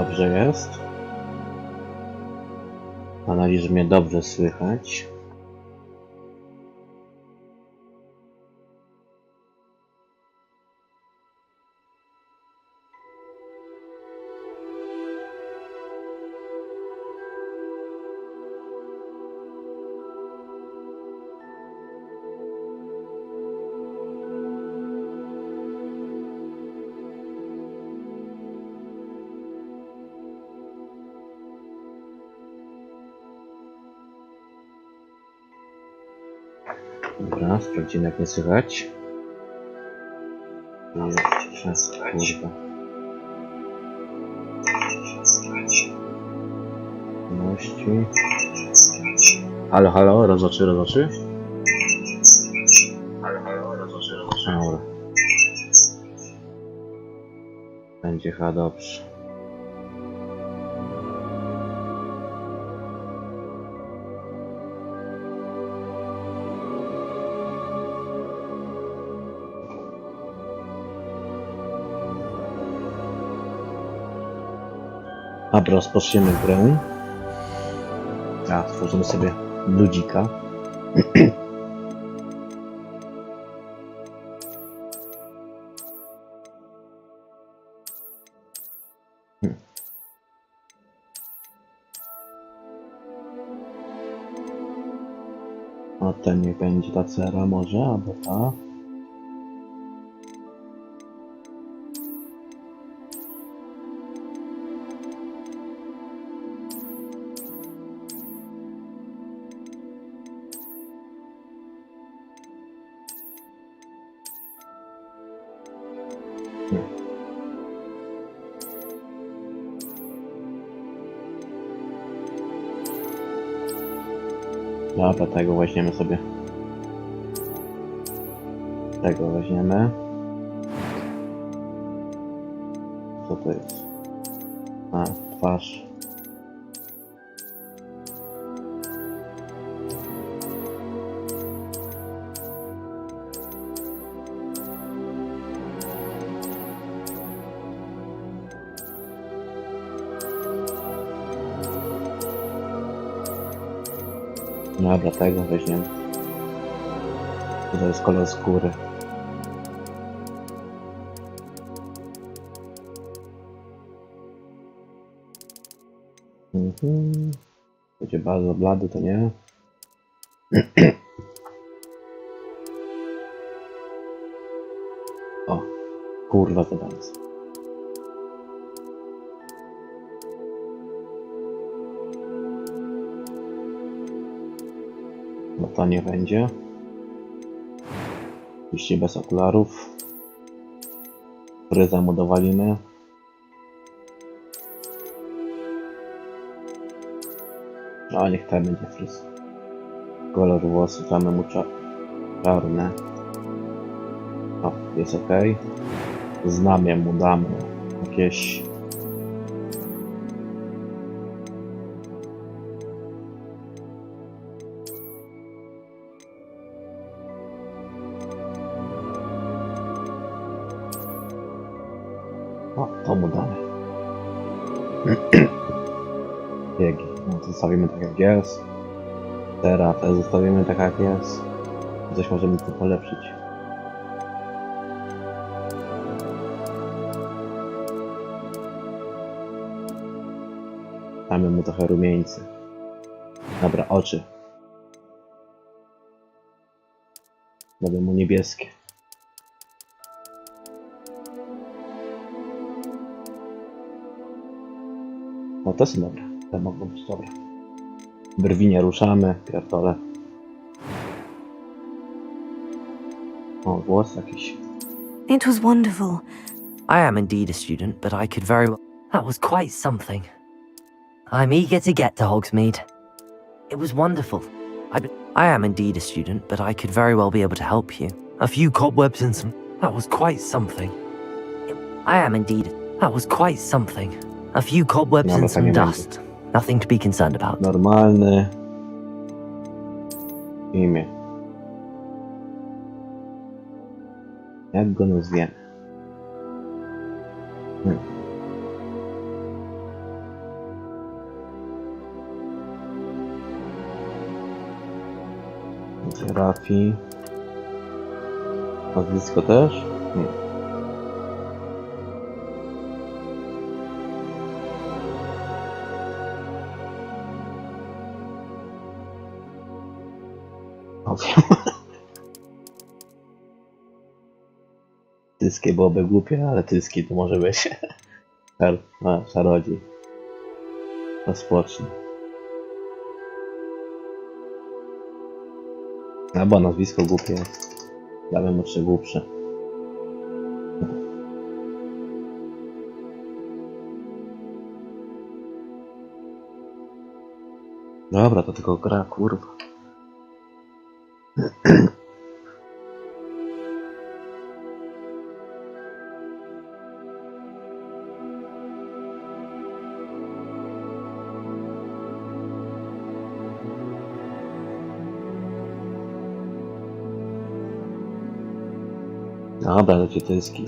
Dobrze jest. Mam nadzieję, że mnie dobrze słychać. Dobra, sprawdzimy jak nie słychać. Kurwa. Nowości. Halo, halo, rozoczy. Halo, rozoczy. Dobra. Będzie chyba dobrze. Dobra, rozpoczniemy grę. A, stworzymy sobie ludzika. O, ten niech będzie ta cera może, albo ta. Dobra, tego weźmiemy sobie. Tego weźmiemy. Co to jest? A, twarz. Dobra, tego weźmiemy. To jest kolor skóry. Będzie bardzo blady, to nie. O, kurwa, to bardzo. No to nie będzie. Oczywiście bez okularów. Fryzę mu dowalimy. No niech ten będzie fryz. Kolor włosów damy mu czarne. O, jest ok. Znamie mu damy jakieś. O, to mu damy. Biegi. No to zostawimy tak jak jest. Teraz te zostawimy tak jak jest. Coś możemy tu polepszyć. Damy mu trochę rumieńcy. Dobra, oczy. Damy mu niebieskie. O, te są dobre. Te mogą być dobre. Brwi nie ruszamy, pierdolę. O, włos jakiś. It was wonderful. I am indeed a student, but I could very well... That was quite something. I'm eager to get to Hogsmeade. It was wonderful. I am indeed a student, but I could very well be able to help you. A few cobwebs and some... That was quite something. I am indeed... That was quite something. A few cobwebs and some dust. Nothing to be concerned about. Normalne imię. Jak go nazwiemy? Rafi. Nazwisko też? Nie. Tylskie byłoby głupie, ale tylski to może być. Czarodziej. Rozpocznij. No bo nazwisko głupie jest. Ja bym jeszcze głupszy. Dobra, to tylko gra, kurwa. Dobra, lecie to jest kij.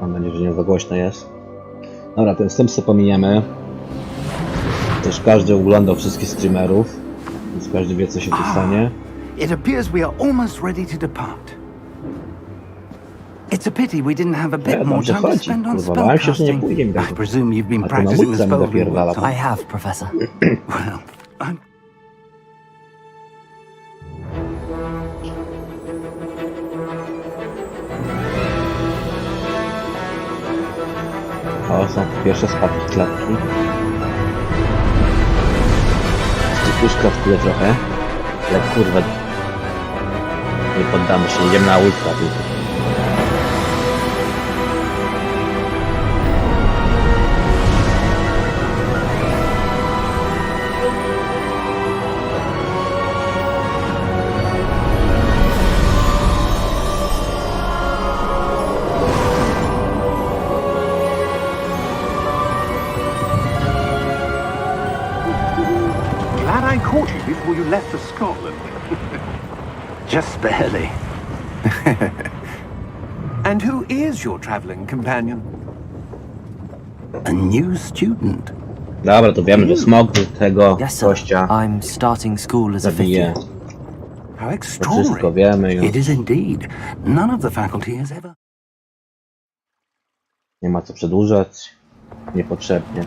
Mam nadzieję, że nie za głośno jest. Dobra, ten wstęp sobie pominiemy. Też każdy oglądał wszystkich streamerów, więc każdy wie, co się tu stanie. It appears we are almost ready to depart. It's a pity we didn't have a bit more time to spend on spellcasting. I presume you've been practicing the spells we worked on. I have, Professor. Well, I'm... O, są pierwsze spadki klatki. Już klatkuje trochę. Ale kurwa, nie poddamy się, idziemy na ultra tylko. Glad I caught you before you left for Scotland. Just barely. And who is your traveling companion? A new student. Dobra, to wiemy, że smog tego Yes, sir. gościa I'm starting school as a fifth zabije. year. How To wszystko extraordinary. wiemy It już. is indeed. None of the faculty has ever... Nie ma co przedłużać. Niepotrzebnie.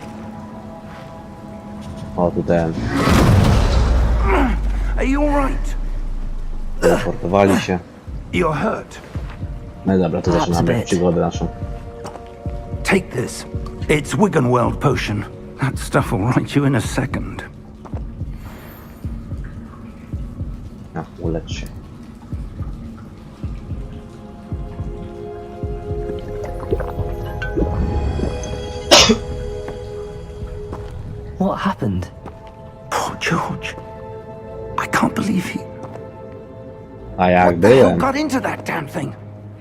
O, tu ten. Are you alright? Teleportowali się. You're hurt. No dobra, to Perhaps a zaczynamy bit. przygodę naszą. Take this. It's Wiggenweld potion. That stuff will right you in a second. Ach, ulecz się. What happened? Poor George. I can't believe he... A jak What the hell byłem? got into that damn thing?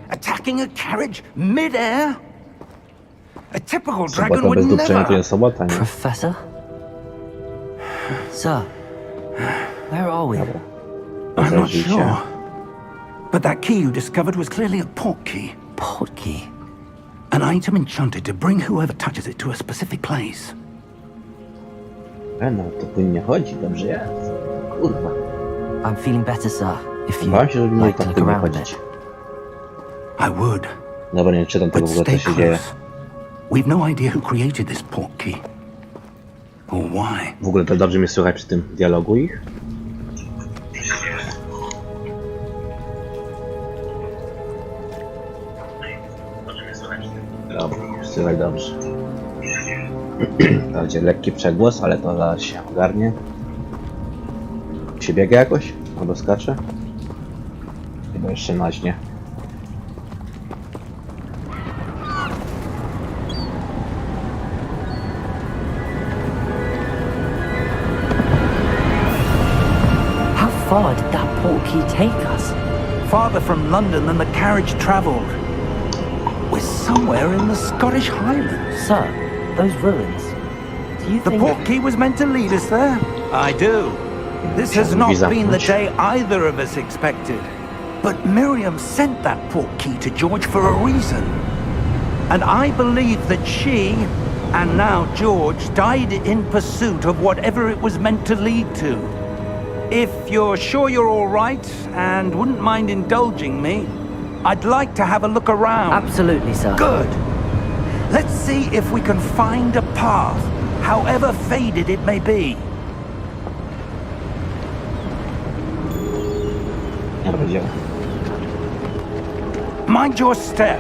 Attacking a carriage mid-air? A typical dragon Sobota would bez dupczenia to never... jest sobota, nie? Professor? Sir, where are we? Dobra. I'm not Zajrzyj się. sure. But that key you discovered was clearly a port key. Portkey. An item enchanted to bring whoever touches it to a specific place. No, to płynnie chodzi, dobrze jest. Kurwa. I'm feeling better, sir. If you Bałem się, że nie like to tak look płynnie around a chodzić. I would, Dobra, nie czytam tego but w ogóle, stay co się dzieje. close. We've no idea who created this port key. Or why. W ogóle to dobrze mnie słychać przy tym dialogu ich. Dobra, słychać dobrze. To będzie lekki przegłos, ale to zaraz się ogarnie. Się biega jakoś? Albo skacze? Chyba jeszcze naźnie. How far did that portkey take us? Farther from London than the carriage travelled. We're somewhere in the Scottish Highlands. Sir, those ruins. Do you The think... port key was meant to lead us there. I do. This has not been the day either of us expected. But Miriam sent that port key to George for a reason. And I believe that she And now George died in pursuit of whatever it was meant to lead to. If you're sure you're all right and wouldn't mind indulging me, I'd like to have a look around. Absolutely, sir. Good. Let's see if we can find a path, however faded it may be. Dobra, działa. Mind your step.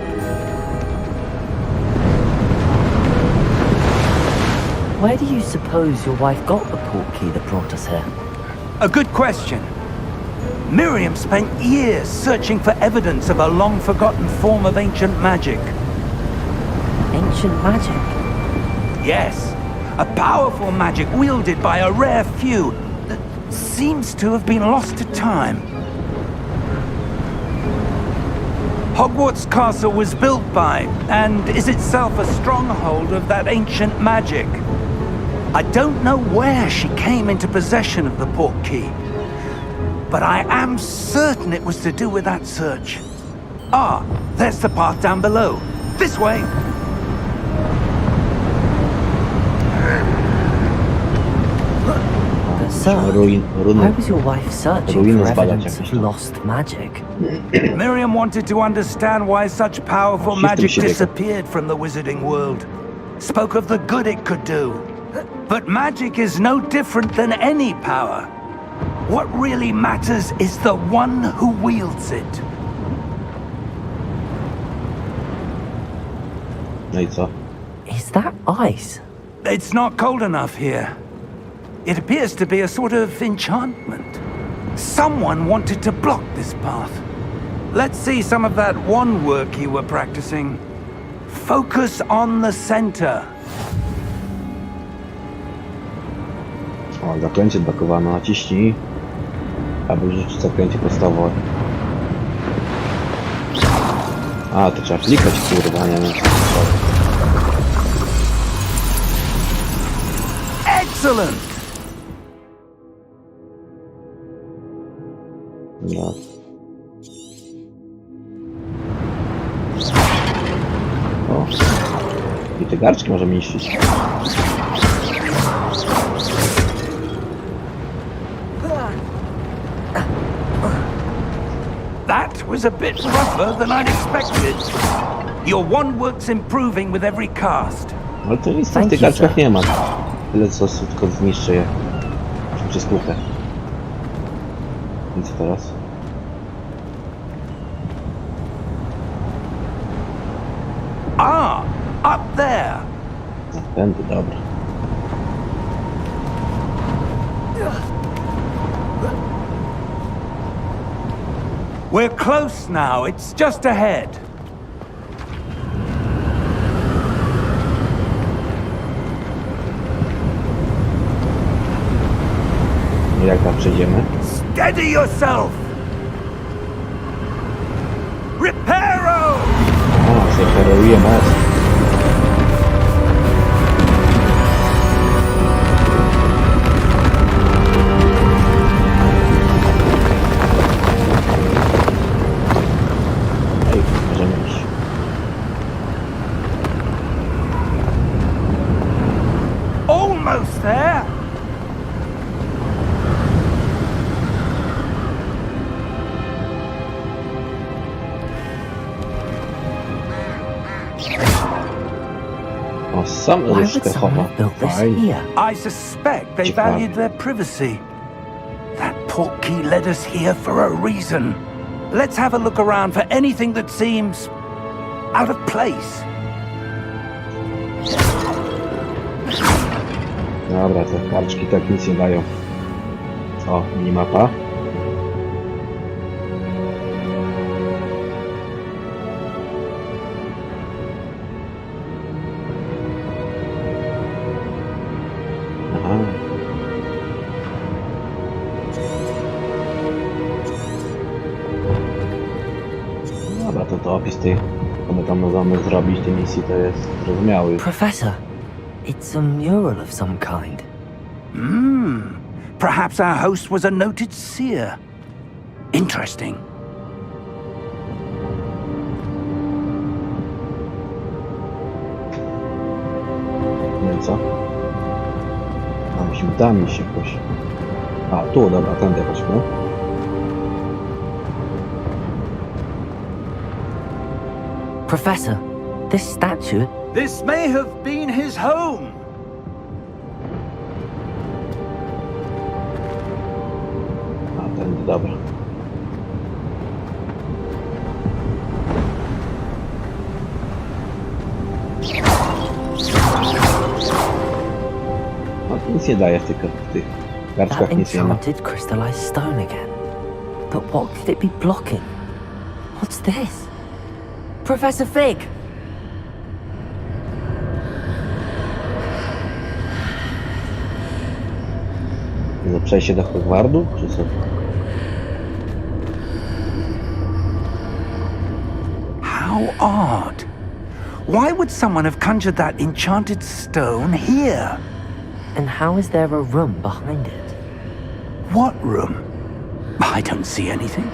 Where do you suppose your wife got the portkey that brought us here? A good question. Miriam spent years searching for evidence of a long-forgotten form of ancient magic. Ancient magic? Yes, a powerful magic wielded by a rare few that seems to have been lost to time. Hogwarts Castle was built by, and is itself a stronghold of that ancient magic. I don't know where she came into possession of the portkey, but I am certain it was to do with that search. Ah, there's the path down below. This way! But sir, why was your wife searching for evidence of lost magic? Miriam wanted to understand why such powerful magic Shifting. disappeared from the wizarding world. Spoke of the good it could do. But magic is no different than any power. What really matters is the one who wields it. No i co? Is that ice? It's not cold enough here. It appears to be a sort of enchantment. Someone wanted to block this path. Let's see some of that wand work you were practicing. Focus on the center. O, zaklęcie odblokowano. Naciśnij, aby użyć zaklęcie podstawowe. A, to trzeba klikać, kurwa, nie wiem. Excellent! No. O. I te garczki możemy niszczyć. That was a bit rougher than I'd expected. Your wand work's improving with every cast. Ale to nic w Thank tych you, garczkach sir. nie ma. Tyle co tylko zniszczę je. Przez kółkę. I co teraz? Ah, up there. Tędy, dobra. We're close now. It's just ahead. Jak tam przejdziemy? Steady yourself. Reparo! A, separuje most. Ej, możemy iść. Almost there. O, sam Why would różkę someone chowa. have built this Fajnie. here? I suspect they Ciekawe. valued their privacy. That portkey led us here for a reason. Let's have a look around for anything that seems out of place. Dobra, te karczki tak nic nie dają. O, minimapa. Aha. Dobra, to opis tej, co my tam możemy zrobić, tej misji, to jest zrozumiały już. Professor, it's a mural of some kind. Perhaps our host was a noted seer. Interesting. co? A musimy tam iść jakoś. A, tu, dobra, tędy chodźmy. Professor, this statue. This may have been his home. A, tędy, dobra. No, to nic nie daje w tych That karczkach, nic nie ma. enchanted crystallized stone again. But what could it be blocking? What's this? Professor Fig! Za przejście do Hogwartu, czy co? How odd. Why would someone have conjured that enchanted stone here? And how is there a room behind it? What room? I don't see anything.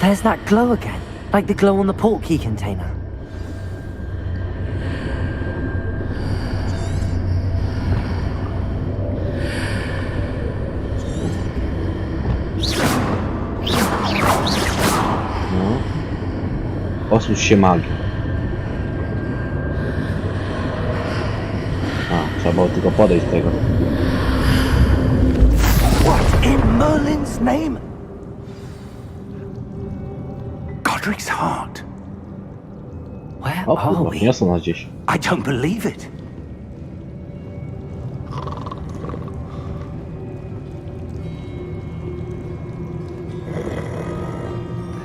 There's that glow again, like the glow on the portkey container. Posłuż się magii. A, trzeba było tylko podejść do tego. What in Merlin's name? Godric's heart. Where O are kurwa, we? niosą nas gdzieś. I don't believe it.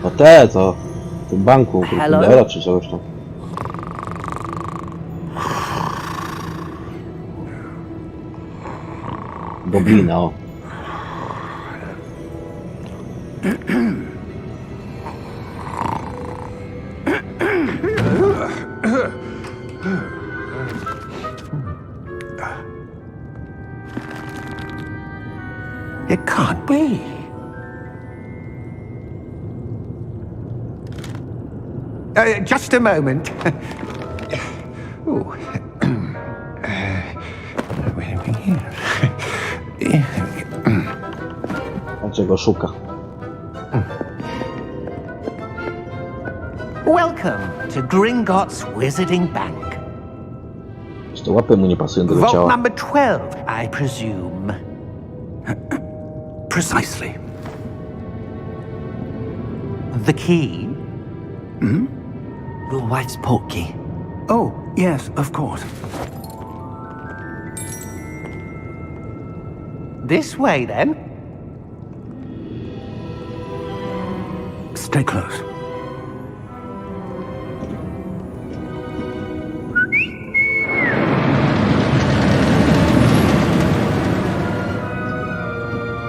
No te, co? W tym banku, Hello? Gryffindora czy czegoś tam. Goblina, o. It can't be. Just a moment. Ooh. Wait a minute. Dlaczego szuka? Welcome to Gringotts Wizarding Bank. Czy te łapy mu nie pasują do Vault ciała? number 12, I presume. Precisely. The key? Your wife's portkey. Oh, yes, of course. This way, then. Stay close.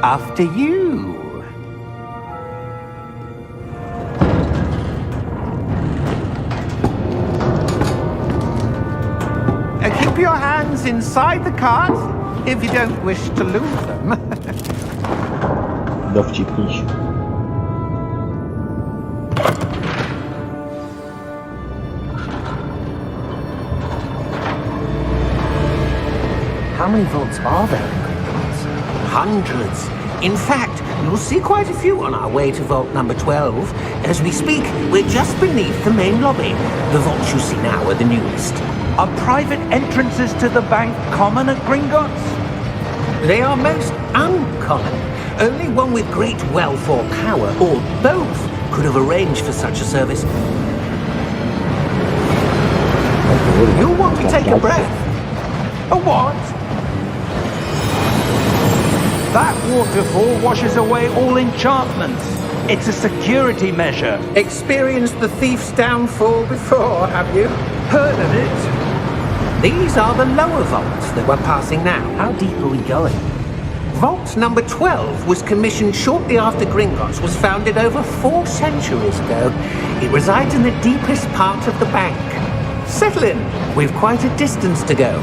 After you. Keep your hands inside the cart if you don't wish to lose them. Dowcipniś. How many vaults are there in Gringotts? Hundreds. In fact, you'll see quite a few on our way to vault number 12. As we speak, we're just beneath the main lobby. The vaults you see now are the newest. Are private entrances to the bank common at Gringotts? They are most uncommon. Only one with great wealth or power, or both, could have arranged for such a service. You'll want to take a breath. A what? That waterfall washes away all enchantments. It's a security measure. Experienced the thief's downfall before, have you? Heard of it? These are the lower vaults that we're passing now. How deep are we going? Vault number 12 was commissioned shortly after Gringotts was founded over 4 centuries ago. It resides in the deepest part of the bank. Settle in. We've quite a distance to go.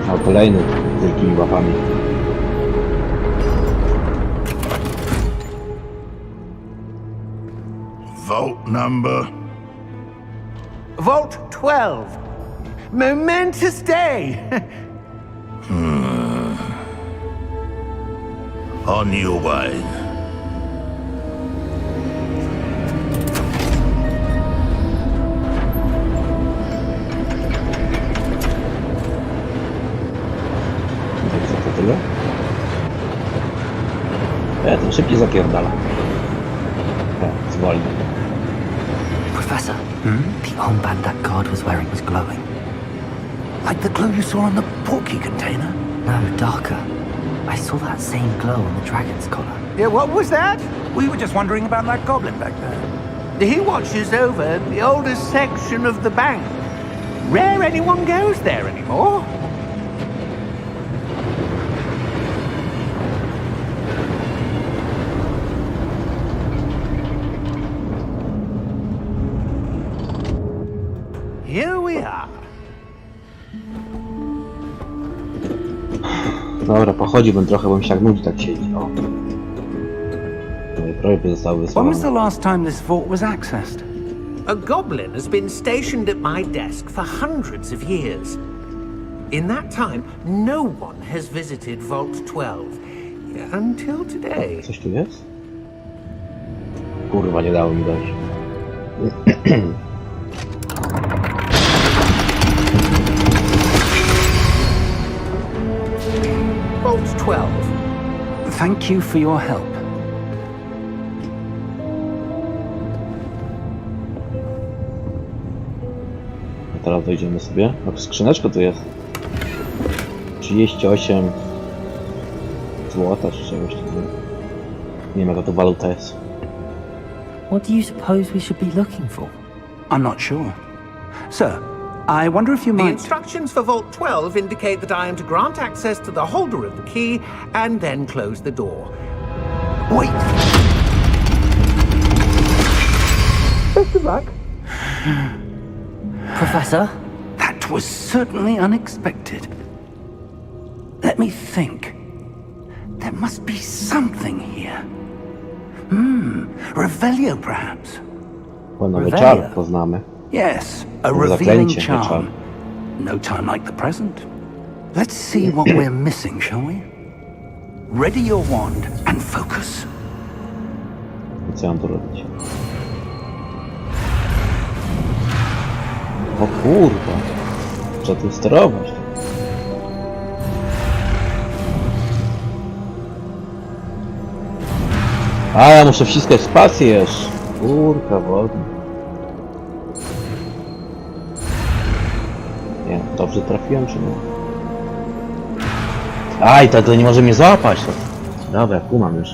A kolejny z wielkimi łapami. Vault number Vault 12. Momentous day. On your way. Co to tyle? Ten szybciej zapierdala. Zwolni. Professor, the armband that guard was wearing was glowing. Like the glue you saw on the porky container? No, darker. I saw that same glow on the dragon's collar. Yeah, what was that? We were just wondering about that goblin back there. He watches over the oldest section of the bank. Rare anyone goes there anymore. Here we are. Dobra, pochodziłbym trochę, bo mi się tak nudzi tak siedzieć. O. Moje projekty zostały When was the wysłane. last time this vault was accessed? A goblin has been stationed at my desk for hundreds of years. In that time, no one has visited Vault 12 until today. Coś tu jest? Kurwa, nie dało mi dojść. Vault 12. Thank you for your help. A teraz dojdziemy sobie. No, skrzyneczka tu jest. 38 złota czy czegoś takiego. Nie wiem jaka to waluta jest. What do you suppose we should be looking for? I'm not sure. Sir, I wonder if you The might... instructions for Vault 12 indicate that I am to grant access to the holder of the key and then close the door. Wait! Best of luck. Professor? That was certainly unexpected. Let me think. There must be something here. Revelio perhaps? O, nowy Revelio. czar poznamy. Yes, a No revealing zaklęcie, nie czar. charm. No time like the present. Let's see what we're missing, shall we? Ready your wand and focus. I co mam tu robić? O kurwa. Trzeba tu sterować. A ja muszę wciskać spację jeszcze. Kurka wodna. Nie, dobrze trafiłem czy nie? Aj, to nie może mnie złapać. Dobra, kumam już.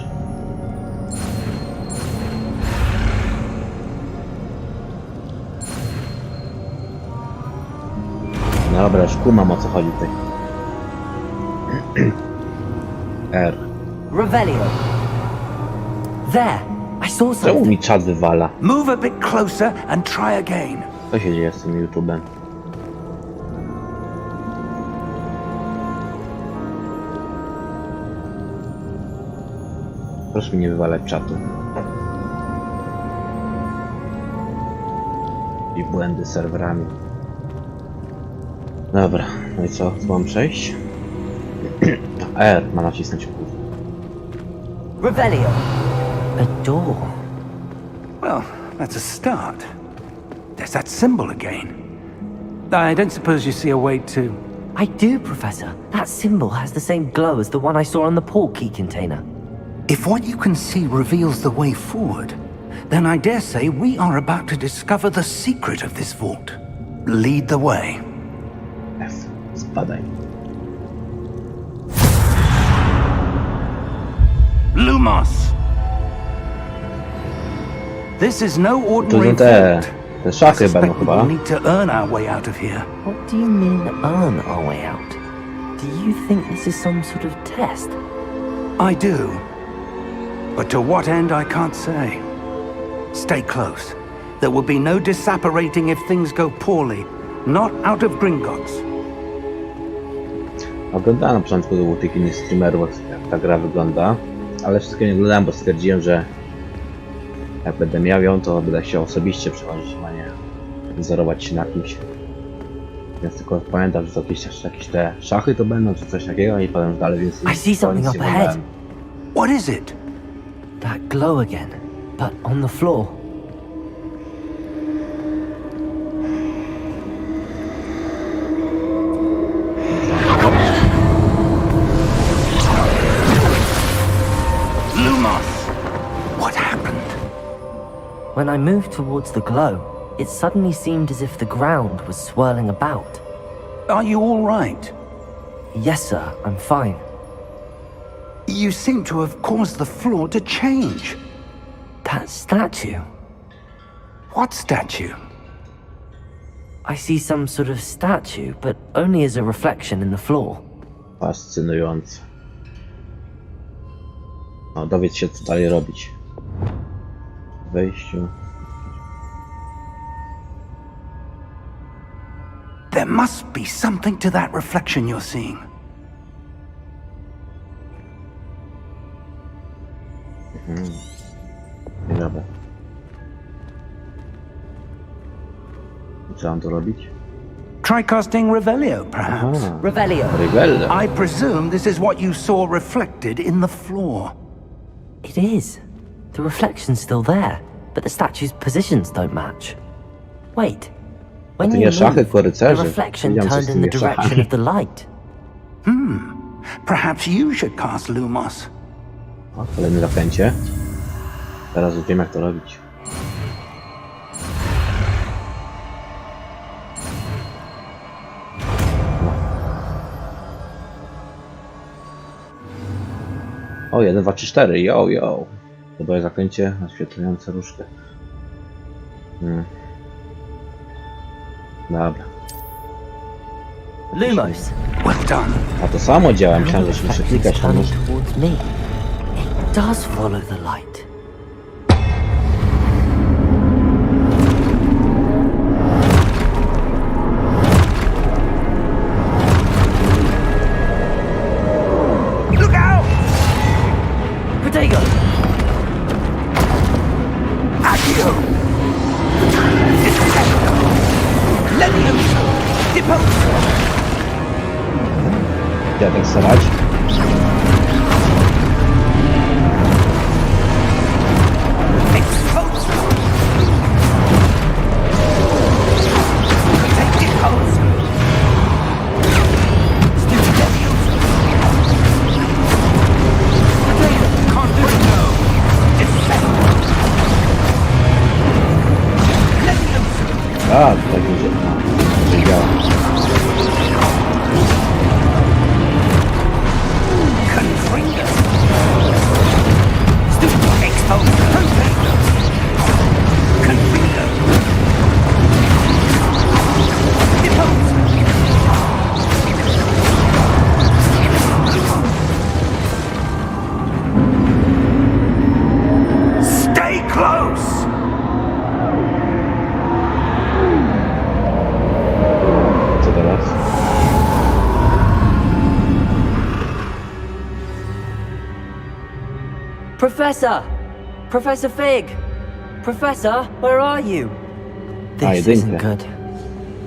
Dobra, już kumam o co chodzi tutaj. R. Revelio. There, I saw Czemu something. mi czat wywala? Move a bit closer and try again. Co się dzieje z tym YouTube'em? Proszę mi nie wywalać czatu. I błędy z serwerami. Dobra, no i co? Tu mam przejść? R ma nacisnąć w górę. Revelio. A door. Well, that's a start. There's that symbol again. I don't suppose you see a way to... I do, Professor. That symbol has the same glow as the one I saw on the portkey container. If what you can see reveals the way forward, then I dare say we are about to discover the secret of this vault. Lead the way. F. Spadaj. Lumos! This is no Tu ordinary są te vault. I szachy będą suspect we chyba. will need to earn our way out of here. What do you mean, earn our way out? Do you think this is some sort of test? I do. But to what end, I can't say. Stay close. There will be no disapparating if things go poorly. Not out of Gringotts. Oglądałem na początku do tych innych streamerów, jak ta gra wygląda, ale wszystkiego nie oglądałem, bo stwierdziłem, że jak będę miał ją, to będę chciał osobiście przechodzić, a nie wzorować się na kimś. Więc tylko pamiętam, że to jakieś te szachy to będą, czy coś takiego i potem dalej więcej. I see something nic up nie ahead. oglądałem. What is it? That glow again, but on the floor. Lumos! What happened? When I moved towards the glow, it suddenly seemed as if the ground was swirling about. Are you all right? Yes, sir, I'm fine. You seem to have caused the floor to change. That statue. What statue? I see some sort of statue, but only as a reflection in the floor. Fascynujące. No, dowiedz się, co dalej robić. W wejściu. There must be something to that reflection you're seeing. Dobra. I co mam tu robić? Try casting Revelio, perhaps. Aha. Revelio. Rivella. I presume this is what you saw reflected in the floor. It is. The reflection's still there, but the statue's positions don't match. Wait. When to you nie szachy, moved, tylko the rycerze. reflection Wiedziałem, co turned z in tymi the direction szachami. of the light. Perhaps you should cast Lumos. O, kolejne zaklęcie. Teraz już wiem, jak to robić. O, 1, 2, 3, 4. Yo, yo. To jest zaklęcie naświetlające różkę. Dobra. Lumos. Well done. A to samo działa. Myślałem, że się muszę Reflection's klikać tam. turning towards me. It does follow the light. Look out! Protego! Accio! Levioso! Deposo! Ja tak starać. Exposo! Take deposo! Levioso! Conduito! Defendo! Levioso! A, tak będzie. Nie działa. Confringo! Stupid exposo! Confringo! Confringo! Deposo! Stay close! Co teraz? Professor! Professor Fig! Professor, where are you? This jedynkę. isn't good.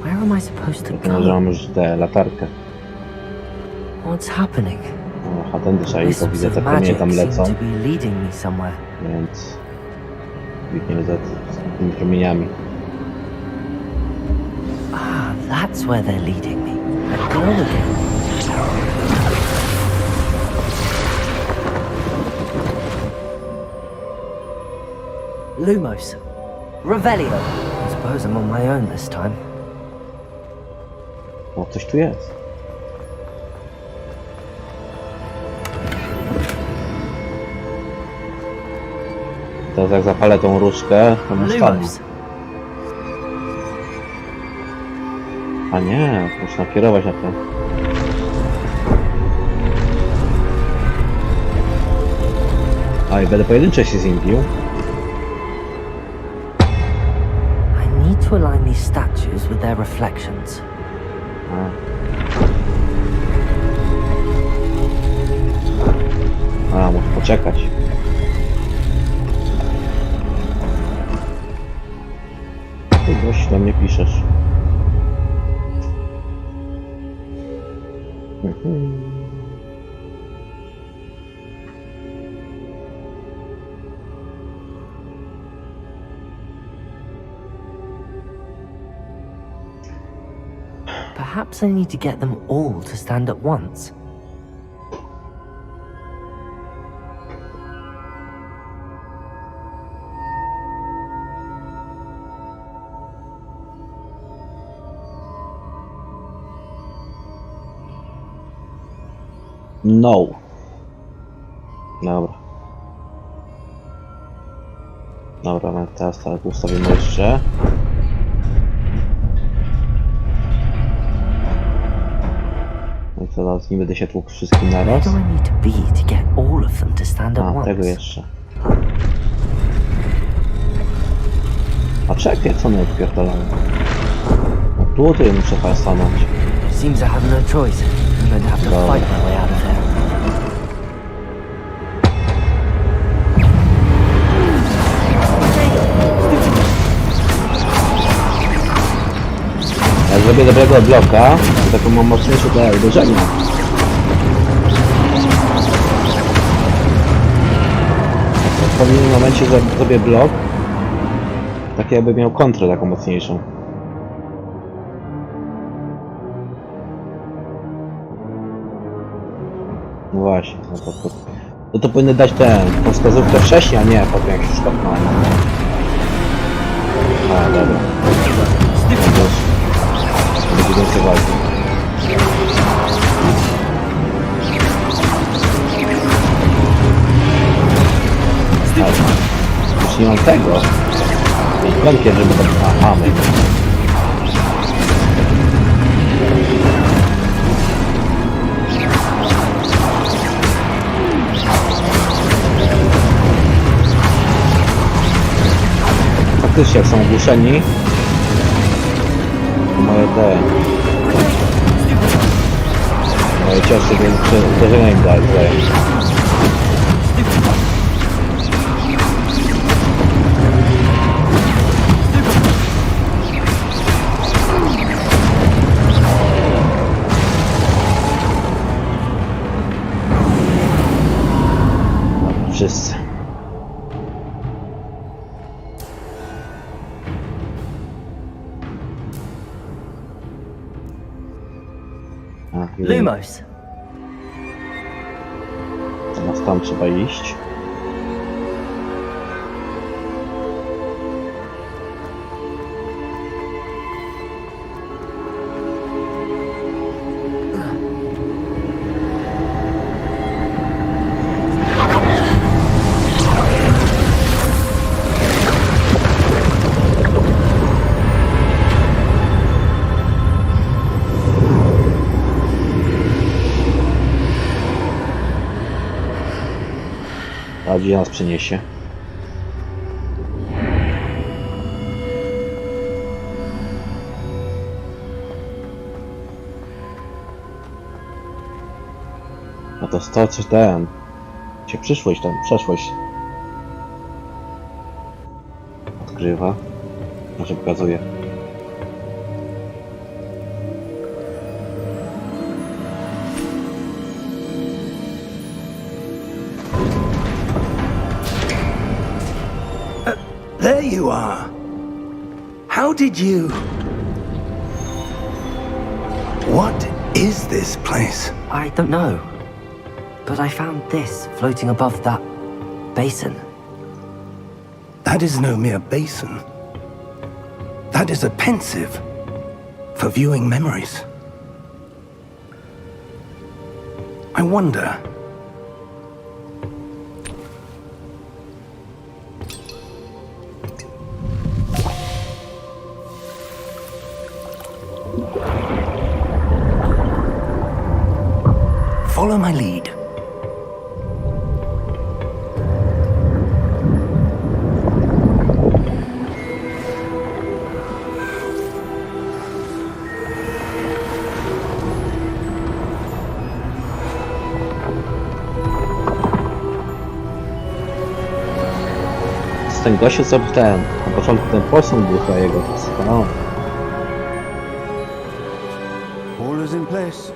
Where am I supposed to No, że go? mam już tę latarkę. What's happening? A ten szalik, to Wisps widzę, of te promienie magic tam seem lecą, to be leading me somewhere. więc biegniemy za tymi promieniami. Ah, that's where they're leading me. A glow again. Lumos. Revelio. I suppose I'm on my own this time. O, coś tu jest. Teraz jak zapalę tą różkę, to mu spadnie. Lumos. A nie, muszę nakierować na to. A i będę pojedyncze się z nim bił. I need to align these statues with their reflections. A, muszę poczekać. Ty gość do mnie piszesz. Perhaps I need to get them all to stand at once. No. Dobra. Dobra, no teraz tak ustawimy jeszcze. No i co, teraz nie będę się tłukł wszystkim naraz. Where do I need to be to get all of them to stand at A, once? tego jeszcze. A czekaj, co my odpierdolamy? No tutaj muszę chyba stanąć. Seems I have no choice. I'm going to have to Dobra. fight my way out of here. Jak zrobię dobrego bloka, to taką mam mocniejszą te uderzenia. W pewnym momencie zrobię blok, tak jakby miał kontrę taką mocniejszą. No właśnie, no to powinny dać tą wskazówkę wcześniej, a nie potem jak już kopnąłem. A, dobra. Będzie więcej walki. Już nie mam tego. Kąpię, żeby to... Aha, my. Faktycznie, jak są ogłuszeni, moje ciosy większe uderzenia im dają. Dobra, wszyscy. Lumos. Teraz tam trzeba iść. A gdzie nas przeniesie? No to 100 coś ten. Cię przyszłość tam, przeszłość. Odkrywa. Może pokazuje. There you are. How did you... What is this place? I don't know. But I found this floating above that basin. That is no mere basin. That is a pensive for viewing memories. I wonder... Follow my lead. jest ten gościu, co ten, na początku ten posąg był chyba jego, to jest kanał. All is in place.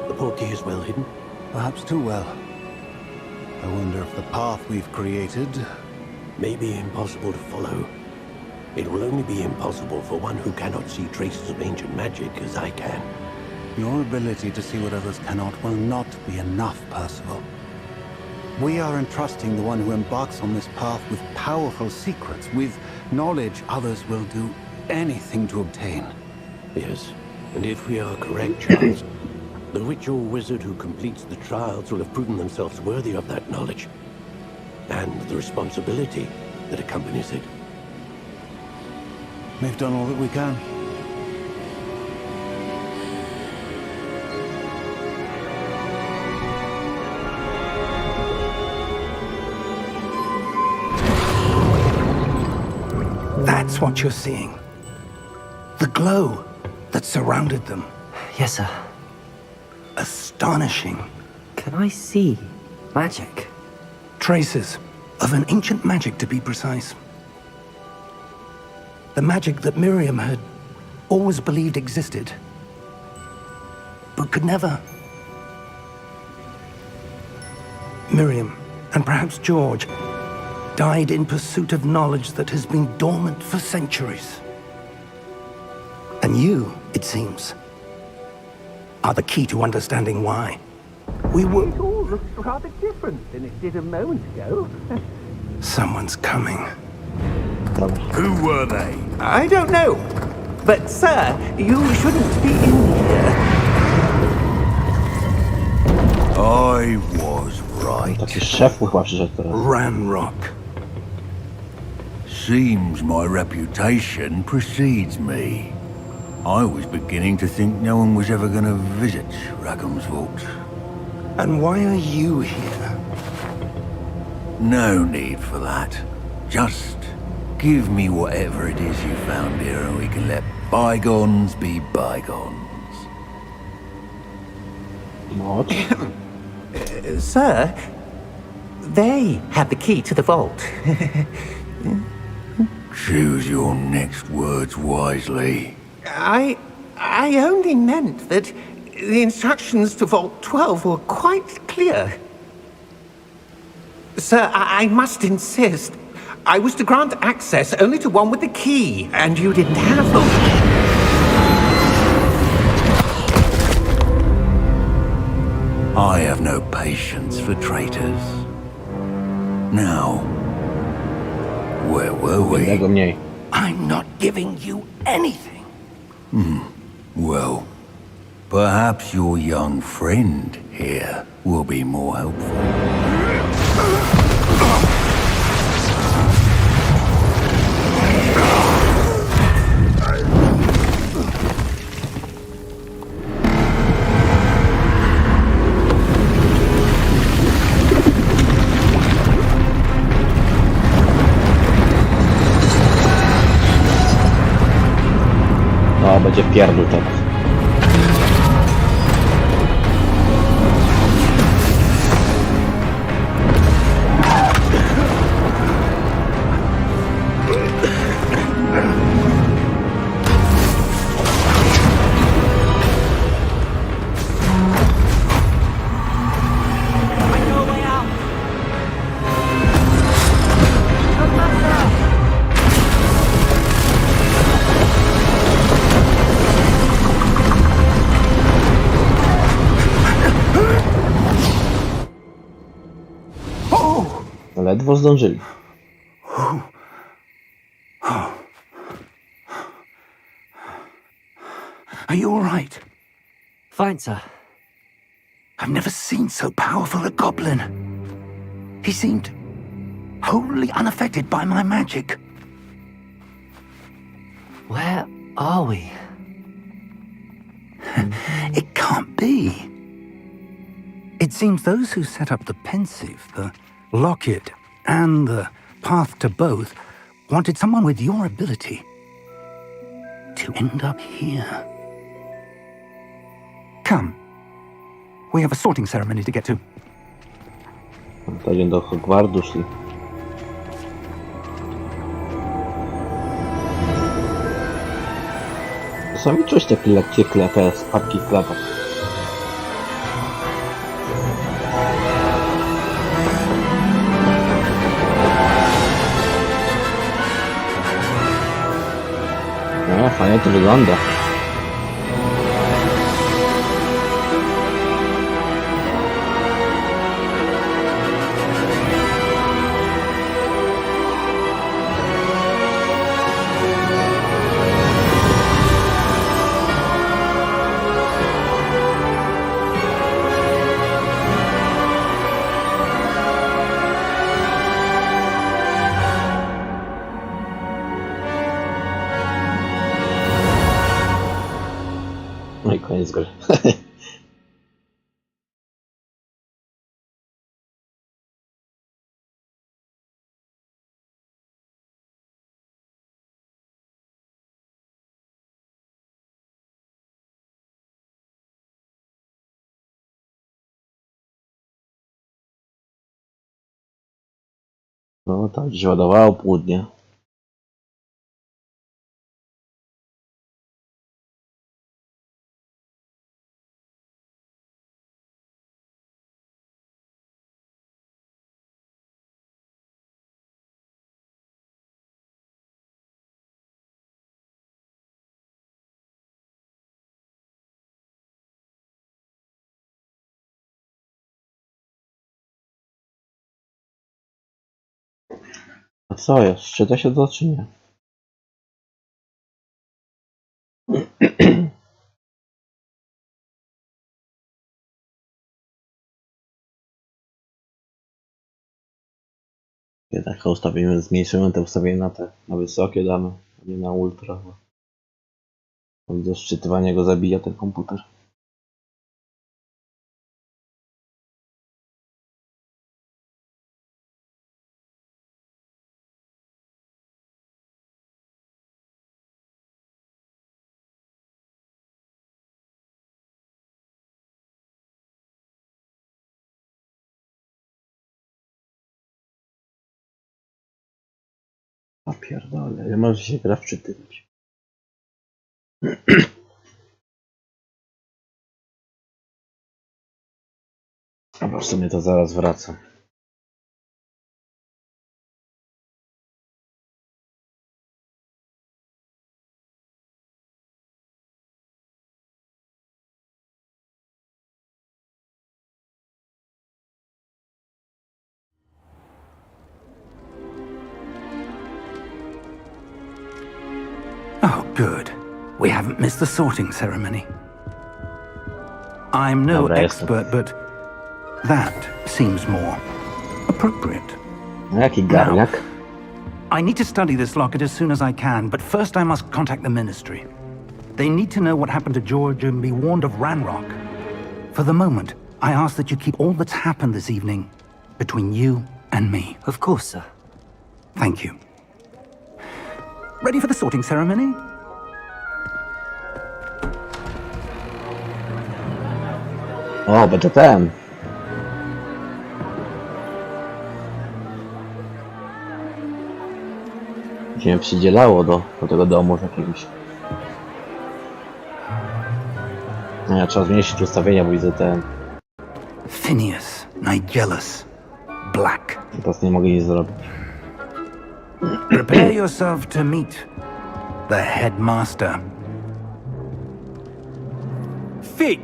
The portkey is well hidden. Perhaps too well. I wonder if the path we've created... May be impossible to follow. It will only be impossible for one who cannot see traces of ancient magic as I can. Your ability to see what others cannot will not be enough, Percival. We are entrusting the one who embarks on this path with powerful secrets, with knowledge others will do anything to obtain. Yes, and if we are correct, Charles, the witch or wizard who completes the trials will have proven themselves worthy of that knowledge, and the responsibility that accompanies it. We've done all that we can. That's what you're seeing. The glow that surrounded them. Yes, sir. Astonishing. Can I see magic? Traces of an ancient magic, to be precise. The magic that Miriam had always believed existed, but could never. Miriam, and perhaps George, died in pursuit of knowledge that has been dormant for centuries. And you, it seems, are the key to understanding why. We were... It all looks rather different than it did a moment ago. Someone's coming. Who were they? I don't know. But, sir, you shouldn't be in here. I was right. Taki szef chyba przyszedł teraz. Ranrock. Seems my reputation precedes me. I was beginning to think no one was ever going to visit Rackham's vault. And why are you here? No need for that. Just give me whatever it is you found here and we can let bygones be bygones. Moc. Sir, they have the key to the vault. Choose your next words wisely. I only meant that the instructions to Vault 12 were quite clear. Sir, I must insist. I was to grant access only to one with the key, and you didn't have them. I have no patience for traitors. Now, where were we? Jednego mniej. I'm not giving you anything. Well, perhaps your young friend here will be more helpful. No, będzie pierdół teraz. Ledwo zdążyli. Are you all right? Fine, sir. I've never seen so powerful a goblin. He seemed wholly unaffected by my magic. Where are we? It can't be. It seems those who set up the pensive, the locket, and the path to both wanted someone with your ability to end up here. Come. We have a sorting ceremony to get to. Pewnie do Hogwartu szli. Czasami czuć takie lekkie te spadki w klatach. No, fajnie to wygląda. No i koniec gry. No tak, dziś ładowało południe. A co jest? Czyta się to czy nie? Jednak ustawimy, zmniejszymy te ustawienie na wysokie damy, a nie na ultra. Bo widzę, szczytywanie go zabija ten komputer. A pierdolę, nie może się gra wczytywać. A w sumie to zaraz wracam. Oh, good. We haven't missed the sorting ceremony. I'm no Dobra, expert, but that seems more appropriate. No jaki garniak? I need to study this locket as soon as I can, but first I must contact the Ministry. They need to know what happened to George and be warned of Ranrock. For the moment, I ask that you keep all that's happened this evening between you and me. Of course, sir. Thank you. Ready for the sorting ceremony? O, będzie ten. Się przydzielało do tego domu jakiegoś. No ja trzeba zmniejszyć ustawienia, bo widzę ten. Phineas, Nigellus, Black. Teraz nie mogę nic zrobić. Prepare yourself to meet the headmaster. Fig,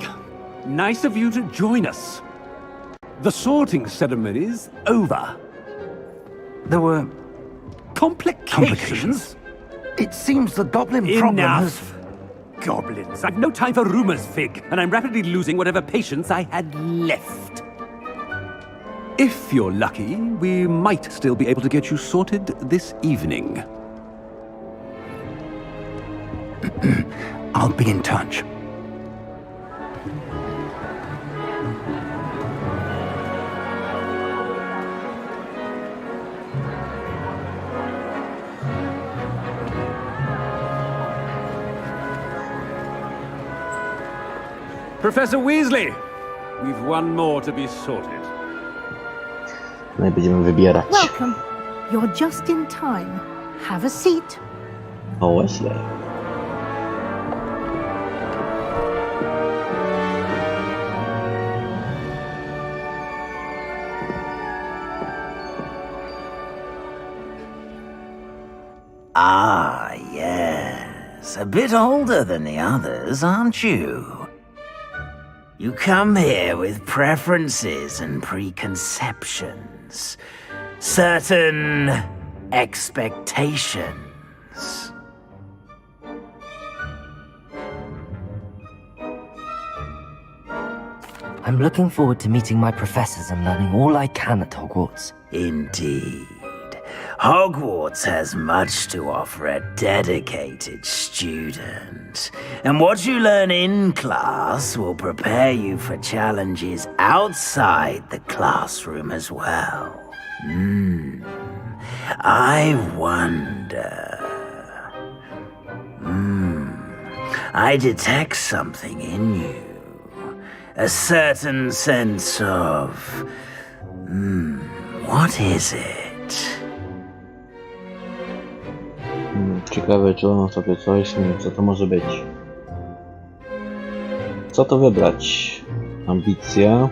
nice of you to join us. The sorting ceremony's over. There were Complications? It seems the goblin problem has... Enough! Goblins. I've no time for rumors, Fig, and I'm rapidly losing whatever patience I had left. If you're lucky, we might still be able to get you sorted this evening. I'll be in touch. Professor Weasley, we've one more to be sorted. No i będziemy wybierać. Welcome. You're just in time. Have a seat. O, Wesley. a bit older than the others, aren't you? You come here with preferences and preconceptions, certain expectations. I'm looking forward to meeting my professors and learning all I can at Hogwarts. Indeed. Hogwarts has much to offer a dedicated student. And what you learn in class will prepare you for challenges outside the classroom as well. I wonder... I detect something in you. A certain sense of... what is it? Ciekawe, czy ono sobie coś, nie wiem, co to może być. Co to wybrać? Ambicja,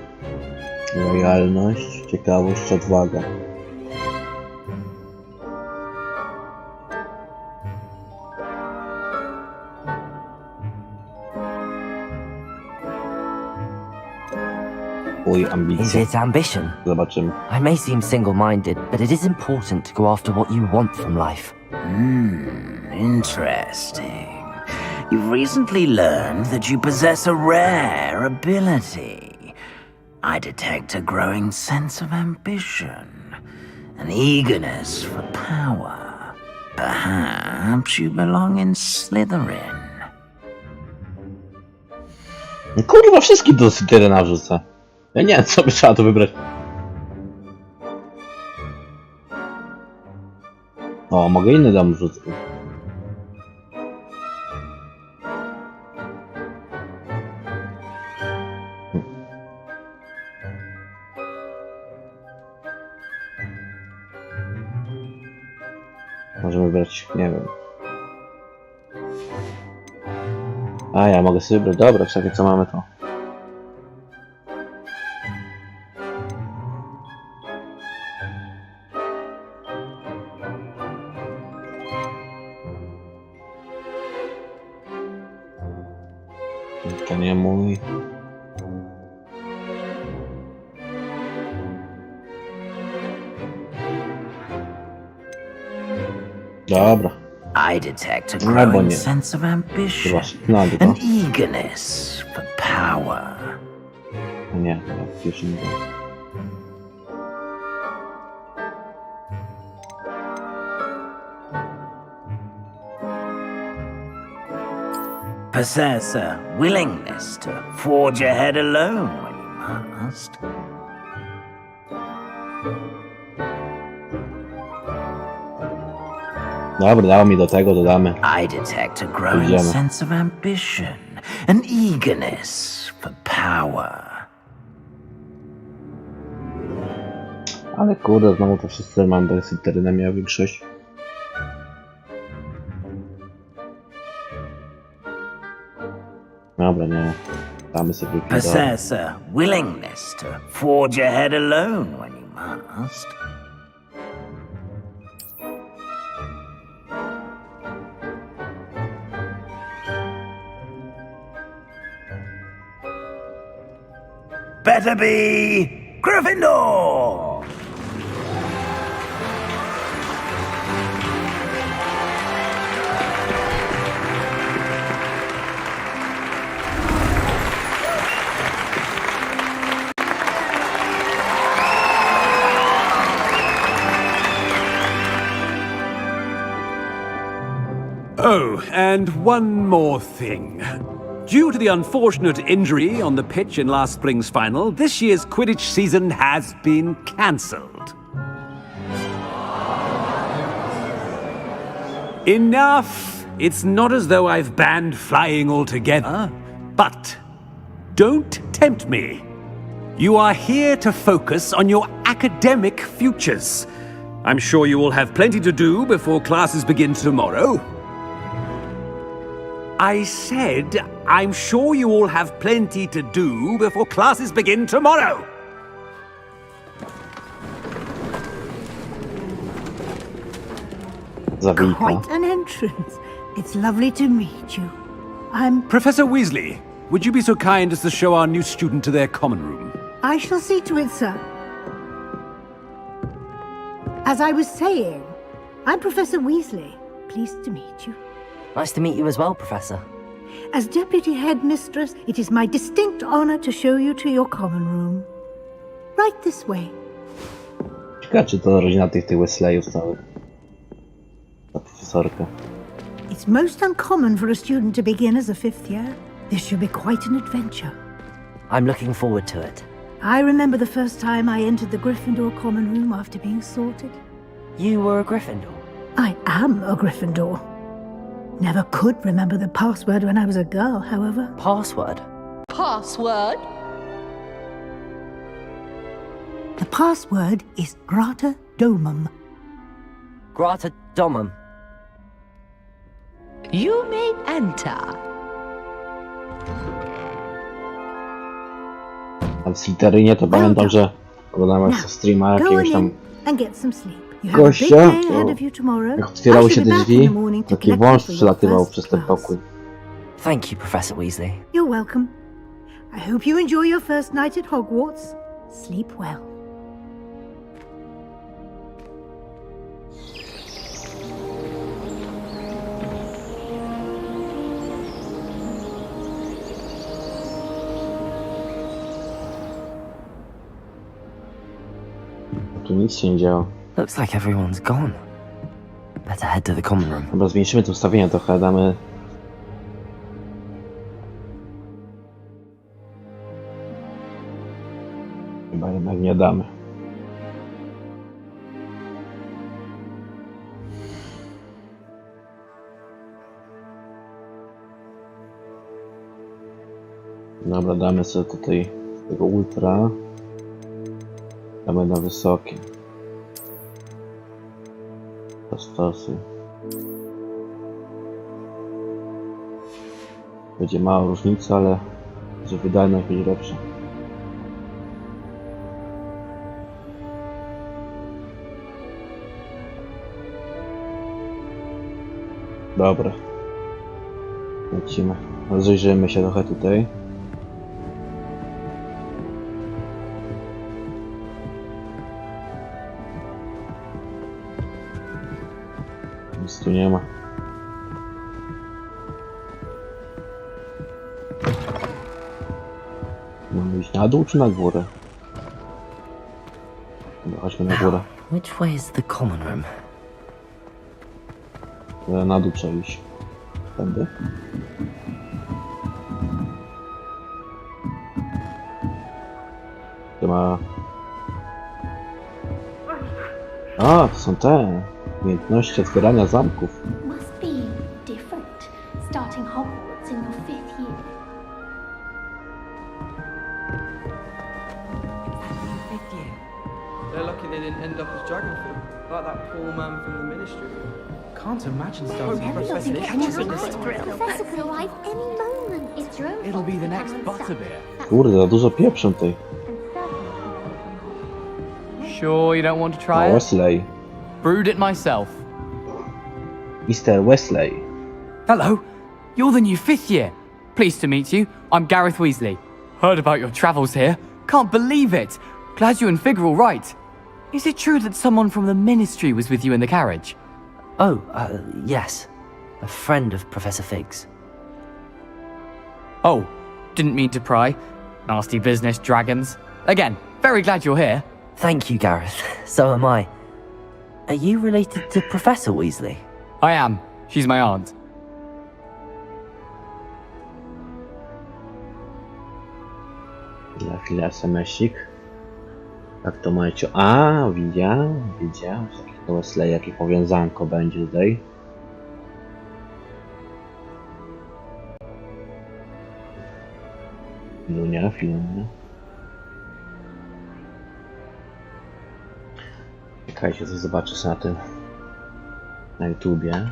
lojalność, ciekawość, odwaga. Is Ambicja. it ambition? Zobaczymy. I may seem single-minded, but it is important to go after what you want from life. Interesting. You've recently learned that you possess a rare ability. I detect a growing sense of ambition, an eagerness for power. Perhaps you belong in Slytherin. Kurwa, wszystkich do Slytherina wrzucę. Ja nie wiem, co by trzeba to wybrać. O, mogę inny dom rzucić. Możemy wybrać, nie wiem. A ja mogę sobie wybrać. Dobra, czekaj, co mamy to? To nie mój. Dobra. I detect a growing sense of ambition, an eagerness for power. Nie, już nie. Possess a willingness to forge ahead alone when you must. Dobra, dało mi do tego, dodamy. I detect a growing sense of ambition, an eagerness for power. Ale kurde, znowu to wszyscy mam do Slytherina miała większość. Dobra, nie. Damy sobie Possess a willingness to forge ahead alone when you must. Better be Gryffindor! Oh, and one more thing. Due to the unfortunate injury on the pitch in last spring's final, this year's Quidditch season has been cancelled. Enough! It's not as though I've banned flying altogether, but don't tempt me. You are here to focus on your academic futures. I'm sure you will have plenty to do before classes begin tomorrow. I said, I'm sure you all have plenty to do before classes begin tomorrow. Quite an entrance. It's lovely to meet you. I'm... Professor Weasley, would you be so kind as to show our new student to their common room? I shall see to it, sir. As I was saying, I'm Professor Weasley. Pleased to meet you. Nice to meet you as well, Professor. As Deputy Headmistress, it is my distinct honor to show you to your common room. Right this way. Ciekawe, czy to rodzina tych Weasleyów całych. Ta profesorka. It's most uncommon for a student to begin as a fifth year. This should be quite an adventure. I'm looking forward to it. I remember the first time I entered the Gryffindor common room after being sorted. You were a Gryffindor? I am a Gryffindor. Never could remember the password when I was a girl, however. Password? Password? The password is Grata Domum. Grata Domum. You may enter. A w Slytherinie to pamiętam, że oglądałem streama jakiegoś tam and get some sleep. You have a big gościa, day ahead of you tomorrow. jak otwierały się I shall te be back in drzwi, the morning to taki collect wąż you for your przelatywał first przez ten class. pokój. Thank you, Professor Weasley. You're welcome. I hope you enjoy your first night at Hogwarts. Sleep well. Tu nic się nie działo. Looks like everyone's gone. Better head to the common room. Dobra, zmniejszymy to ustawienie trochę, damy... Chyba jednak nie damy. Dobra, damy sobie tutaj tego ultra. Damy na wysokie. Stosuj. Będzie mała różnica, ale że wydajność będzie lepsza. Dobra. Lecimy. Rozejrzyjmy się trochę tutaj. Nic tu nie ma. Mamy iść na dół czy na górę? Dobra, chodźmy na górę. Which way is the common room? Na dół trzeba iść. Tędy. To ma... A, to są te umiejętności otwierania zamków. Must be different, starting Hogwarts in your 5th year. They're lucky they didn't end up as Dragonfield, like that poor man from the Ministry. Can't imagine starting Professor could arrive any moment. It's your own It'll be the next fault for having butterbeer. Kurde, za dużo pieprzą tej. Sure you don't want to try it? Wesley. Brewed it myself. Mr. Wesley. Hello, you're the new 5th year. Pleased to meet you. I'm Gareth Weasley. Heard about your travels here. Can't believe it. Glad you and Fig are all right. Is it true that someone from the Ministry was with you in the carriage? Oh, yes. A friend of Professor Fig's. Oh, didn't mean to pry. Nasty business, dragons. Again, very glad you're here. Thank you, Gareth. So am I. Are you related to Professor Weasley? I am. She's my aunt. Za chwilę SMS-ik. Jak to macie? A, widziałem. Że jakieś Wesley, jakie powiązanko będzie tutaj. Film. Czekajcie, coś zobaczę sobie na tym. Na YouTubie.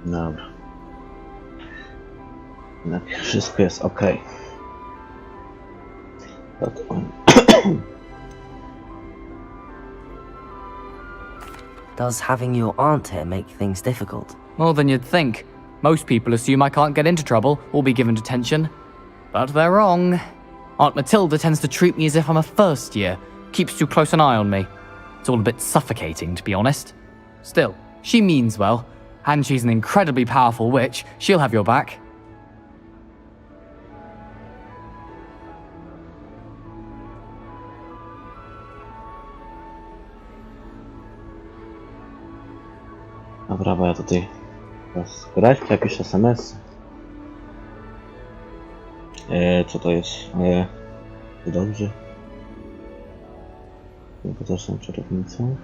Dobra. Wszystko jest ok. Does having your aunt here make things difficult? More than you'd think. Most people assume I can't get into trouble or be given detention. But they're wrong. Aunt Matilda tends to treat me as if I'm a first year, keeps too close an eye on me. It's all a bit suffocating, to be honest. Still, she means well, and she's an incredibly powerful witch. She'll have your back. Dobra, bo ja tutaj teraz grać, jakieś SMS. Co to jest? Dobrze. Potężną czarownicą.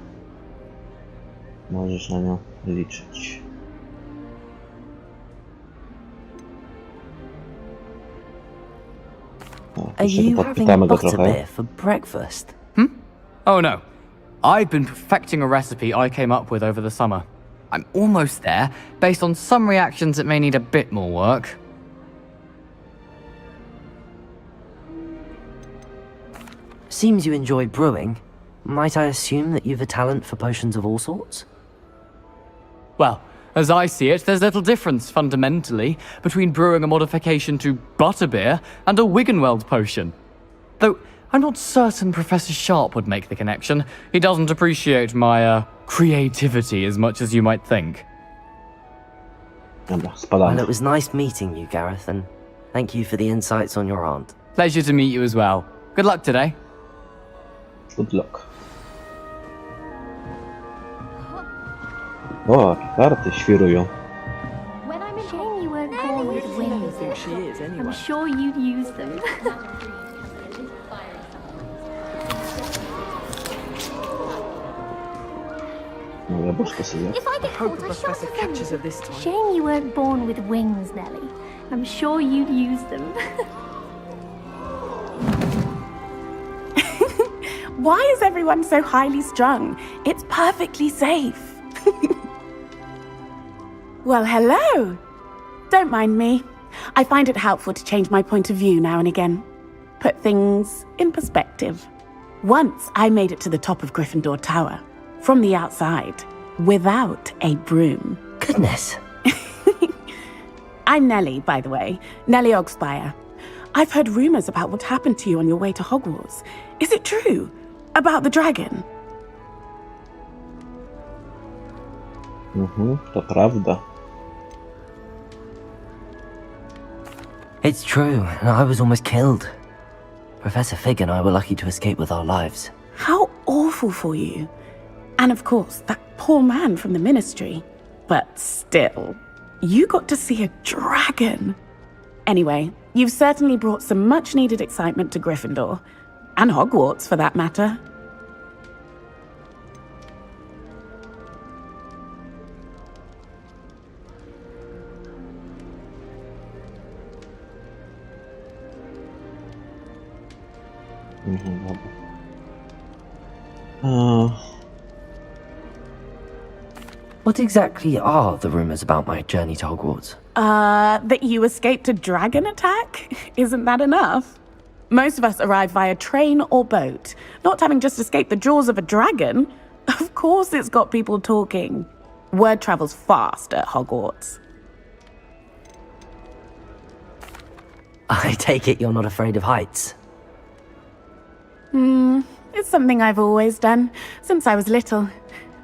Możesz na nią liczyć. Are you having butterbeer for breakfast? Oh no. I've been perfecting a recipe I came up with over the summer. I'm almost there, based on some reactions that may need a bit more work. Seems you enjoy brewing. Might I assume that you've a talent for potions of all sorts? Well, as I see it, there's little difference, fundamentally, between brewing a modification to butterbeer and a Wiggenweld potion. Though, I'm not certain Professor Sharp would make the connection. He doesn't appreciate my, creativity as much as you might think. Well, it was nice meeting you, Gareth, and thank you for the insights on your aunt. Pleasure to meet you as well. Good luck today. Good luck. O, jakie karty świrują. When I'm in shame you weren't born with wings. I'm sure you'd use them. No, ja bożko sobie. If I get caught, Professor catches her this time. Shame you weren't born with wings, Nelly. I'm sure you'd use them. Why is everyone so highly strung? It's perfectly safe. Well, hello. Don't mind me. I find it helpful to change my point of view now and again. Put things in perspective. Once I made it to the top of Gryffindor Tower, from the outside, without a broom. Goodness. I'm Nellie, by the way. Nellie Ogspire. I've heard rumors about what happened to you on your way to Hogwarts. Is it true? About the dragon? To prawda. It's true, and I was almost killed. Professor Fig and I were lucky to escape with our lives. How awful for you. And of course, that poor man from the Ministry. But still, you got to see a dragon. Anyway, you've certainly brought some much-needed excitement to Gryffindor. And Hogwarts, for that matter. What exactly are the rumors about my journey to Hogwarts? That you escaped a dragon attack? Isn't that enough? Most of us arrive via train or boat, not having just escaped the jaws of a dragon. Of course it's got people talking. Word travels fast at Hogwarts. I take it you're not afraid of heights? It's something I've always done, since I was little.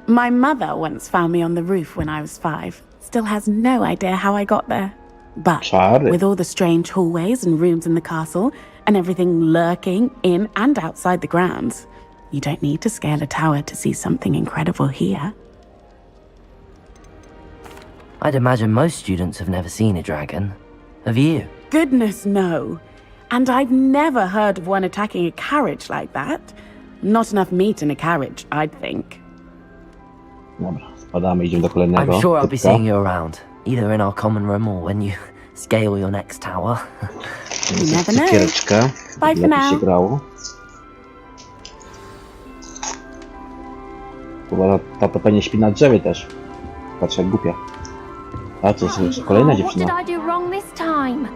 My mother once found me on the roof when I was 5. Still has no idea how I got there. But with all the strange hallways and rooms in the castle, and everything lurking in and outside the grounds, you don't need to scale a tower to see something incredible here. I'd imagine most students have never seen a dragon. Have you? Goodness, no. And I've never heard of one attacking a carriage like that. Not enough meat in a carriage, I'd think. Dobra, spadamy, idziemy do kolejnego. I'm sure I'll be seeing you around, either in our common room or when you scale your next tower. You never know. Cukiereczka. Bye for now. Się grało. Chyba ta to pewnie śpi na drzewie też. Patrz jak głupia. A co, kolejna dziewczyna? What did I do wrong this time?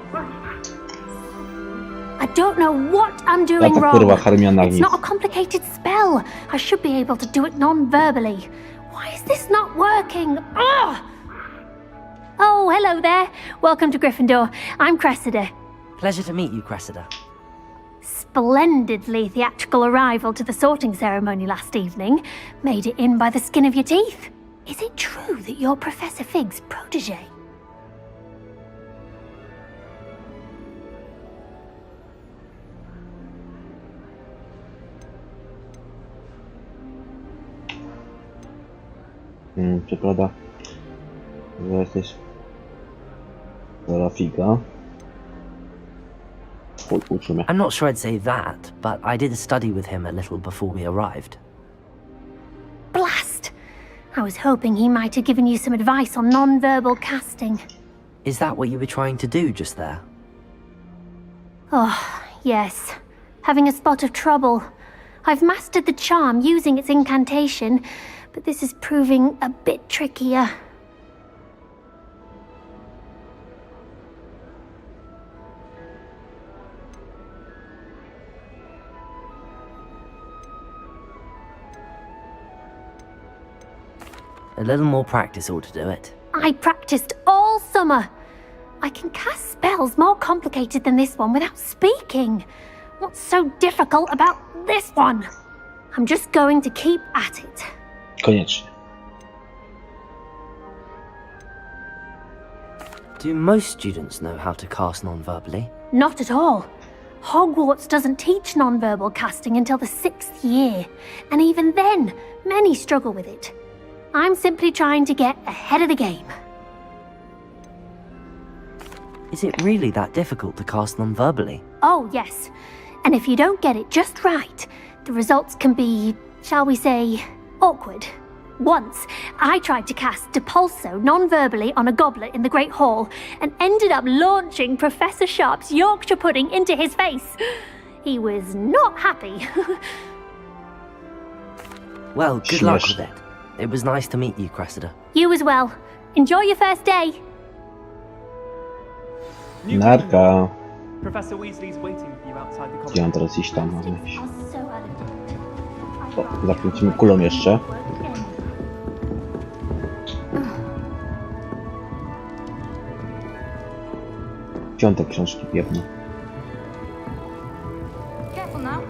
I don't know what I'm doing Jaka wrong. kurwa Hermiona It's nic. not a complicated spell. I should be able to do it non-verbally. Why is this not working? Ugh! Oh, hello there. Welcome to Gryffindor. I'm Cressida. Pleasure to meet you, Cressida. Splendidly theatrical arrival to the sorting ceremony last evening. Made it in by the skin of your teeth. Is it true that you're Professor Fig's protege? Przekłada, że jesteś Figa. Uczymy. I'm not sure I'd say that, but I did study with him a little before we arrived. Blast! I was hoping he might have given you some advice on non-verbal casting. Is that what you were trying to do just there? Oh, yes. Having a spot of trouble. I've mastered the charm using its incantation, but this is proving a bit trickier. A little more practice ought to do it. I practiced all summer. I can cast spells more complicated than this one without speaking. What's so difficult about this one? I'm just going to keep at it. Koniecznie. Do most students know how to cast non-verbally? Not at all. Hogwarts doesn't teach non-verbal casting until the 6th year, and even then, many struggle with it. I'm simply trying to get ahead of the game. Is it really that difficult to cast non-verbally? Oh, yes. And if you don't get it just right, the results can be, shall we say, awkward. Once, I tried to cast Depulso non-verbally on a goblet in the Great Hall and ended up launching Professor Sharp's Yorkshire pudding into his face. He was not happy. Well, good luck with it. It was nice to meet you, Cressida. You as well. Enjoy your first day. Narka. Professor Weasley's waiting for you outside the Gdzie mam teraz iść tam? Mamy iść. So elegant. O, zakręcimy kulą jeszcze. Piąte książki piewne. Careful now.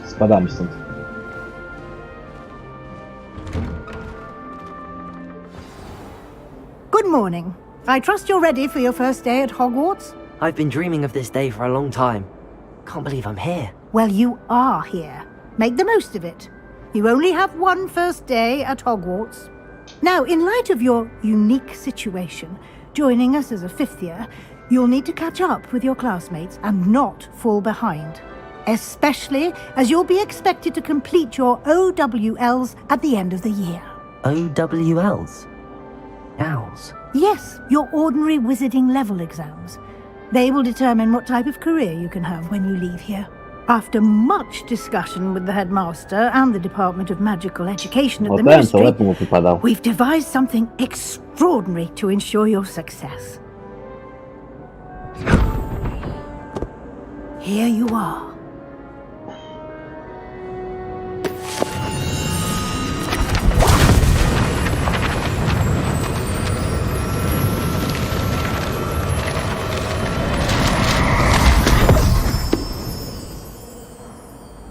Spadamy stąd. Good morning. I trust you're ready for your first day at Hogwarts? I've been dreaming of this day for a long time. Can't believe I'm here. Well, you are here. Make the most of it. You only have one first day at Hogwarts. Now, in light of your unique situation, joining us as a 5th year, you'll need to catch up with your classmates and not fall behind. Especially as you'll be expected to complete your OWLs at the end of the year. OWLs? Owls? Yes, your ordinary wizarding level exams. They will determine what type of career you can have when you leave here. After much discussion with the headmaster and the Department of Magical Education at the Ministry, we've devised something extraordinary to ensure your success. Here you are.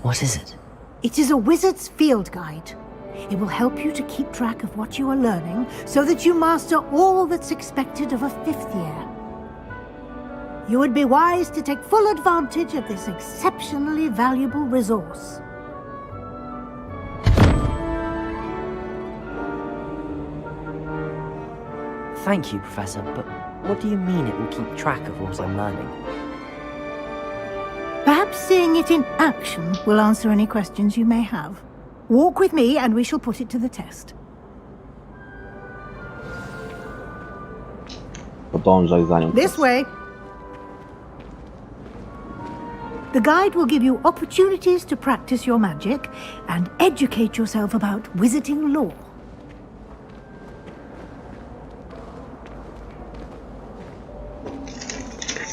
What is it? It is a wizard's field guide. It will help you to keep track of what you are learning so that you master all that's expected of a 5th year. You would be wise to take full advantage of this exceptionally valuable resource. Thank you, Professor, but what do you mean it will keep track of what I'm learning? Perhaps seeing it in action will answer any questions you may have. Walk with me and we shall put it to the test. Podążaj za nią. This way. The guide will give you opportunities to practice your magic and educate yourself about wizarding lore.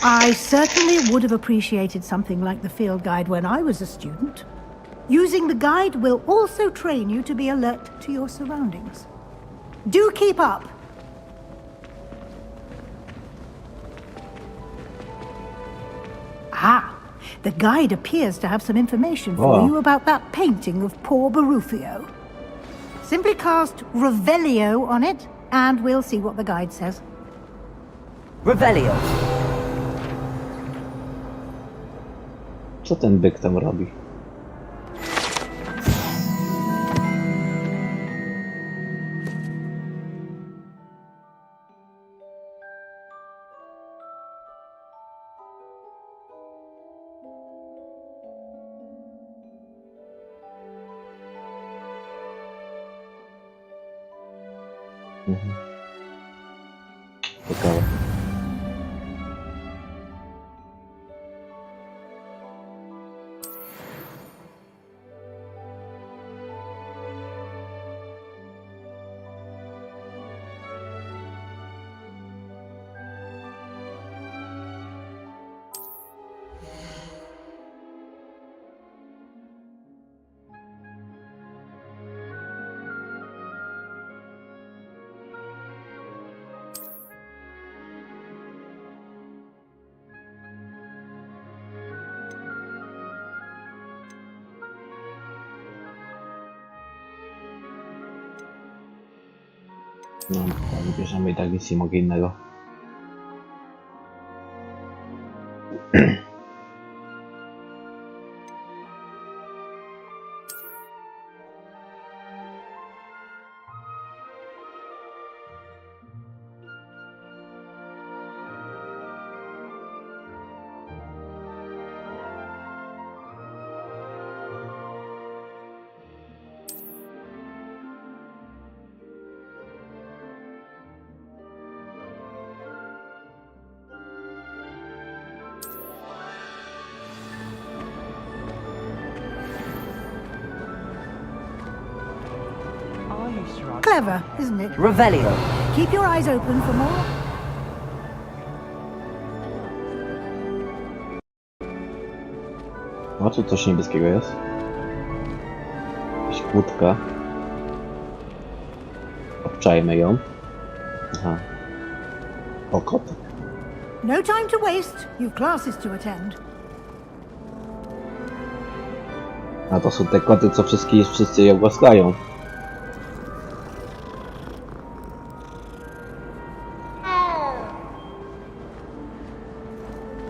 I certainly would have appreciated something like the field guide when I was a student. Using the guide will also train you to be alert to your surroundings. Do keep up! Ah, the guide appears to have some information for you about that painting of poor Barufio. Simply cast Revelio on it, and we'll see what the guide says. Revelio. Co ten byk tam robi? Ciekawe. No, nie bierzemy i tak nic nie mogę innego. Clever, isn't it? Revelio. Keep your eyes open for more. A tu coś niebieskiego jest? Jakaś kłódka. Obczajmy ją. Aha. O, kotek. No time to waste. You've classes to attend. A to są te koty, co wszyscy je głaskają.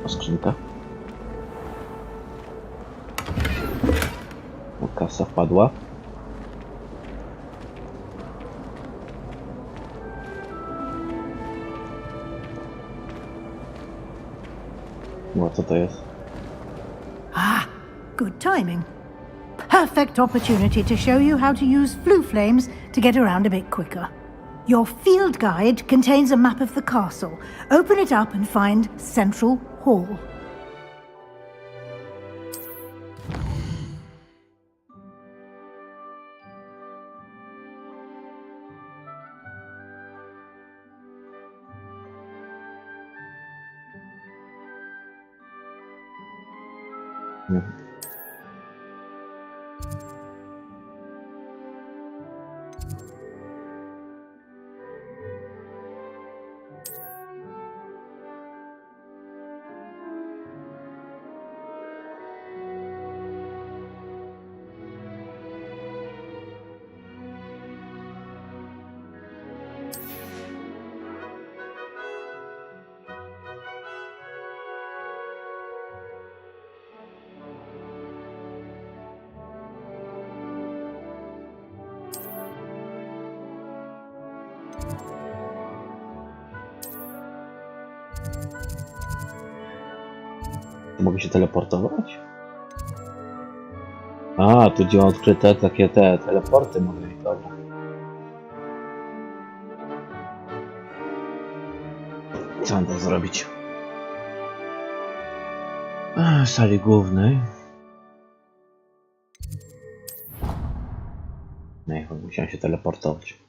Skrzynka. O, kasa wpadła. No, co to jest? Ah, good timing. Perfect opportunity to show you how to use flue flames to get around a bit quicker. Your field guide contains a map of the castle. Open it up and find Central Hall. Mogę się teleportować? A, tu gdzie mam odkryte takie te teleporty mogę mieć, dobra. Co mam tam zrobić? Sali głównej. Nie, musiałem się teleportować.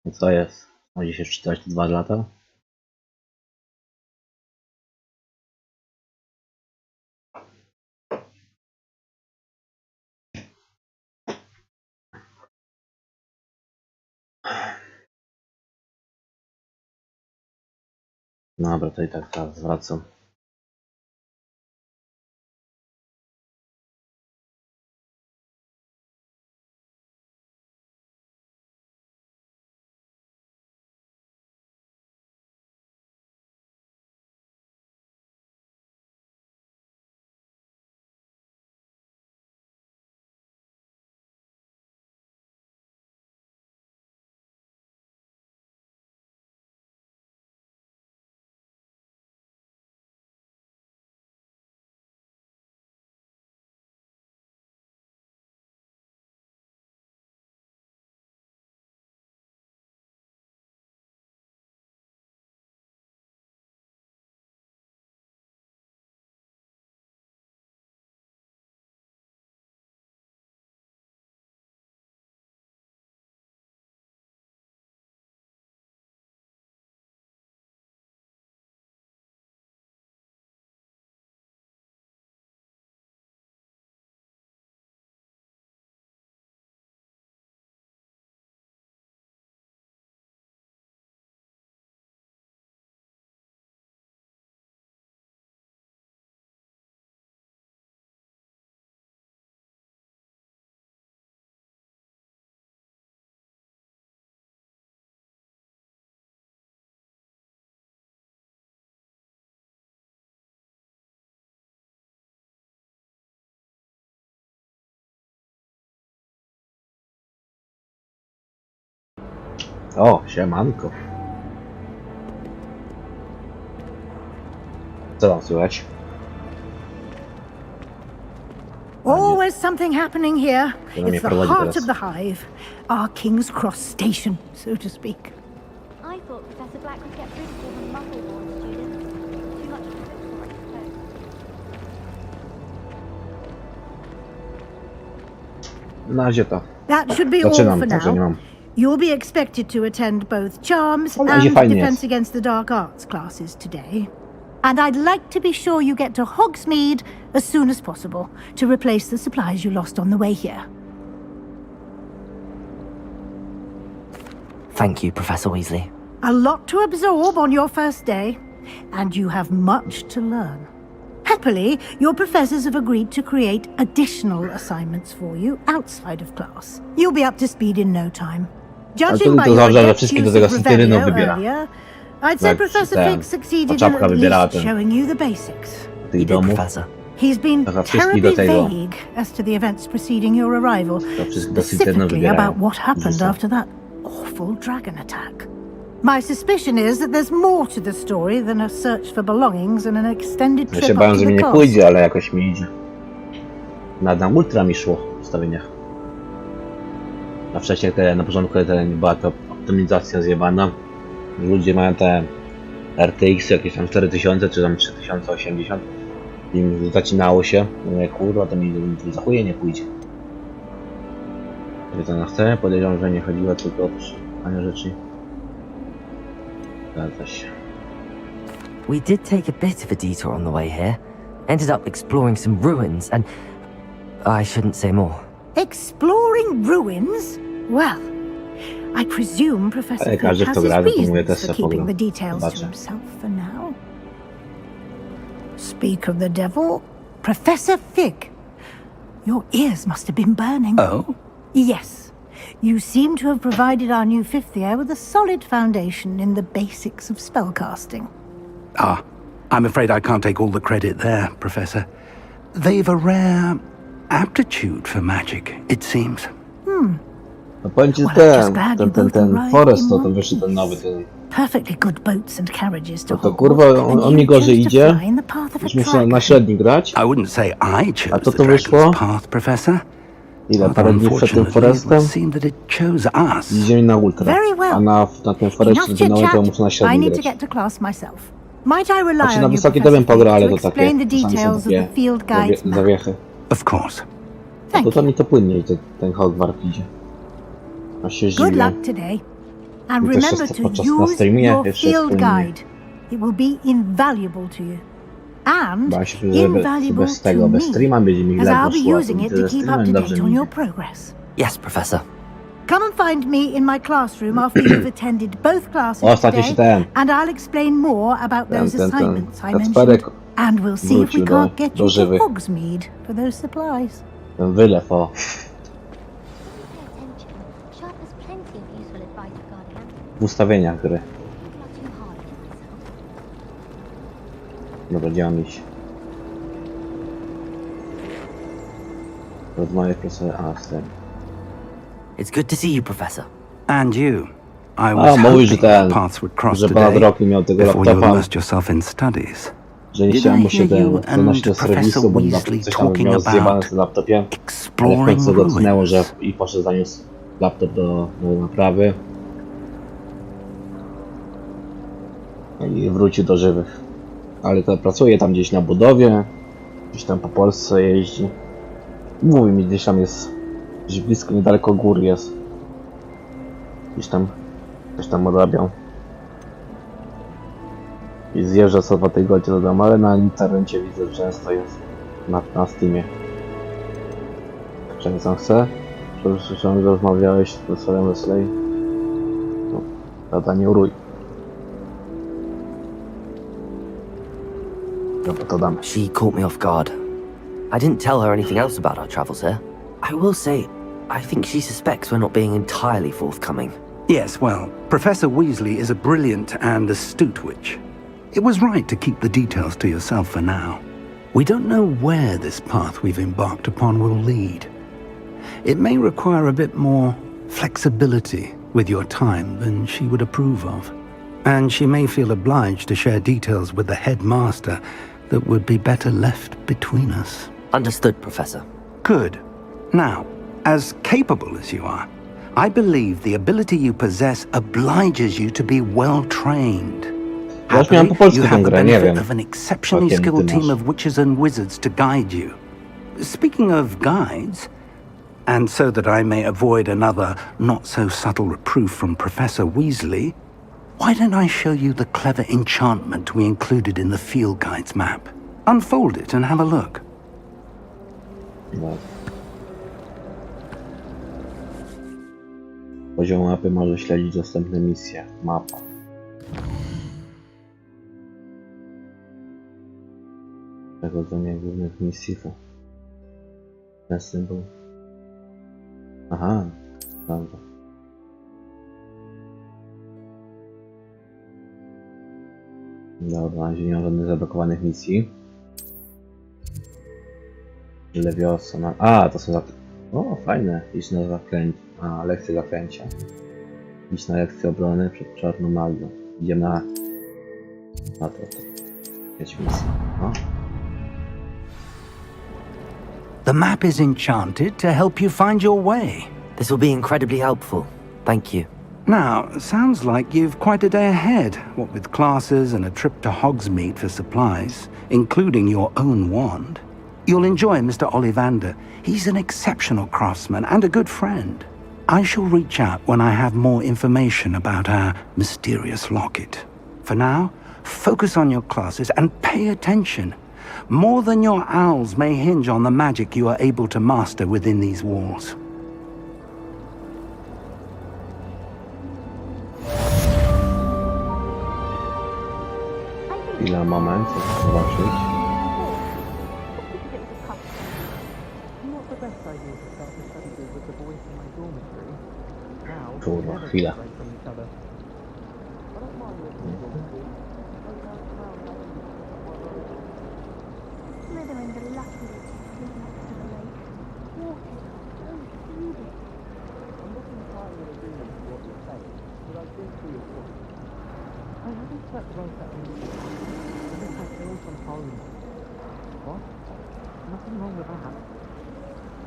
I co jest? Będzie się czytać 2 lata? Dobra, to i tak teraz wracam. O, siemanko. Co tam słychać? Always something happening here. It's the heart of the hive. Our King's Cross station, so to speak. I thought Professor Black would get rid of all the Muggleborn students. Too much to cook for, I suppose. Na razie to. That should be all Zaczynam, for także nie now. mam. You'll be expected to attend both Charms Ale and fajnie Defense jest. Against the Dark Arts classes today. And I'd like to be sure you get to Hogsmeade as soon as possible to replace the supplies you lost on the way here. Thank you, Professor Weasley. A lot to absorb on your first day, and you have much to learn. Happily, your professors have agreed to create additional assignments for you outside of class. You'll be up to speed in no time. Judging by your depth use of Revelio earlier, I'd say Professor Fig succeeded in at least showing you the basics. You did, Professor. He's been terribly vague as to the events preceding your arrival, specifically about what happened after that awful dragon attack. My suspicion is that there's more to the story than a search for belongings and an extended Ja trip się up bałem, to że the mi nie coast. pójdzie, ale jakoś mi idzie. Na ultra mi szło w ustawieniach. Na wcześniej na początku była to optymizacja zjebana. Ludzie mają te RTX jakieś tam 4000 czy tam 3080. Im zacinało się. Mówię, kurwa, to mi za chuje nie pójdzie. Ja to chcę, podejrzewam, że nie chodziło tylko o przeszukanie rzeczy. Zgadza się. We did take a bit of a detour on the way here. Ended up exploring some ruins and... I shouldn't say more. Exploring ruins? Well, I presume Professor Fig has his reasons for keeping the details to himself for now. Speak of the devil, Professor Fig. Your ears must have been burning. Oh? Yes. You seem to have provided our new fifth year with a solid foundation in the basics of spellcasting. Ah, I'm afraid I can't take all the credit there, Professor. They've a rare aptitude for magic, it seems. No powiem ci, ten Forest, to wyszedł ten nowy, ten... Perfectly good boats and carriages to To kurwa, on mi gorzej idzie. Już muszę na średni grać. I wouldn't say I chose A to the wyszło? dragon's path, Professor. Ile? Parę dni przed tym Forestem? It seemed that it chose us. Idziemy na ultra. Very well. A na ten Forest finałowy to muszę na I średni need to grać. get to class myself. Might I rely Znaczy na on you, wysoki to Professor bym pograł, ale Fig, to to takie explain the czasami są details of the takie field guide's map? zawiechy. Of course. A to mi to płynniej ten Hogwart idzie. A się Good zdziwię. luck today. And I też remember jest to podczas na use streamie your jeszcze jest field płynniej. guide. It will be invaluable to you. And Bałem się, że invaluable bez tego, to bez me, streama będzie mi as ledwo I'll be szło, using it to keep up to date on your progress. Yes, Professor. Come and find me in my classroom after you've attended both classes ostatnio się today, and I'll explain more about those assignments I mentioned. And we'll see if we can't get you to Hogsmeade for those supplies. Ten wylew, o. W ustawieniach gry. Dobra, gdzie mam iść? Rozmawiaj profesor Aster. It's good to see you, Professor. And you. I was hoping our paths would cross today before you immersed yourself in studies. Że nie Did chciałem I mu się hear you zanosić do and Professor serwisu, bo Weasley coś tam talking miał zjebane about z laptopie, ale w exploring końcu go tknęło, ruins? że i poszedł zaniósł laptop do naprawy. I wrócił do żywych. Ale to pracuje tam gdzieś na budowie, gdzieś tam po Polsce jeździ. Mówi mi, gdzieś tam jest, gdzieś blisko, niedaleko gór jest. Gdzieś tam, coś tam odrabiał. I zjeżdża co 2 tygodnie do domu, ale na internecie widzę, że często jest na Steamie. Czego co chce? Słyszałem, że rozmawiałeś z profesorem Wesley. No, prawda, nie uruj. Dobra, to damy. She caught me off guard. I didn't tell her anything else about our travels here. I will say, I think she suspects we're not being entirely forthcoming. Yes, well, Professor Weasley is a brilliant and astute witch. It was right to keep the details to yourself for now. We don't know where this path we've embarked upon will lead. It may require a bit more flexibility with your time than she would approve of. And she may feel obliged to share details with the headmaster that would be better left between us. Understood, Professor. Good. Now, as capable as you are, I believe the ability you possess obliges you to be well trained. Happily, you have the benefit of an exceptionally skilled team of witches and wizards to guide you. Speaking of guides, and so that I may avoid another not-so-subtle reproof from Professor Weasley, why don't I show you the clever enchantment we included in the field guide's map? Unfold it and have a look. No. Poziom mapy może śledzić dostępne misje. Mapa. Przechodzenie głównych misji to... Ten symbol. Aha, dobra. Dobra, na razie nie mam żadnych zablokowanych misji. Lewiosa na... A, to są za... O, fajne. Iść na zaklęcie. A, lekcje zaklęcia. Iść na lekcję obrony przed czarną magią. Idziemy na... A, to... 5 misji. O. The map is enchanted to help you find your way. This will be incredibly helpful. Thank you. Now, sounds like you've quite a day ahead, what with classes and a trip to Hogsmeade for supplies, including your own wand. You'll enjoy Mr. Ollivander. He's an exceptional craftsman and a good friend. I shall reach out when I have more information about our mysterious locket. For now, focus on your classes and pay attention. More than your owls may hinge on the magic you are able to master within these walls. Chwila, moment, chcę zobaczyć. Kurwa, chwila.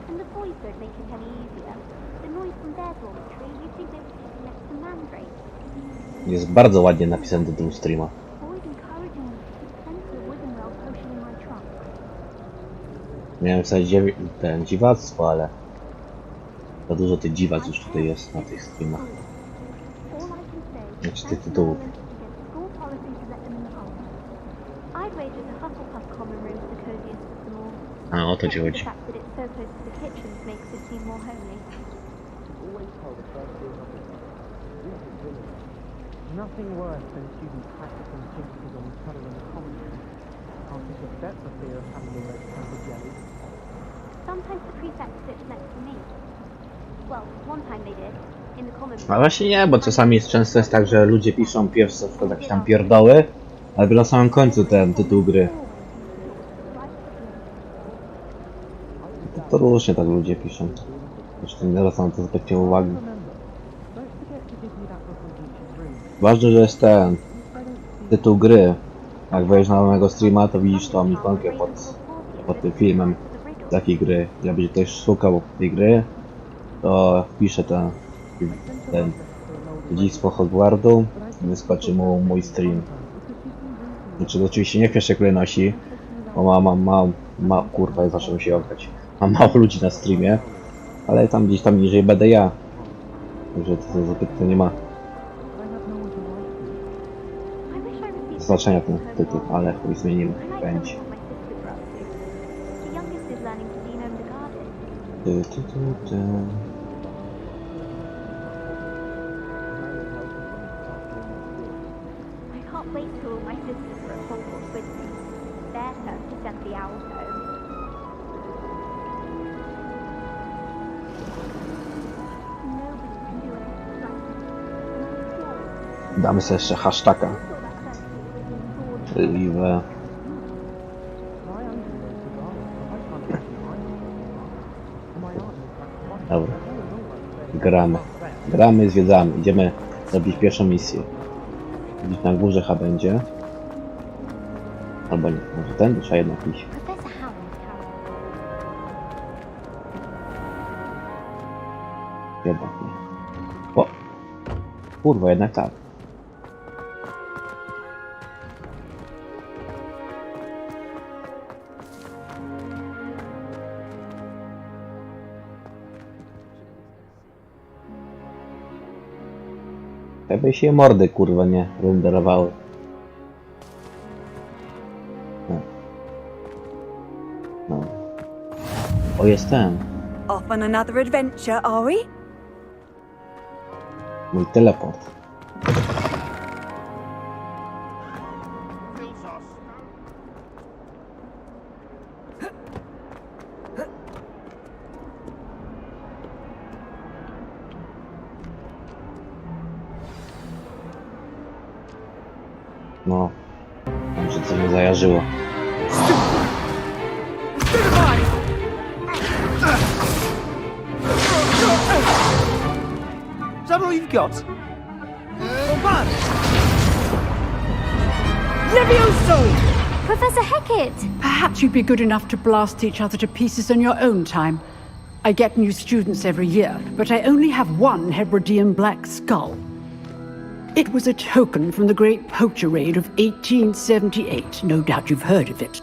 And the boys don't make it any easier. The noise from their dormitory, you'd think they were sitting next to mandrakes. Jest bardzo ładnie napisany tytuł streama. Always encouraging me to keep plenty of Withenwell potion in my trunk. Miałem sobie ten dziwactwo, ale za dużo tych dziwac już tutaj jest na tych streamach. Znaczy tych tytułów. I'd wager the Hufflepuff common room's the coziest of them all. A, o to ci chodzi. The fact that it's so close to the kitchens makes it seem more homely. Nothing worse than students practicing jinxes on each other in the common room. Can't think of depth of fear of having all those kinds of jellies. Sometimes the prefect sits next to me. Well, one time they did. In the common room. A właśnie nie, bo czasami często jest tak, że ludzie piszą pierwsze na przykład jakieś tam pierdoły, ale na samym końcu ten tytuł gry. To różnie tak ludzie piszą. Zresztą nie zwracam na to zbytnio uwagi. Ważne, że jest ten tytuł gry. Jak wejdziesz na mojego streama, to widzisz tą ikonkę pod tym filmem takiej gry. Jak będzie ktoś szukał tej gry, to wpiszę ten Dziedzictwo Hogwartu i wyskoczy mu mój stream. Znaczy oczywiście nie w pierwszej kolejności, bo mam kurwa, ja zacząłem się ograć. Mam mało ludzi na streamie, ale tam gdzieś tam niżej będę ja. Także to nie ma znaczenia ten tytuł, ale chuj zmienimy. Będzie. Wait till all my sisters are at Hogwarts with me. Their turn to send the owls home. Nobody can do anything like Damy sobie jeszcze hashtaga. Live. Dobra. Gramy, zwiedzamy. Idziemy zrobić pierwszą misję. Gdzieś na górze chyba będzie. Albo nie, może ten trzeba jednak iść. Jednak nie. O! Kurwa, jednak tak. Jakby się mordy kurwa nie renderowały. No. O, jestem. Off on another adventure, are we? Mój teleport. No, tam się coś nie zajarzyło. Is that all you've got? Levioso! Professor Hecat! Perhaps you'd be good enough to blast each other to pieces on your own time. I get new students every year, but I only have one Hebridean black skull. It was a token from the Great Poacher Raid of 1878. No doubt you've heard of it.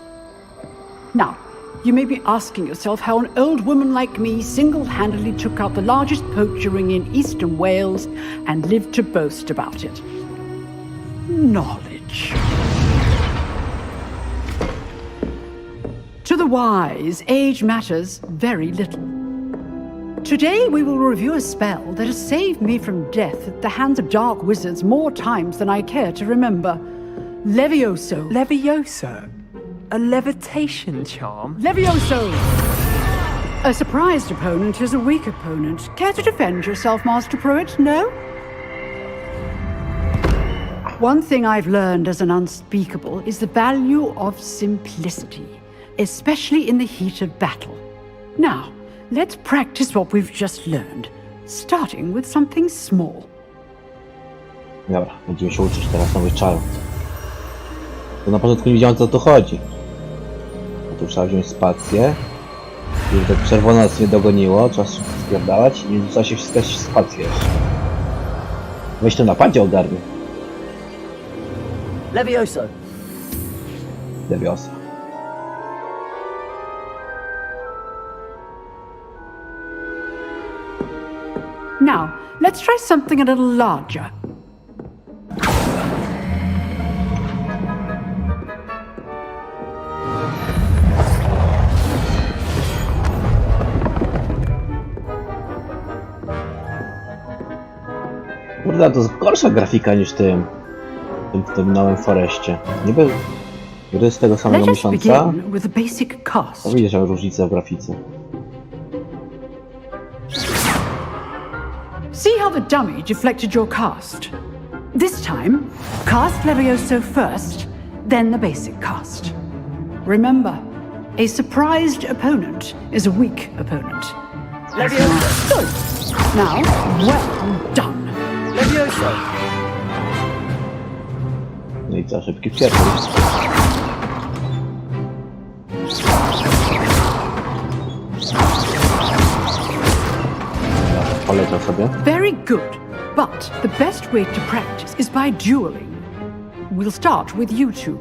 Now, you may be asking yourself how an old woman like me single-handedly took out the largest poacher ring in eastern Wales and lived to boast about it. Knowledge. To the wise, age matters very little. Today we will review a spell that has saved me from death at the hands of dark wizards more times than I care to remember. Levioso. Levioso? A levitation charm? Levioso! A surprised opponent is a weak opponent. Care to defend yourself, Master Pruitt? No? One thing I've learned as an unspeakable is the value of simplicity, especially in the heat of battle. Now, let's practice what we've just learned, starting with something small. Dobra, będziemy się uczyć teraz nowych czarów. To na początku nie wiedziałem, co tu chodzi. Tu trzeba wziąć spację. I tak czerwone nas nie dogoniło, trzeba się spierdalać i trzeba się wciskać spację jeszcze. Weź to napadzie ogarnie. Levioso. Leviosa. Now, let's try something a little larger. Kurde, to jest gorsza grafika niż w tym nowym Forestie. Niby gry z tego samego miesiąca. To widzisz różnicę w grafice. See how the dummy deflected your cast? This time, cast Levioso first, then the basic cast. Remember, a surprised opponent is a weak opponent. Levioso! Good. Now, well done. Levioso! No i co, szybki wpierdol. Poleciał sobie. Very good, but the best way to practice is by dueling. We'll start with you two.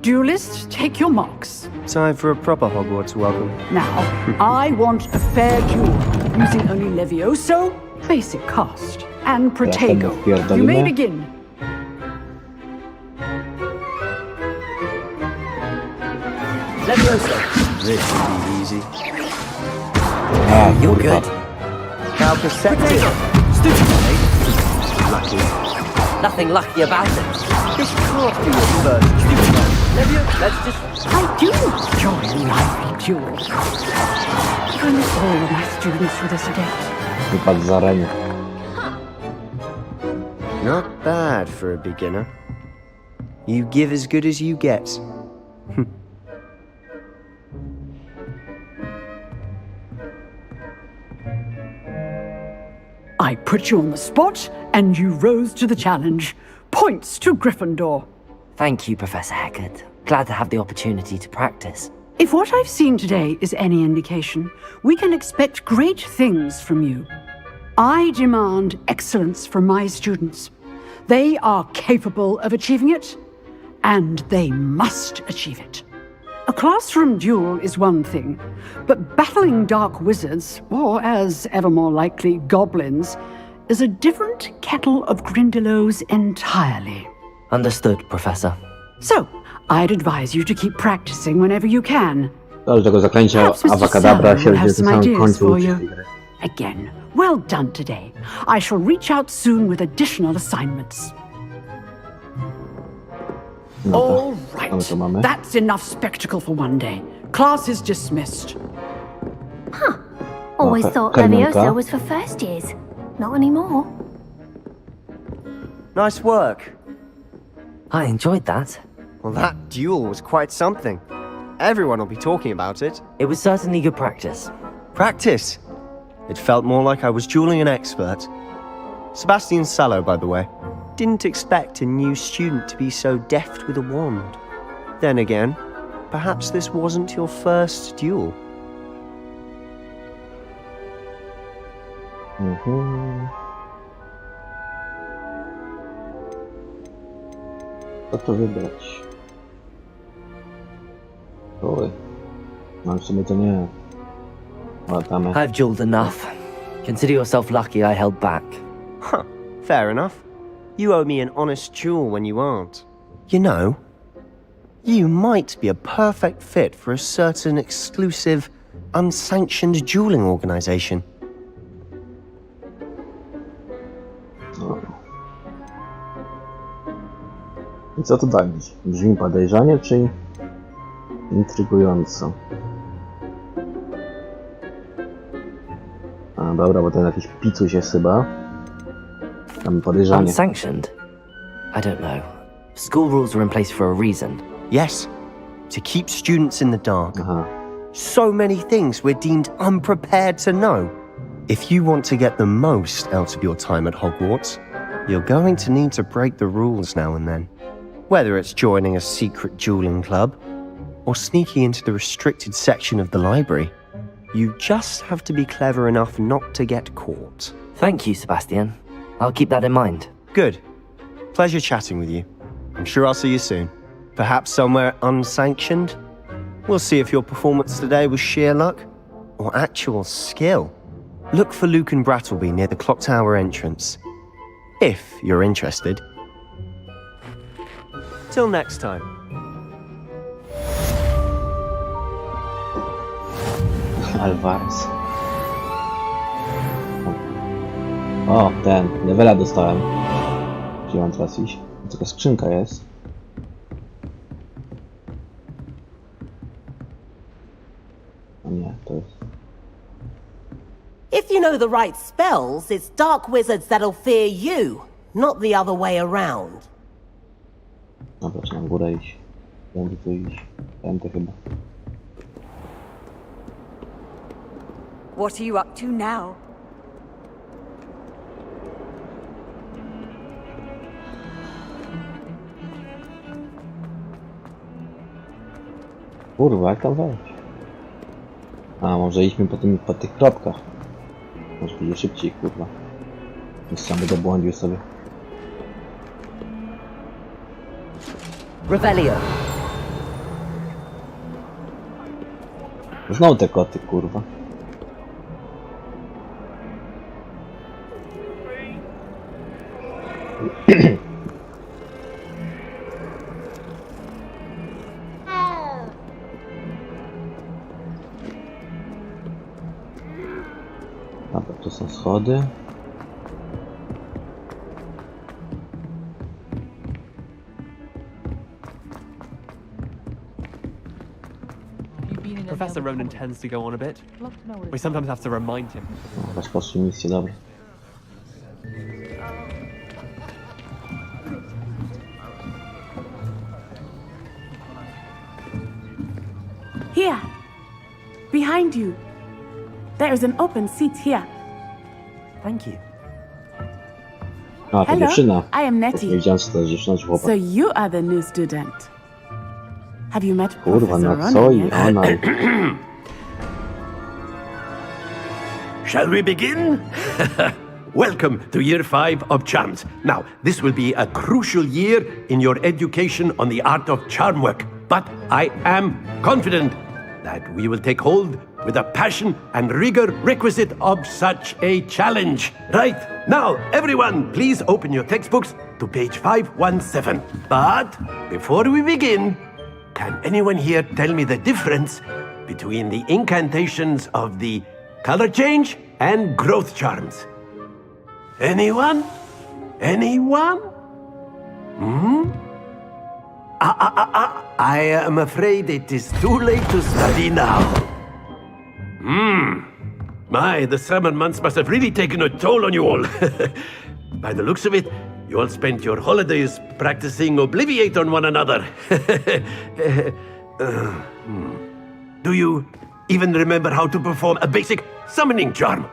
Duelists, take your marks. Time for a proper Hogwarts welcome. Now, I want a fair duel, using only Levioso, basic cast, and Protego. You may begin. Levioso. This should be easy. You're good. How perceptive. Stupid, Lucky. Nothing lucky about it. This can't be your first duel. Levioso, let's just... I do enjoy a lively duel. If only all of my students were this adept. Wypadł z areny. Not bad for a beginner. You give as good as you get. I put you on the spot, and you rose to the challenge. Points to Gryffindor. Thank you, Professor Heckard. Glad to have the opportunity to practice. If what I've seen today is any indication, we can expect great things from you. I demand excellence from my students. They are capable of achieving it, and they must achieve it. A classroom duel is one thing, but battling dark wizards, or as ever more likely, goblins, is a different kettle of Grindylows entirely. Understood, Professor. So, I'd advise you to keep practicing whenever you can. Do tego zaklęcia Avacadabra się będzie na samym końcu uczyć tej gry. Again, well done today. I shall reach out soon with additional assignments. All right, that's enough spectacle for one day. Class is dismissed. Huh. Always thought Levioso was for first years. Not anymore. Nice work. I enjoyed that. Well, that duel was quite something. Everyone will be talking about it. It was certainly good practice. Practice? It felt more like I was dueling an expert. Sebastian Sallow, by the way. Didn't expect a new student to be so deft with a wand. Then again, perhaps this wasn't your first duel. Co tu wybrać? Oj. No w sumie to nie. Latamy. I've dueled enough. Consider yourself lucky I held back. Huh, fair enough. You owe me an honest duel when you aren't. You know, you might be a perfect fit for a certain exclusive, unsanctioned dueling organization. No. I co to dać? Brzmi podejrzanie, czy intrygująco? A, dobra, bo ten jakiś picuś jest chyba. Tam podejrzanie. Unsanctioned? I don't know. School rules are in place for a reason. Yes, to keep students in the dark. So many things we're deemed unprepared to know. If you want to get the most out of your time at Hogwarts, you're going to need to break the rules now and then. Whether it's joining a secret dueling club, or sneaking into the restricted section of the library, you just have to be clever enough not to get caught. Thank you, Sebastian. I'll keep that in mind. Good. Pleasure chatting with you. I'm sure I'll see you soon. Perhaps somewhere unsanctioned? We'll see if your performance today was sheer luck or actual skill. Look for Luke and Brattleby near the clock tower entrance, if you're interested. Till next time. Alvarez. O, ten, levela dostałem. Gdzie mam teraz iść? Taka skrzynka jest. O nie, to jest... If you know the right spells, it's dark wizards that'll fear you, not the other way around. Dobra, trzeba na górę iść. Będę tu iść. Będę chyba. What are you up to now? Kurwa, jak tam wejść? A, może idźmy po tych kropkach. Może będzie szybciej, kurwa. Jeszcze tam będę błądził sobie. Revelio. Znowu te koty, kurwa. Dobra, to są schody. Professor Ronan tends to go on a bit. We sometimes have to remind him. Rozpocznij misję, dobra. Here, behind you. There is an open seat here. Thank you. A, to Hello, dziewczyna. I am Nettie. Nie wiedziałem, co to jest dziewczyna czy chłopak. So you are the new student. Have you met Kurwa, Professor na co Ronan i yet? ona? Shall we begin? Welcome to Year 5 of Charms. Now, this will be a crucial year in your education on the art of charm work. But I am confident that we will take hold with the passion and rigor requisite of such a challenge. Right, now, everyone, please open your textbooks to page 517. But before we begin, can anyone here tell me the difference between the incantations of the color change and growth charms? Anyone? Anyone? I am afraid it is too late to study now. My, the summer months must have really taken a toll on you all. By the looks of it, you all spent your holidays practicing Obliviate on one another. Do you even remember how to perform a basic summoning charm?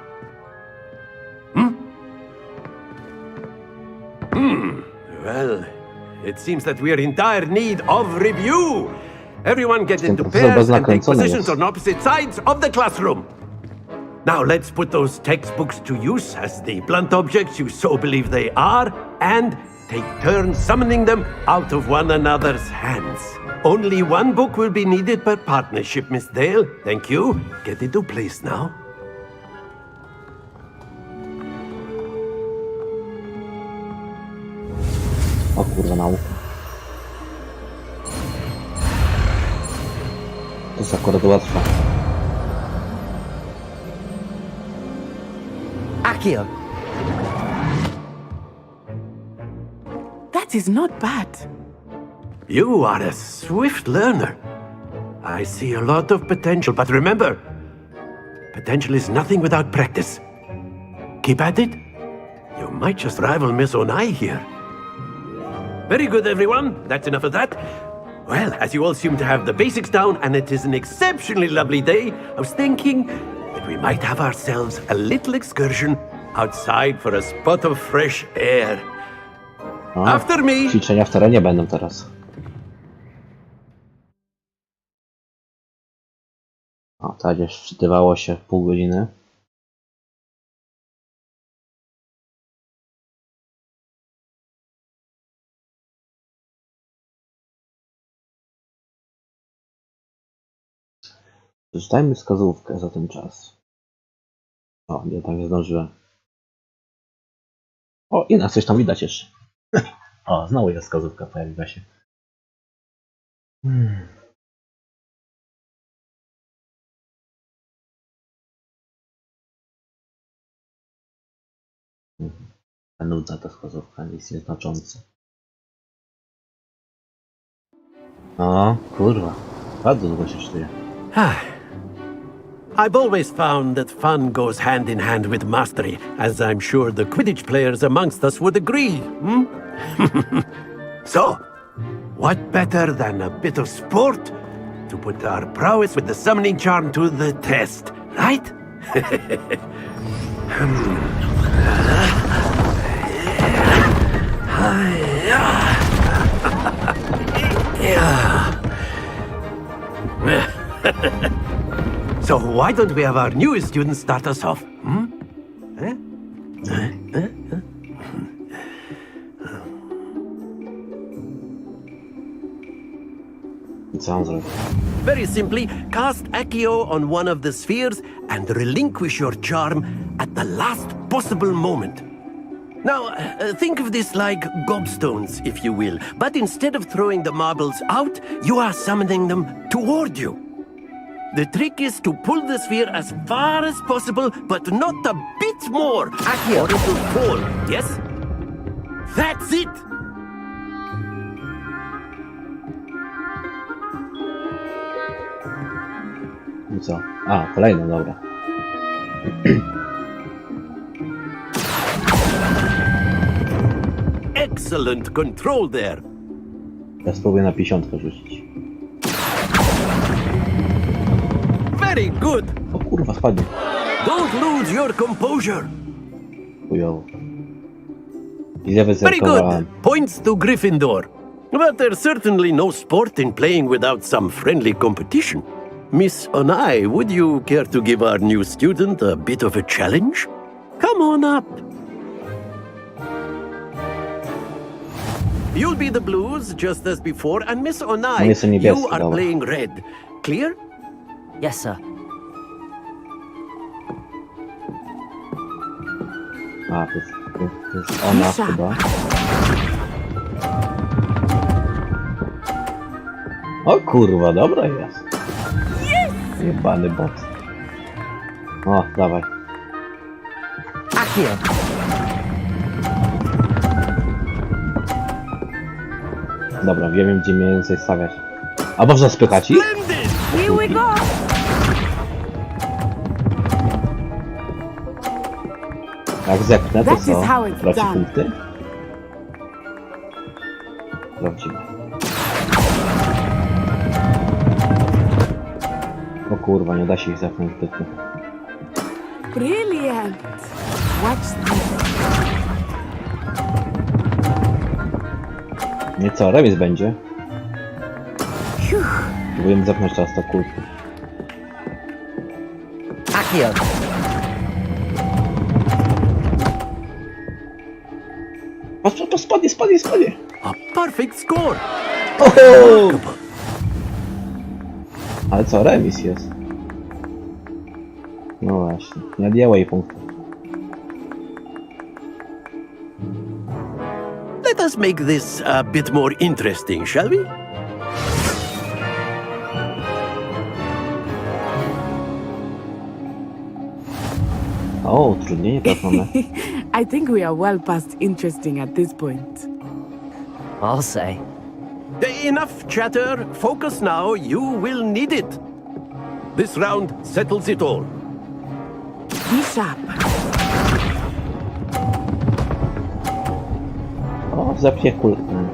Well, it seems that we are in dire need of review. Everyone get into pairs and take positions on opposite sides of the classroom. Now let's put those textbooks to use as the blunt objects you so believe they are, and take turns summoning them out of one another's hands. Only one book will be needed per partnership, Miss Dale. Thank you. Get into place now. O kurwa, nauka. To jest akurat łatwe. Accio. That is not bad. You are a swift learner. I see a lot of potential, but remember, potential is nothing without practice. keep at it? You might just rival Miss Onai here. Very good, everyone. That's enough of that. Well, as you all seem to have the basics down, and it is an exceptionally lovely day, I was thinking that we might have ourselves a little excursion outside for a spot of fresh air. After me! Ćwiczenia w terenie będą teraz. O, tak już wczytywało się pół godziny. Przeczytajmy wskazówkę za ten czas. O, nie, tam nie zdążyłem. O, i nas coś tam widać jeszcze. O, znowu jest wskazówka, pojawiła się. Nudna ta wskazówka, nic nieznaczące. O, kurwa. Bardzo długo się czytuje. I've always found that fun goes hand in hand with mastery, as I'm sure the Quidditch players amongst us would agree, hmm? So, what better than a bit of sport to put our prowess with the summoning charm to the test, right? So why don't we have our newest student start us off? Hmm? It sounds right. Very simply, cast Accio on one of the spheres and relinquish your charm at the last possible moment. Now, think of this like gobstones, if you will, but instead of throwing the marbles out, you are summoning them toward you. The trick is to pull the sphere as far as possible, but not a bit more, or it will fall, yes? That's it! I co? A, kolejna, dobra. Excellent control there. Ja spróbuję na 50 rzucić. Very good. O kurwa, spadnie. Don't lose your composure. Chujowo. Źle Very wyzerkowałem. good. Points to Gryffindor. But there's certainly no sport in playing without some friendly competition. Miss Onai, would you care to give our new student a bit of a challenge? Come on up. You'll be the blues, just as before, and Miss Onai, you are playing red. Clear? Yes, sir. A, to jest ona chyba. O kurwa, dobra jest. Jebany bot. O, dawaj. Accio. Dobra, wiem gdzie mniej więcej stawiać. A można spychać ich? Here we go! Jak zepnę, to co? Traci punkty? Sprawdzimy. O kurwa, nie da się ich zepnąć zbytnio. Brilliant! Watch this. Nie co, remis będzie? Próbujemy zepnąć teraz to kulkę. Accio. Spadnie. A perfect score. Oho! Ale co, remis jest. No właśnie, nie odjęła jej punktu. Let us make this a bit more interesting, shall we? O, utrudnienie trafione. I think we are well past interesting at this point. I'll say. Enough chatter. Focus now. You will need it. This round settles it all. Be sharp. O, zepnie kulkę.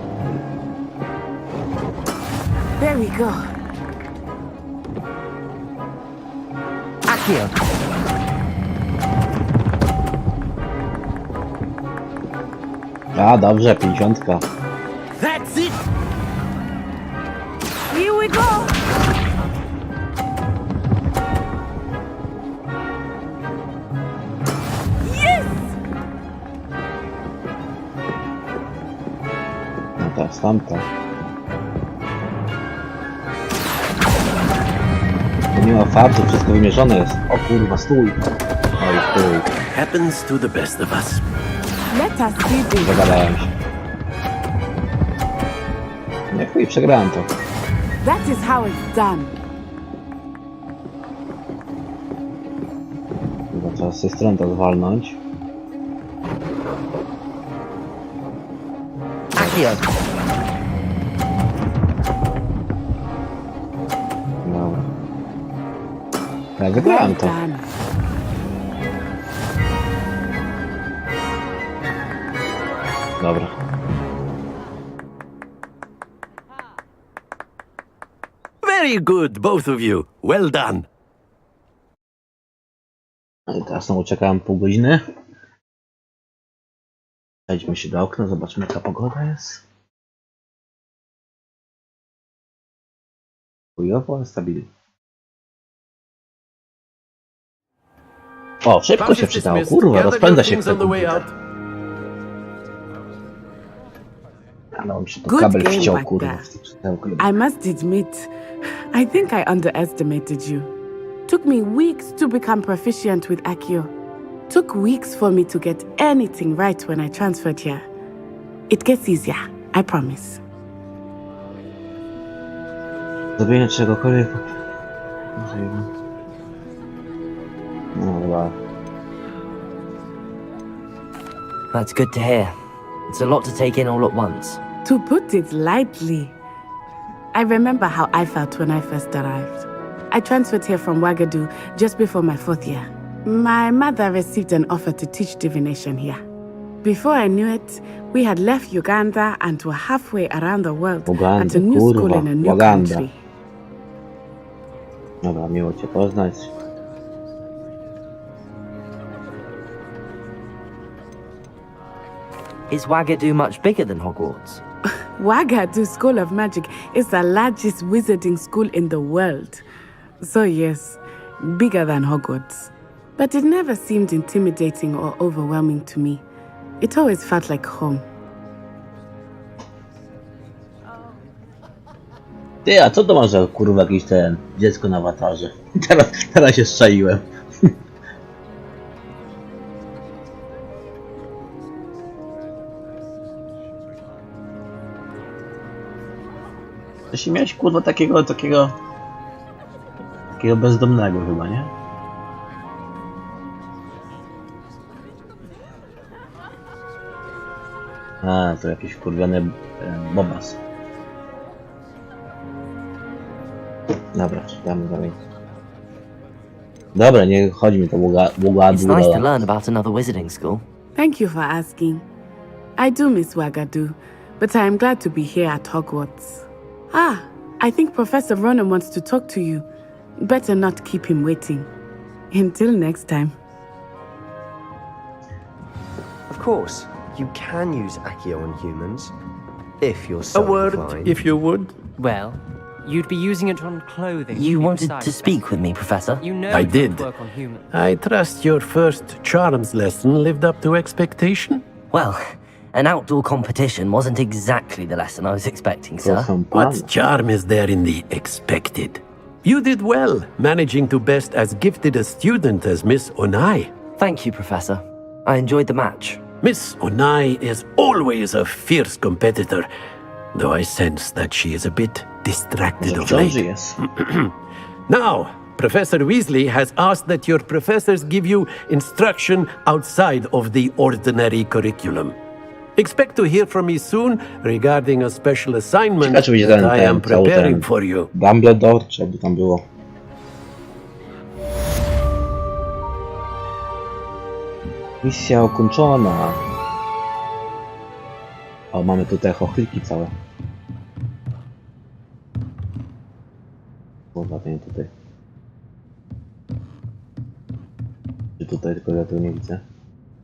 There we go. Accio. A, dobrze, 50. That's it! Here we go! Yes! No teraz tamta. To nie ma fartu, wszystko wymierzone jest. O kurwa, stój. Oj, stój. Happens to the best of us. Let us do this. Zagadałem się. Nie chuj, przegrałem to. That is how it's done. Chyba trzeba z tej strony to zwalnąć. Accio. Dobra. Ja wygrałem to. Dobra. Very good, both of you. Well done. No i teraz znowu czekałem pół godziny. Przejdźmy się do okna, zobaczmy jaka pogoda jest. Chujowo, ale stabilnie. O, szybko się przydało, kurwa, rozpędza się ten komputer. Ale on się to kabel wciął, kurwa. I must admit, I think I underestimated you. Took me weeks to become proficient with Accio. Took weeks for me to get anything right when I transferred here. It gets easier, I promise. Zrobienie czegokolwiek... No dobra. That's good to hear. It's a lot to take in all at once. To put it lightly, I remember how I felt when I first arrived. I transferred here from Ouagadougou just before my 4th year. My mother received an offer to teach divination here. Before I knew it, we had left Uganda and were halfway around the world and a new school in a new country. Dobra, miło cię poznać. Is Ouagadougou much bigger than Hogwarts? Ouagadougou School of Magic is the largest wizarding school in the world. So yes, bigger than Hogwarts. But it never seemed intimidating or overwhelming to me. It always felt like home. Ty, a co to masz za kurwa jakieś ten dziecko na awatarze? Teraz się strzeliłem. Jeśli miałeś kurwa takiego bezdomnego chyba, nie? A, to jakiś kurwiony bobas. Dobra, czytamy dalej. Dobra, nie chodzi mi to It's nice to learn about another wizarding school. Thank you for asking. I do miss Ouagadougou, but I am glad to be here at Hogwarts. Ah, I think Professor Ronan wants to talk to you. Better not keep him waiting. Until next time. Of course, you can use Accio on humans, if you're so A word, inclined. if you would. Well, you'd be using it on clothing. You wanted to speak with me, Professor? You know I it did. would work on humans. I trust your first charms lesson lived up to expectation. Well, an outdoor competition wasn't exactly the lesson I was expecting, sir. What charm is there in the expected? You did well, managing to best as gifted a student as Miss Onai. Thank you, Professor. I enjoyed the match. Miss Onai is always a fierce competitor, though I sense that she is a bit distracted of late. Now, Professor Weasley has asked that your professors give you instruction outside of the ordinary curriculum. Expect to hear from me soon regarding a special assignment that I am preparing for you. Dumbledore, czy jakby tam było. Misja ukończona. O, mamy tutaj chochliki całe. Kurwa, to nie tutaj. Czy tutaj, tylko ja tego nie widzę.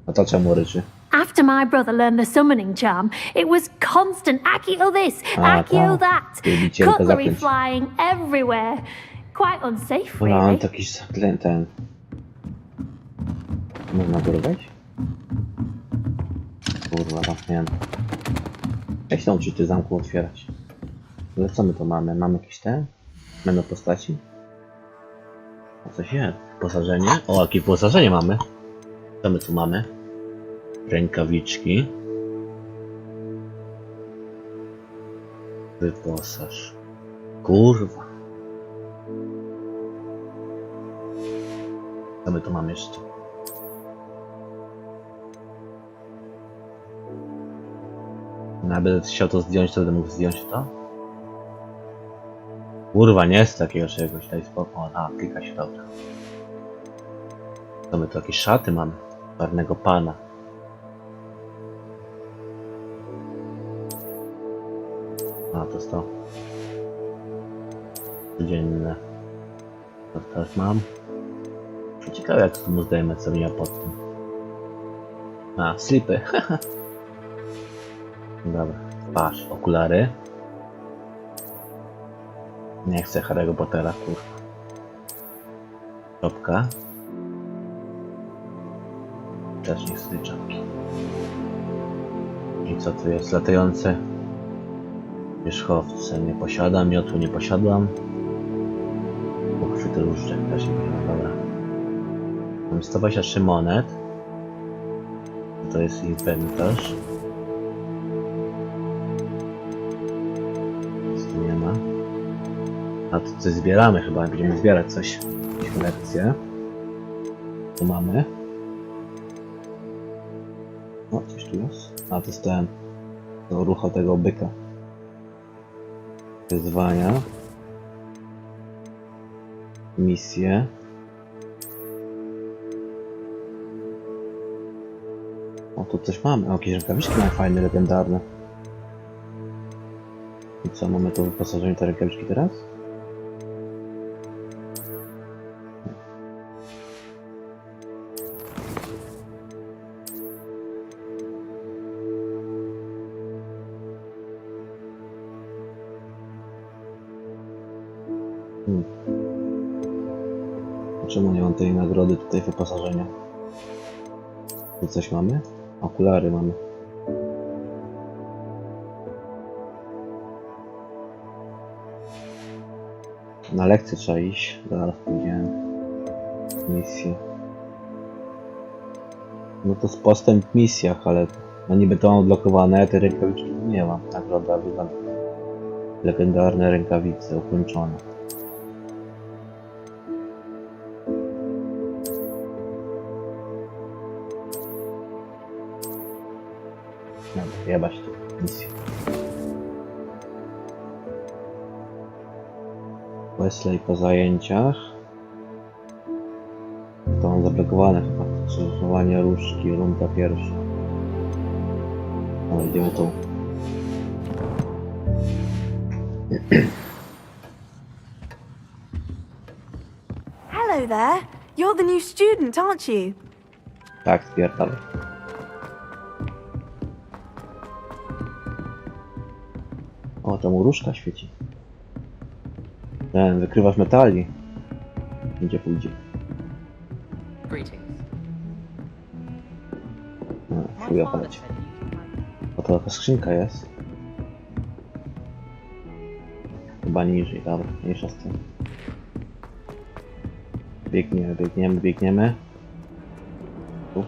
A to czemu ryczy? After my brother learned the summoning charm, it was constant Accio this, Accio that, cutlery flying everywhere. Quite unsafe, No, really. to jakiś ten... Można go robić? Kurwa, zamknięty. Jak się nauczyć te zamku otwierać? Ale co my to mamy? Mamy jakieś te? Menu postaci? A coś jest? Wyposażenie? O, jakie wyposażenie mamy? Co my tu mamy? Rękawiczki. Wyposaż. Kurwa. Co my tu mamy jeszcze? No, ja będę chciał to zdjąć, to będę mógł zdjąć to? Kurwa, nie jest takiego czegoś, daj spokój. O, tak, klika się dobra. To my tu jakieś szaty mamy. Czarnego pana. A, to jest to. Codzienne. To też mam. Ciekawe jak to mu zdejmę, co mnie pod tym. A, slipy. Dobra, patrz, okulary. Nie chcę Harry'ego Pottera, kurwa. Czapka. Też nie chcę tej czapki. I co tu jest? Latające wierzchowce. Nie posiadam, miotu nie posiadam. Uchwyty różdżek też nie posiadam, dobra. Mam 123 monet. To jest inwentarz. Nic tu nie ma. A to coś zbieramy chyba, będziemy zbierać coś. Jakieś lekcje. Tu mamy. O, coś tu jest. A to jest ten do ruchu tego byka. Wyzwania. Misje. O, tu coś mamy. O, jakieś rękawiczki mamy fajne, legendarne. I co, mamy tu wyposażenie te rękawiczki teraz? Czemu nie mam tej nagrody tutaj wyposażenia? Tu coś mamy? Okulary mamy. Na lekcję trzeba iść. Zaraz pójdziemy. Misję. No to jest postęp w misjach, ale no niby to mam odblokowane, te rękawiczki nie mam. Nagroda wygląda. Legendarne rękawice ukończone. Dobra, jebać to misję. Wesley po zajęciach. To mam zablokowane chyba. Krzyżowanie różdżki, runda pierwsza. No, idziemy tu. Hello there. You're the new student, aren't you? Tak, spierdalaj. O, tam różdżka świeci. Ten, wykrywasz metali. Gdzie pójdzie? No, chuja poleci. O, to jaka skrzynka jest. Chyba niżej, dobra, mniejsza z tym. Biegniemy, biegniemy, biegniemy. Tu.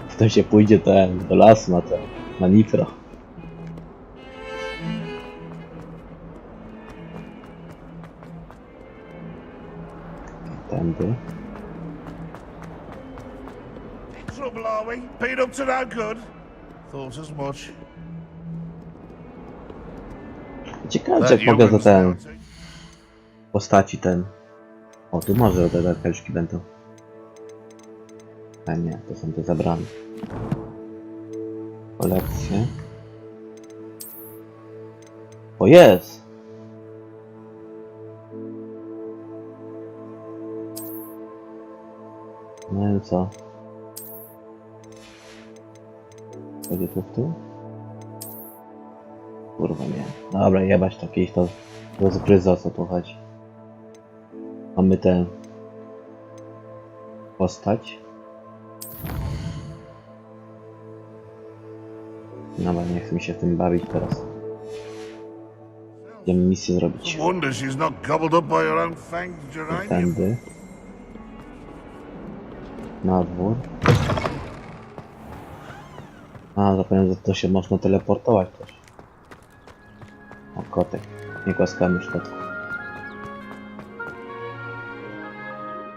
Potem się pójdzie do lasu na nitro. Tędy. Trouble, are we? Been up to no good? Thought as much. Ciekawe, jak mogę za ten postaci O, tu może te zakreślki będą. A nie, to są te zabrane. Kolekcje. O, jest! No i co? Będzie tu w tył? Kurwa nie. Dobra, jebać to kiedyś to rozgryza, o co tu chodzi. Mamy tę postać. Dobra, nie chcę mi się w tym bawić teraz. Idziemy misję zrobić. Tędy. Na dwór. A, zapomniałem, że to się można teleportować też. O, kotek. Nie głaskamy w środku.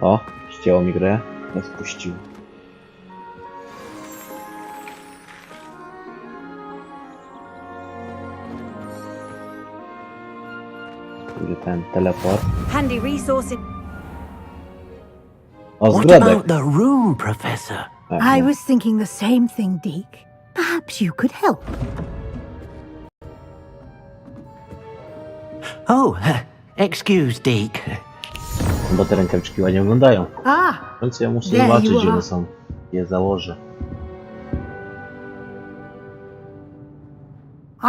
O, ścięło mi grę. Ja spuścił. Ten teleport. Handy resource. O, What zgrodek. about the room, Professor? I was thinking the same thing, Deke. Perhaps you could help. Oh, excuse, Deke. Bo te rękawiczki ładnie wyglądają. Ah, W końcu ja muszę there zobaczyć, you gdzie one are. są. Je założę.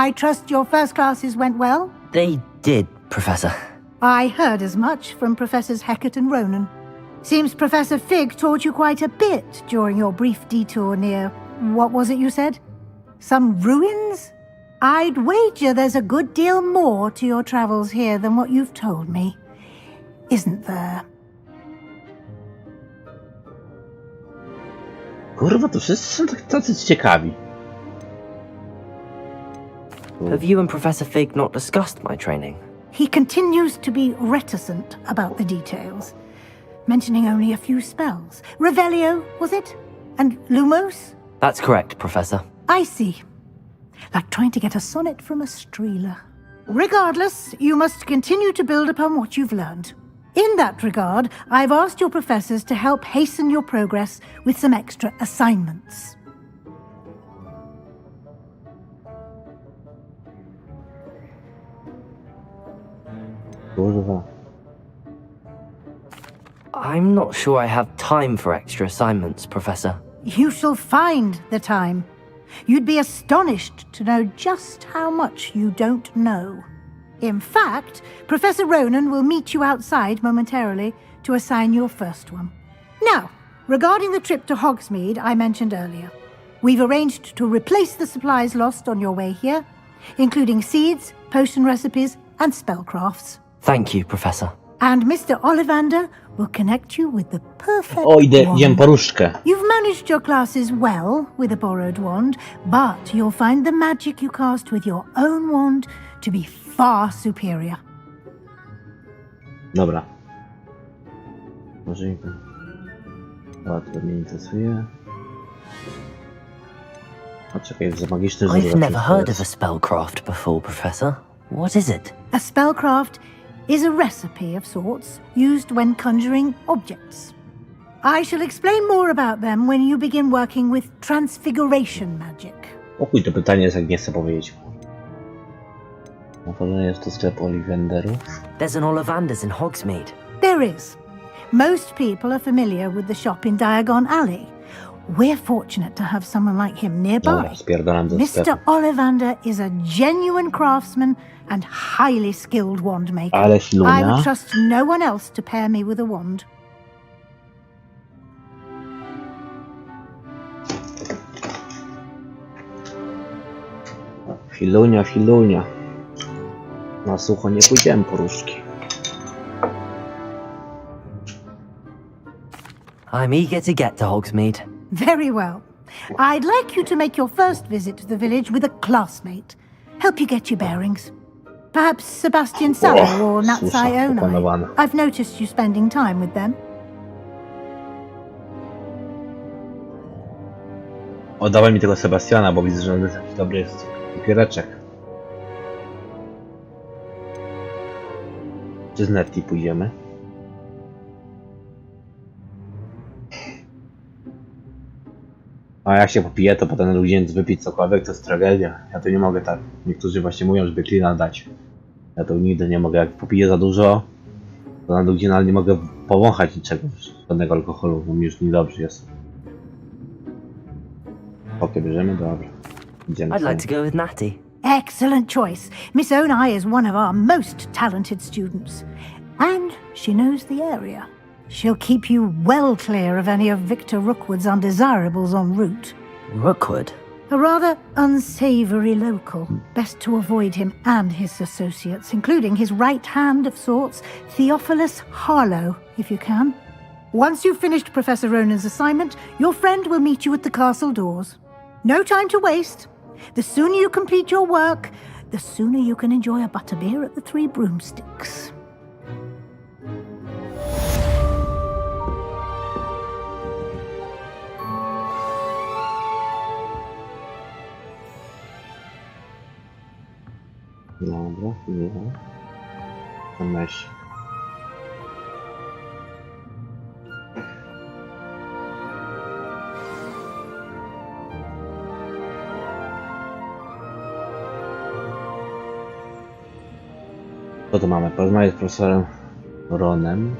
I trust your first classes went well? They did, Professor. I heard as much from Professors Hecat and Ronan. Seems Professor Fig taught you quite a bit during your brief detour near... what was it you said? Some ruins? I'd wager there's a good deal more to your travels here than what you've told me. Isn't there? Kurwa, to wszyscy są tacy ciekawi. Have you and Professor Fig not discussed my training? He continues to be reticent about the details, mentioning only a few spells. Revelio, was it? And Lumos? That's correct, Professor. I see. Like trying to get a sonnet from a streeler. Regardless, you must continue to build upon what you've learned. In that regard, I've asked your professors to help hasten your progress with some extra assignments. I'm not sure I have time for extra assignments, Professor. You shall find the time. You'd be astonished to know just how much you don't know. In fact, Professor Ronan will meet you outside momentarily to assign your first one. Now, regarding the trip to Hogsmeade I mentioned earlier, we've arranged to replace the supplies lost on your way here, including seeds, potion recipes, and spellcrafts. Thank you, Professor. And Mr. Ollivander will connect you with the perfect O, idę wand. po różdżkę. You've managed your classes well with a borrowed wand, but you'll find the magic you cast with your own wand to be far superior. Dobra. Może to mnie interesuje. A czekaj, za magiczny I've never heard of a spellcraft before, Professor. What is it? A spellcraft is a recipe of sorts used when conjuring objects. I shall explain more about them when you begin working with transfiguration magic. Pokój to pytanie jest, jak nie chcę powiedzieć. Na pewno jest to sklep Ollivanderów. There's an Ollivander's in Hogsmeade. There is. Most people are familiar with the shop in Diagon Alley. We're fortunate to have someone like him nearby. Dobra, spierdalam do sklepu. Mr. Ollivander is a genuine craftsman and highly skilled wand maker. Ale ślunia. I would trust no one else to pair me with a wand. Filunia, filunia. Na sucho nie pójdziemy po różdżki. I'm eager to get to Hogsmeade. Very well. I'd like you to make your first visit to the village with a classmate. Help you get your bearings. Perhaps Sebastian Sallow or Natsai Onai. I've noticed you spending time with them. Oddawaj mi tego Sebastiana, bo widzę, że on jest jakiś dobry cukiereczek. Czy z Netty pójdziemy? A jak się popije, to potem ludzie wypić cokolwiek, to jest tragedia. Ja to nie mogę tak. Niektórzy właśnie mówią, żeby klina dać. Ja to nigdy nie mogę. Jak popiję za dużo, to na ludzi nie mogę powąchać niczego, żadnego alkoholu, bo mi już niedobrze jest. Okie bierzemy? Dobra. Idziemy. I'd like to go with Natty. Excellent choice. Miss Onai is one of our most talented students. And she knows the area. She'll keep you well clear of any of Victor Rookwood's undesirables en route. Rookwood? A rather unsavory local. Best to avoid him and his associates, including his right hand of sorts, Theophilus Harlow, if you can. Once you've finished Professor Ronan's assignment, your friend will meet you at the castle doors. No time to waste. The sooner you complete your work, the sooner you can enjoy a butterbeer at the Three Broomsticks. Dobra, chwilę. Myśl. Co tu mamy? Porozmawiać z profesorem Ronanem.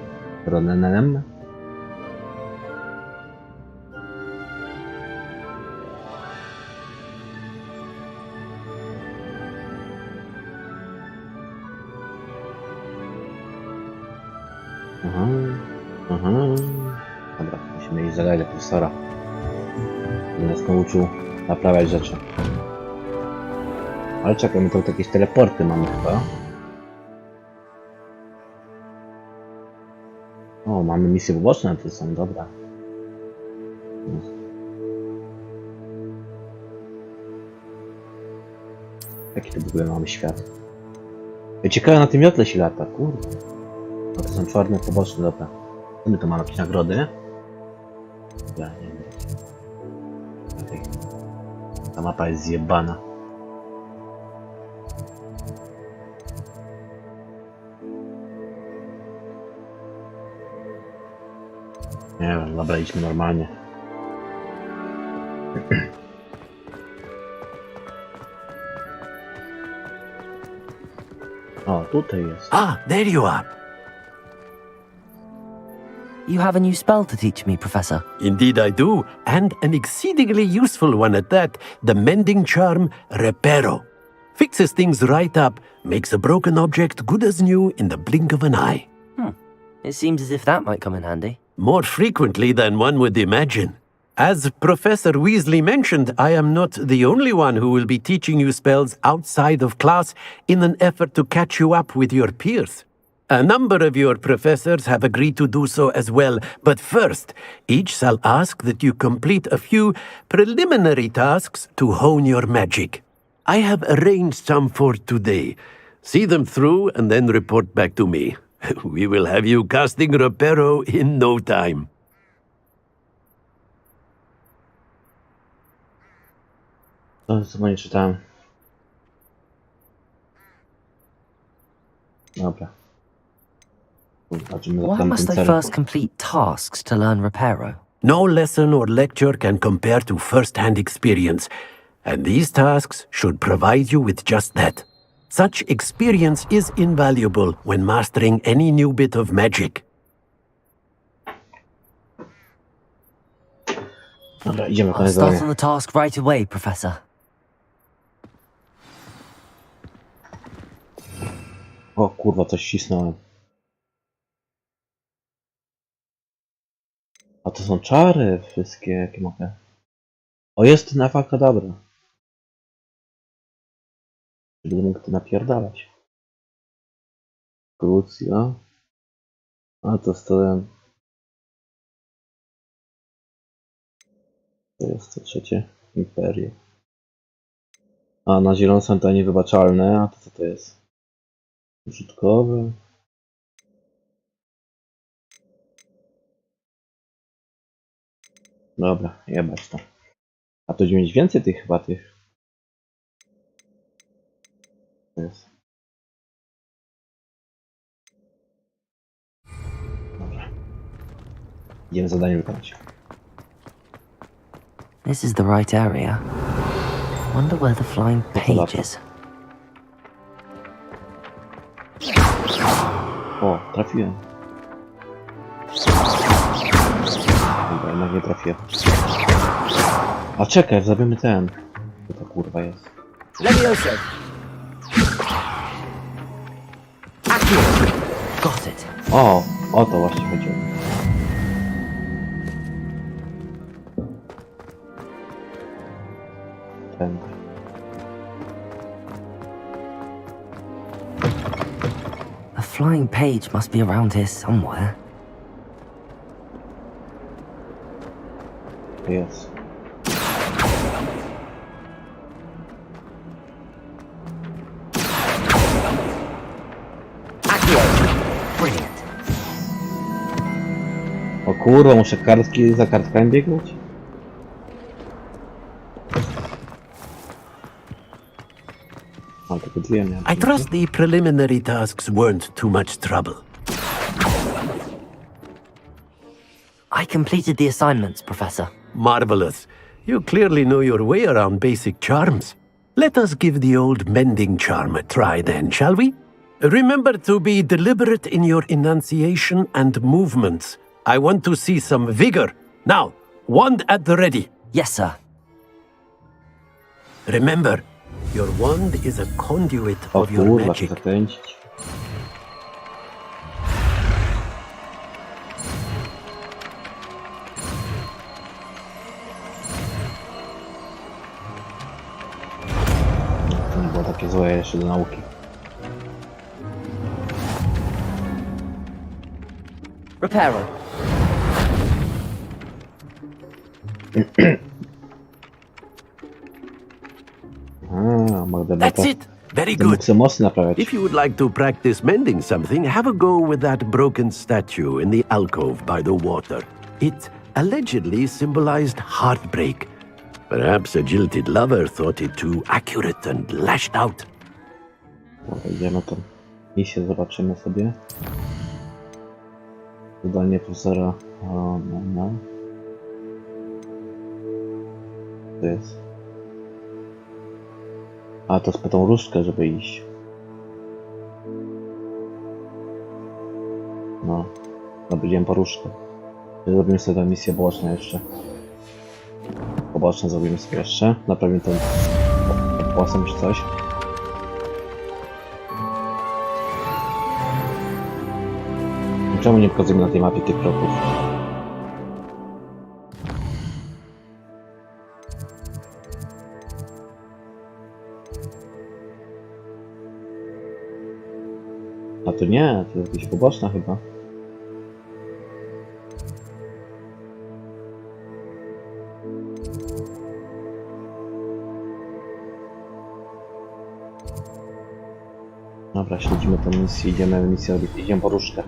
Dobra, musimy iść zadać do profesora. On nas nauczył naprawiać rzeczy. Ale czekaj, my tu jakieś teleporty mamy chyba. O, mamy misje poboczne, to są dobra. Jaki to w ogóle mamy świat? Ciekawe, na tym miotle się lata, kurde. No to są czarne poboczne, dobra. My tu mamy jakieś nagrody. Ja nie wiem. Ta mapa jest zjebana. Nie wiem, dobra, idźmy normalnie. O, tutaj jest. Ah, there you are. You have a new spell to teach me, Professor. Indeed I do, and an exceedingly useful one at that. The mending charm, Reparo. Fixes things right up, makes a broken object good as new in the blink of an eye. It seems as if that might come in handy. More frequently than one would imagine. As Professor Weasley mentioned, I am not the only one who will be teaching you spells outside of class in an effort to catch you up with your peers. A number of your professors have agreed to do so as well, but first, each shall ask that you complete a few preliminary tasks to hone your magic. I have arranged some for today. See them through and then report back to me. We will have you casting Reparo in no time. O, co nie czytałem. Dobra. Why must I first complete tasks to learn Reparo? No lesson or lecture can compare to first-hand experience, and these tasks should provide you with just that. Such experience is invaluable when mastering any new bit of magic. Dobra, idziemy I'll start on the task right away, Professor. O kurwa, coś ścisnąłem. A to są czary wszystkie, jakie mogę. O, jest na fakta dobra. Będę mógł to napierdalać. Krucja. A to stołem. To jest to trzecie imperium. A na zielono są to niewybaczalne. A to co to jest? Użytkowy. Dobra, jebać to. A to będzie mieć więcej tych chyba tych. To jest. Dobra. Idziemy zadanie wykonać. This is the right area. Wonder where the flying page is. O, trafiłem. Dobra, jednak nie trafiłem. A czekaj, zabijmy ten. Co to kurwa jest? Levioso! Got it. O to właśnie chodziło. Ten. A flying page must be around here somewhere. Jest. Brilliant. O kurwa, muszę kartki za kartkami biegnąć? A, tylko dwie miałem. I trust the preliminary tasks weren't too much trouble. I completed the assignments, Professor. Marvelous. You clearly know your way around basic charms. Let us give the old mending charm a try then, shall we? Remember to be deliberate in your enunciation and movements. I want to see some vigor. Now, wand at the ready. Yes, sir. Remember, your wand is a conduit of your kurwa, magic. zakręcić. To nie było takie złe jeszcze do nauki. Reparo. That's it. Very good. If you would like to practice mending something, have a go with that broken statue in the alcove by the water. It allegedly symbolized heartbreak. Perhaps a jilted lover thought it too accurate and lashed out. Dobra, idziemy tą misję, zobaczymy sobie. Zadanie profesora. No. To jest. A, to jest po tą różdżkę, żeby iść. No. Dobra, idziemy po różdżkę. Zrobimy sobie tę misję boczną jeszcze. Poboczne zrobimy sobie jeszcze. Naprawimy ten płasem czy coś. Czemu nie pokazujemy na tej mapie tych kroków? A to nie, to jest jakieś poboczna chyba. Dobra, śledzimy tę misję, idziemy misję robić, idziemy po różdżkę.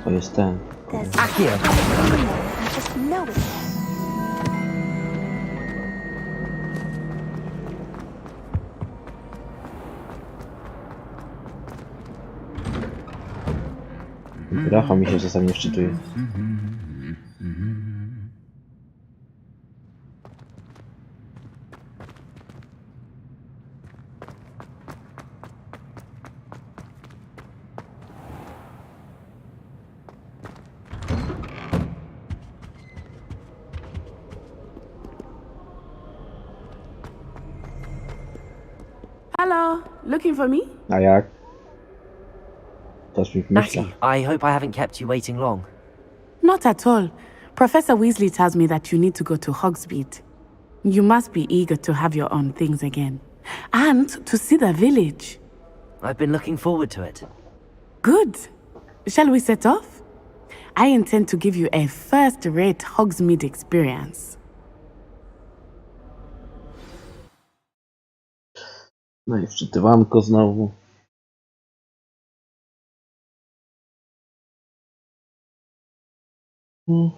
To jest ten. Akio. I just know it. Gracha mi się czasami nie wczytuje. Hello, looking for me? A jak? Toż mi myśla. Natty, I hope I haven't kept you waiting long. Not at all. Professor Weasley tells me that you need to go to Hogsmeade. You must be eager to have your own things again. And to see the village. I've been looking forward to it. Good. Shall we set off? I intend to give you a first-rate Hogsmeade experience. No i wczytywanko znowu. O,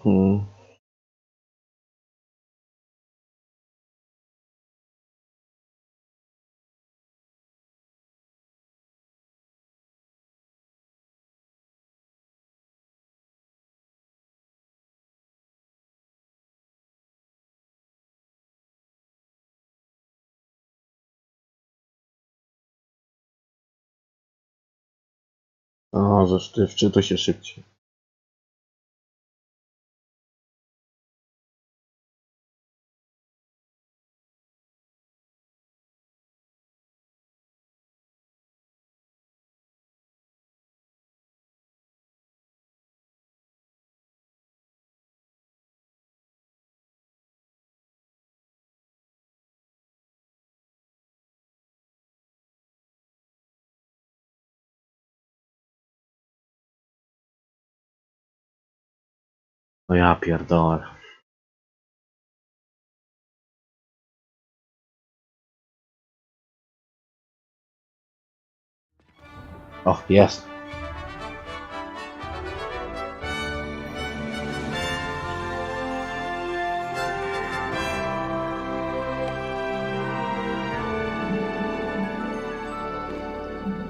że ty wczytuj się szybciej. No ja pierdolę. O, jest.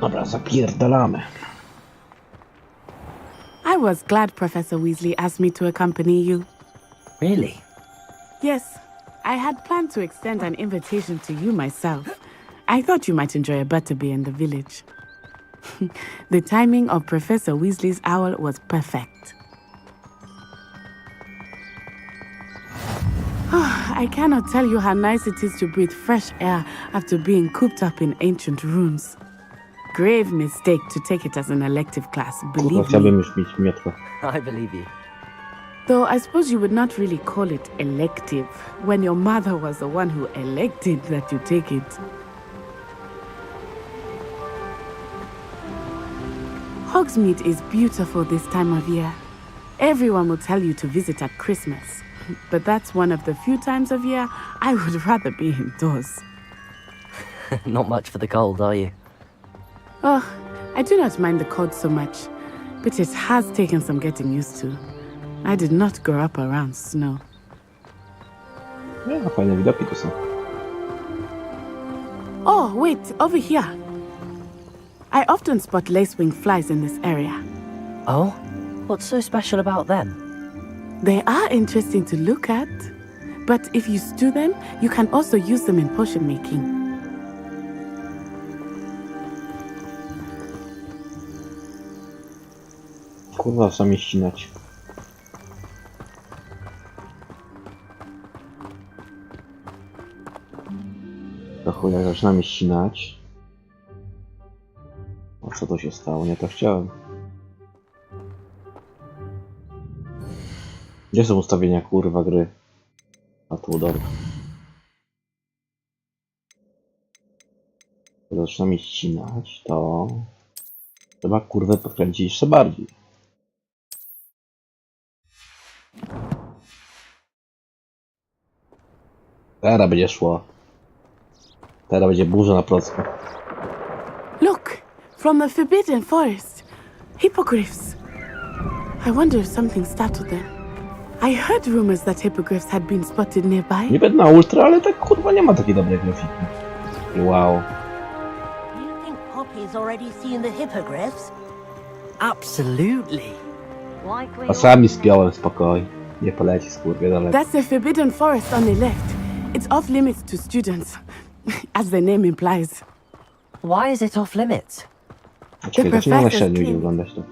Dobra, zapierdalamy. I was glad Professor Weasley asked me to accompany you. Really? Yes, I had planned to extend an invitation to you myself. I thought you might enjoy a butterbeer in the village. The timing of Professor Weasley's owl was perfect. I cannot tell you how nice it is to breathe fresh air after being cooped up in ancient ruins. Grave mistake to take it as an elective class, believe me. I believe you. Though I suppose you would not really call it elective when your mother was the one who elected that you take it. Hogsmeade is beautiful this time of year. Everyone will tell you to visit at Christmas, but that's one of the few times of year I would rather be indoors. Not much for the cold, are you? Oh, I do not mind the cold so much, but it has taken some getting used to. I did not grow up around snow. Ja, fajne widoki tu są. Oh, wait, over here. I often spot lacewing flies in this area. Oh? What's so special about them? They are interesting to look at, but if you stew them, you can also use them in potion making. Kurwa, sami ścinać. To chuja, zaczynamy ścinać. O co to się stało? Nie to chciałem. Gdzie są ustawienia kurwa gry? A tu dobra. Zaczynamy ścinać, to trzeba kurwę podkręcić jeszcze bardziej. Teraz będzie szło. Teraz będzie burza na procku. Look, from the Forbidden Forest. Hippogriffs. I wonder if something startled them. I heard rumors that hippogriffs had been spotted nearby. Nie będę na ultra, ale tak kurwa nie ma takiej dobrej grafiki. Wow. You think Poppy's already seen the hippogriffs? Absolutely. A sami spiąłem spokojnie. Nie poleci skurwie daleko. That's the Forbidden Forest on the left. It's off limits to students, as the name implies. Why is it off limits? Czekaj, zaczynam na średnio idzie wyglądać to.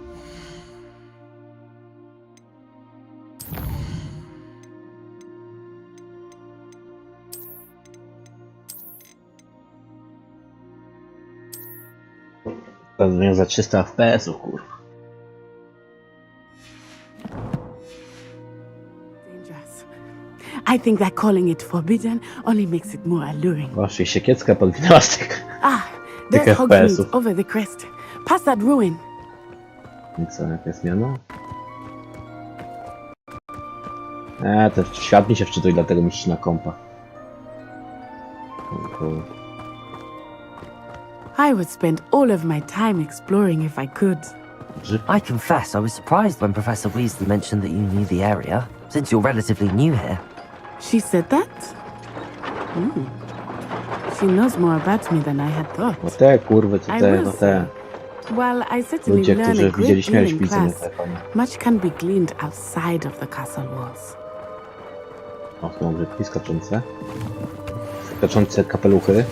Teraz za 300 FPS-ów, kurwa. I think that calling it forbidden only makes it more alluring. Właśnie, siekiecka podwinęła z tych There's Hogsmeade over the crest. Past that ruin. I co, jaka zmiana? Ten świat mi się wczytuje, dlatego mi ścina kompa. I would spend all of my time exploring if I could. I confess I was surprised when Professor Weasley mentioned that you knew the area, since you're relatively new here. She said that? She knows more about me than I had thought. No te kurwy, co I te, will no say, te. while I certainly Ludzie, learn a którzy great widzieli deal śmierć in widzę na class, telefonie. much can be gleaned outside of the castle walls. O, tu mam grzybki skaczące. Skaczące kapeluchy.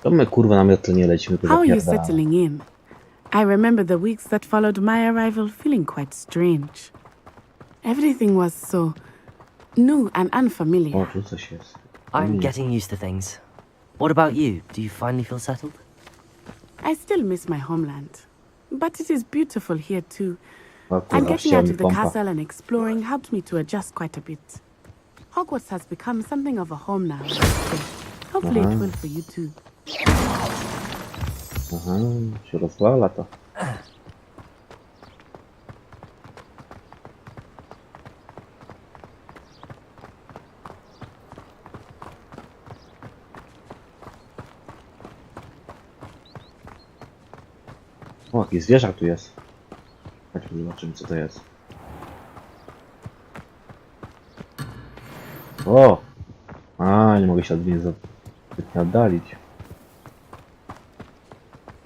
To my kurwa na metro nie lecimy, How are you zapierdalamy. settling in? I remember the weeks that followed my arrival feeling quite strange. Everything was so new and unfamiliar. O, tu coś jest. I'm getting used to things. What about you? Do you finally feel settled? I still miss my homeland, but it is beautiful here too. O And kurwa, getting out ściany of the pompa. castle and exploring helped me to adjust quite a bit. Hogwarts has become something of a home now. So hopefully it will for you too. Aha, się rozwala to. O, jakiś zwierzak tu jest. Chodźmy zobaczymy, co to jest. O! A, nie mogę się od niej zbytnio oddalić.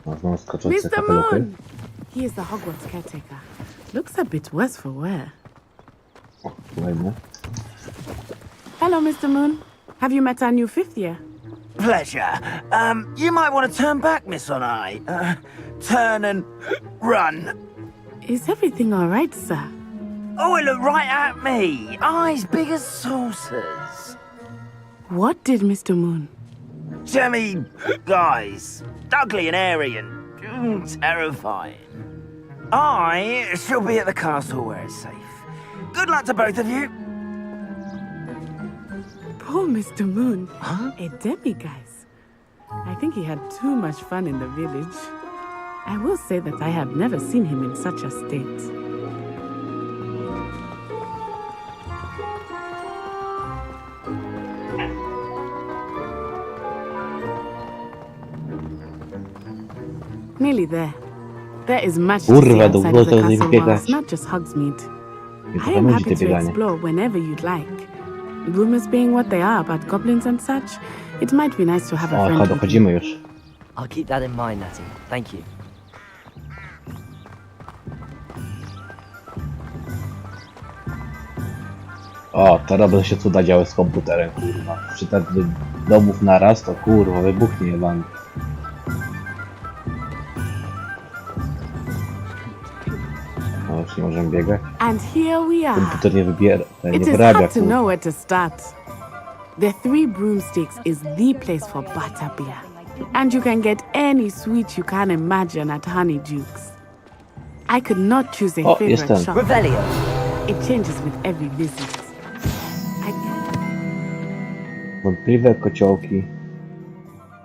O, znowu skaczące Mr. kapeluchy. Moon! He is the Hogwarts caretaker. Looks a bit worse for wear. O, słuchajmy. Hello, Mr. Moon. Have you met our new fifth year? Pleasure. You might want to turn back, Miss Onai. Turn and run. Is everything all right, sir? Oh, it looked right at me. Eyes big as saucers. What did Mr. Moon? Jemmy, guys. Ugly and airy and terrifying. I shall be at the castle where it's safe. Good luck to both of you. Poor Mr. Moon. A demiguise. I think he had too much fun in the village. I will say that I have never seen him in such a state. Nearly there. There is much to see Kurwa, outside długo of the to nie castle walls, biegać. not just Hogsmeade. Nie I trochę am nudzi happy te to bieganie. explore whenever you'd like. Rumors being what they are about goblins and such, it might be nice to have a O, friend. with dochodzimy już. I'll keep that in mind, Natty. Thank you. O, teraz będą się cuda działy z komputerem, kurwa. Przy tak domów naraz, to kurwa, wybuchnie jebany. O, już nie możemy biegać. And here we are. Komputer nie wybiera, nie It is wyrabia, hard to kurwa. know where to start. The Three Broomsticks is the place for butterbeer. And you can get any sweet you can imagine at Honeyduke's. I could not choose a O, favorite jestem. shop. Revelio. It changes with every visit. Wątpliwe kociołki.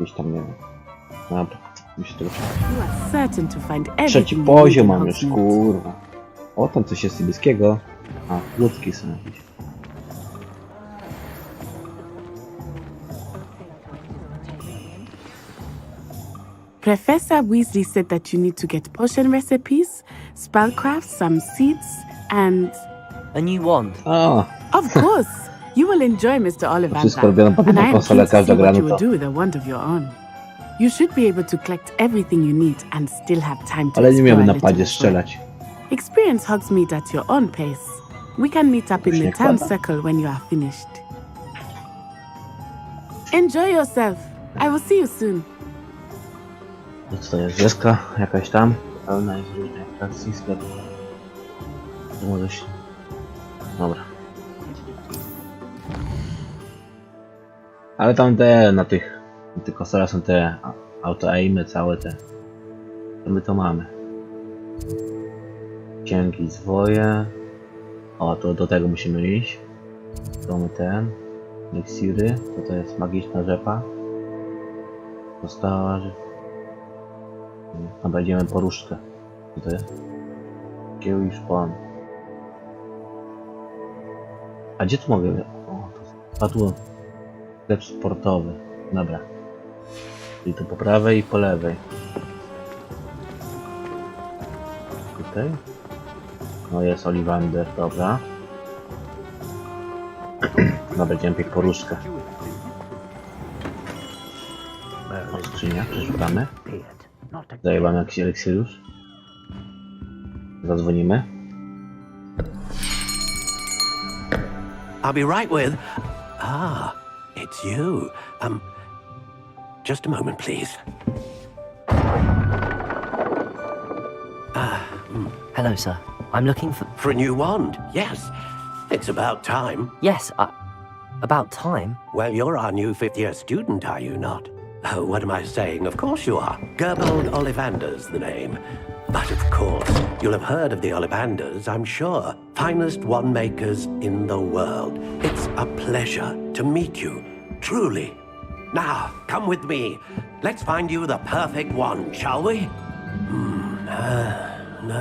Gdzieś tam, nie wiem. Dobra, mi się tego You are certain to find trzeci everything you need poziom in mam już, Hogsmeade. kurwa. O, tam coś jest niebieskiego. A, łódki są jakieś. Professor Weasley said that you need to get potion recipes, spellcraft, some seeds, and... A new wand. A, Of course! You will enjoy Mr. wszystko robione Ollivander, pod and I jedną am konsolę, keen to see każda gra, what you no will to... do with a wand of your own. You should be able to collect everything you need and still have time to Ale nie miałem explore na a little padzie as well. strzelać. Experience Hogsmeade at your own pace. We can meet up in Już the nie town kłada. circle when you are finished. Enjoy yourself. I will see you soon. Co to jest? Wioska jakaś tam. Pełna jest różnych atrakcji, sklepów. To może się... Dobra. Ale tam te, na tych konsolach są te auto-aimy, całe te. To my to mamy. Księgi zwoje. O, to do tego musimy iść. To mamy ten. Eliksiry. To jest magiczna rzepa. Została... Dobra, idziemy po różdżkę. Co to jest? Kieł i szpon. A gdzie tu mogę? O, to... Padło. Sklep sportowy. Dobra. Czyli tu po prawej i po lewej. Tutaj. No jest Oliwander, dobra. No będziemy piek poruszkę. O, skrzynia, przeszukamy. Zajebamy jakiś eliksir już. Zadzwonimy. I'll be right with... Ah, it's you. Just a moment, please. Hello, sir. I'm looking for... For a new wand, yes. It's about time. Yes, about time? Well, you're our new fifth-year student, are you not? Oh, what am I saying? Of course you are. Gerbold Ollivander's the name. But of course, you'll have heard of the Ollivanders, I'm sure. Finest wand makers in the world. It's a pleasure to meet you, truly. Now, come with me. Let's find you the perfect wand, shall we?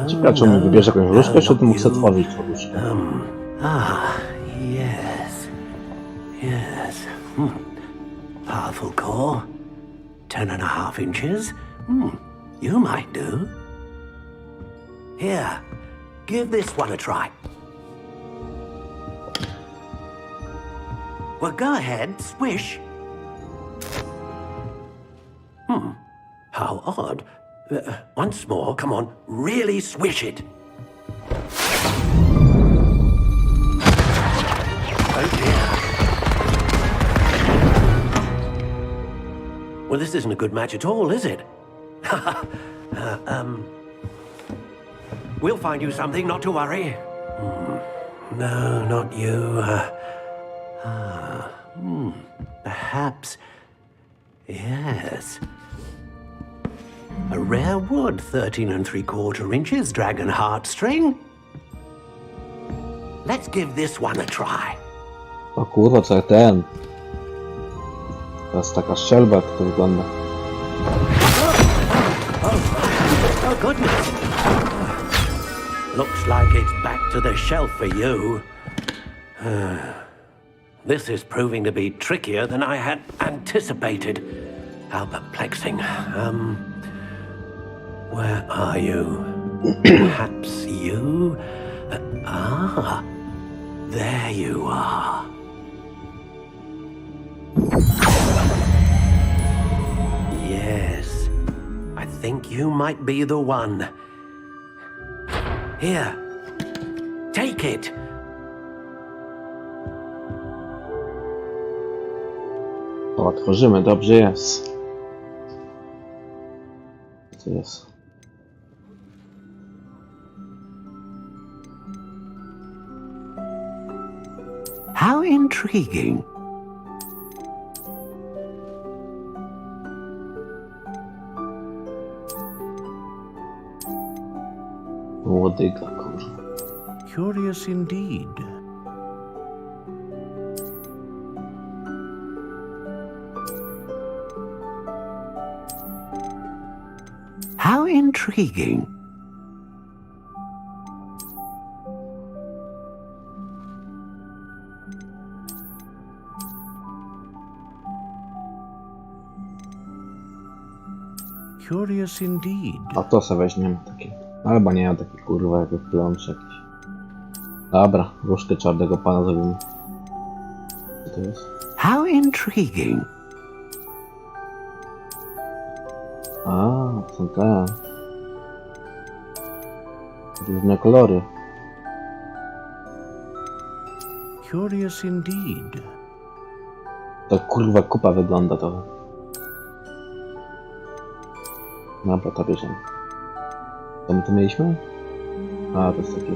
Ciekawe, czy on wybierze jakąś różkę, czy tu mógł sobie tworzyć różkę. Yes. Yes. Powerful core. 10.5 inches. You might do. Here, give this one a try. Well, go ahead, swish. How odd. Once more, come on, really swish it. Oh dear. Well, this isn't a good match at all, is it? We'll find you something, not to worry. No, not you. Perhaps... Yes. A rare wood, 13 3/4 inches, dragon heartstring. Let's give this one a try. O kurwa, co ten? To jest taka strzelba, jak to wygląda. Oh, goodness. Looks like it's back to the shelf for you. This is proving to be trickier than I had anticipated. How perplexing. Where are you? Perhaps you? There you are. Yes, I think you might be the one. Here, take it. O, otworzymy, dobrze jest. Co jest? How intriguing. Łodyga, kurwa. Curious indeed. How intriguing. Curious indeed. A to sobie weźmiemy takie. Albo nie, taki kurwa, jak plącz jakiś. Dobra, różkę czarnego pana zrobimy. Co to jest? How intriguing. A, są te. Różne kolory. Curious indeed. To kurwa kupa wygląda to. Dobra, to bierzemy. Co my tu mieliśmy? A, to jest takie.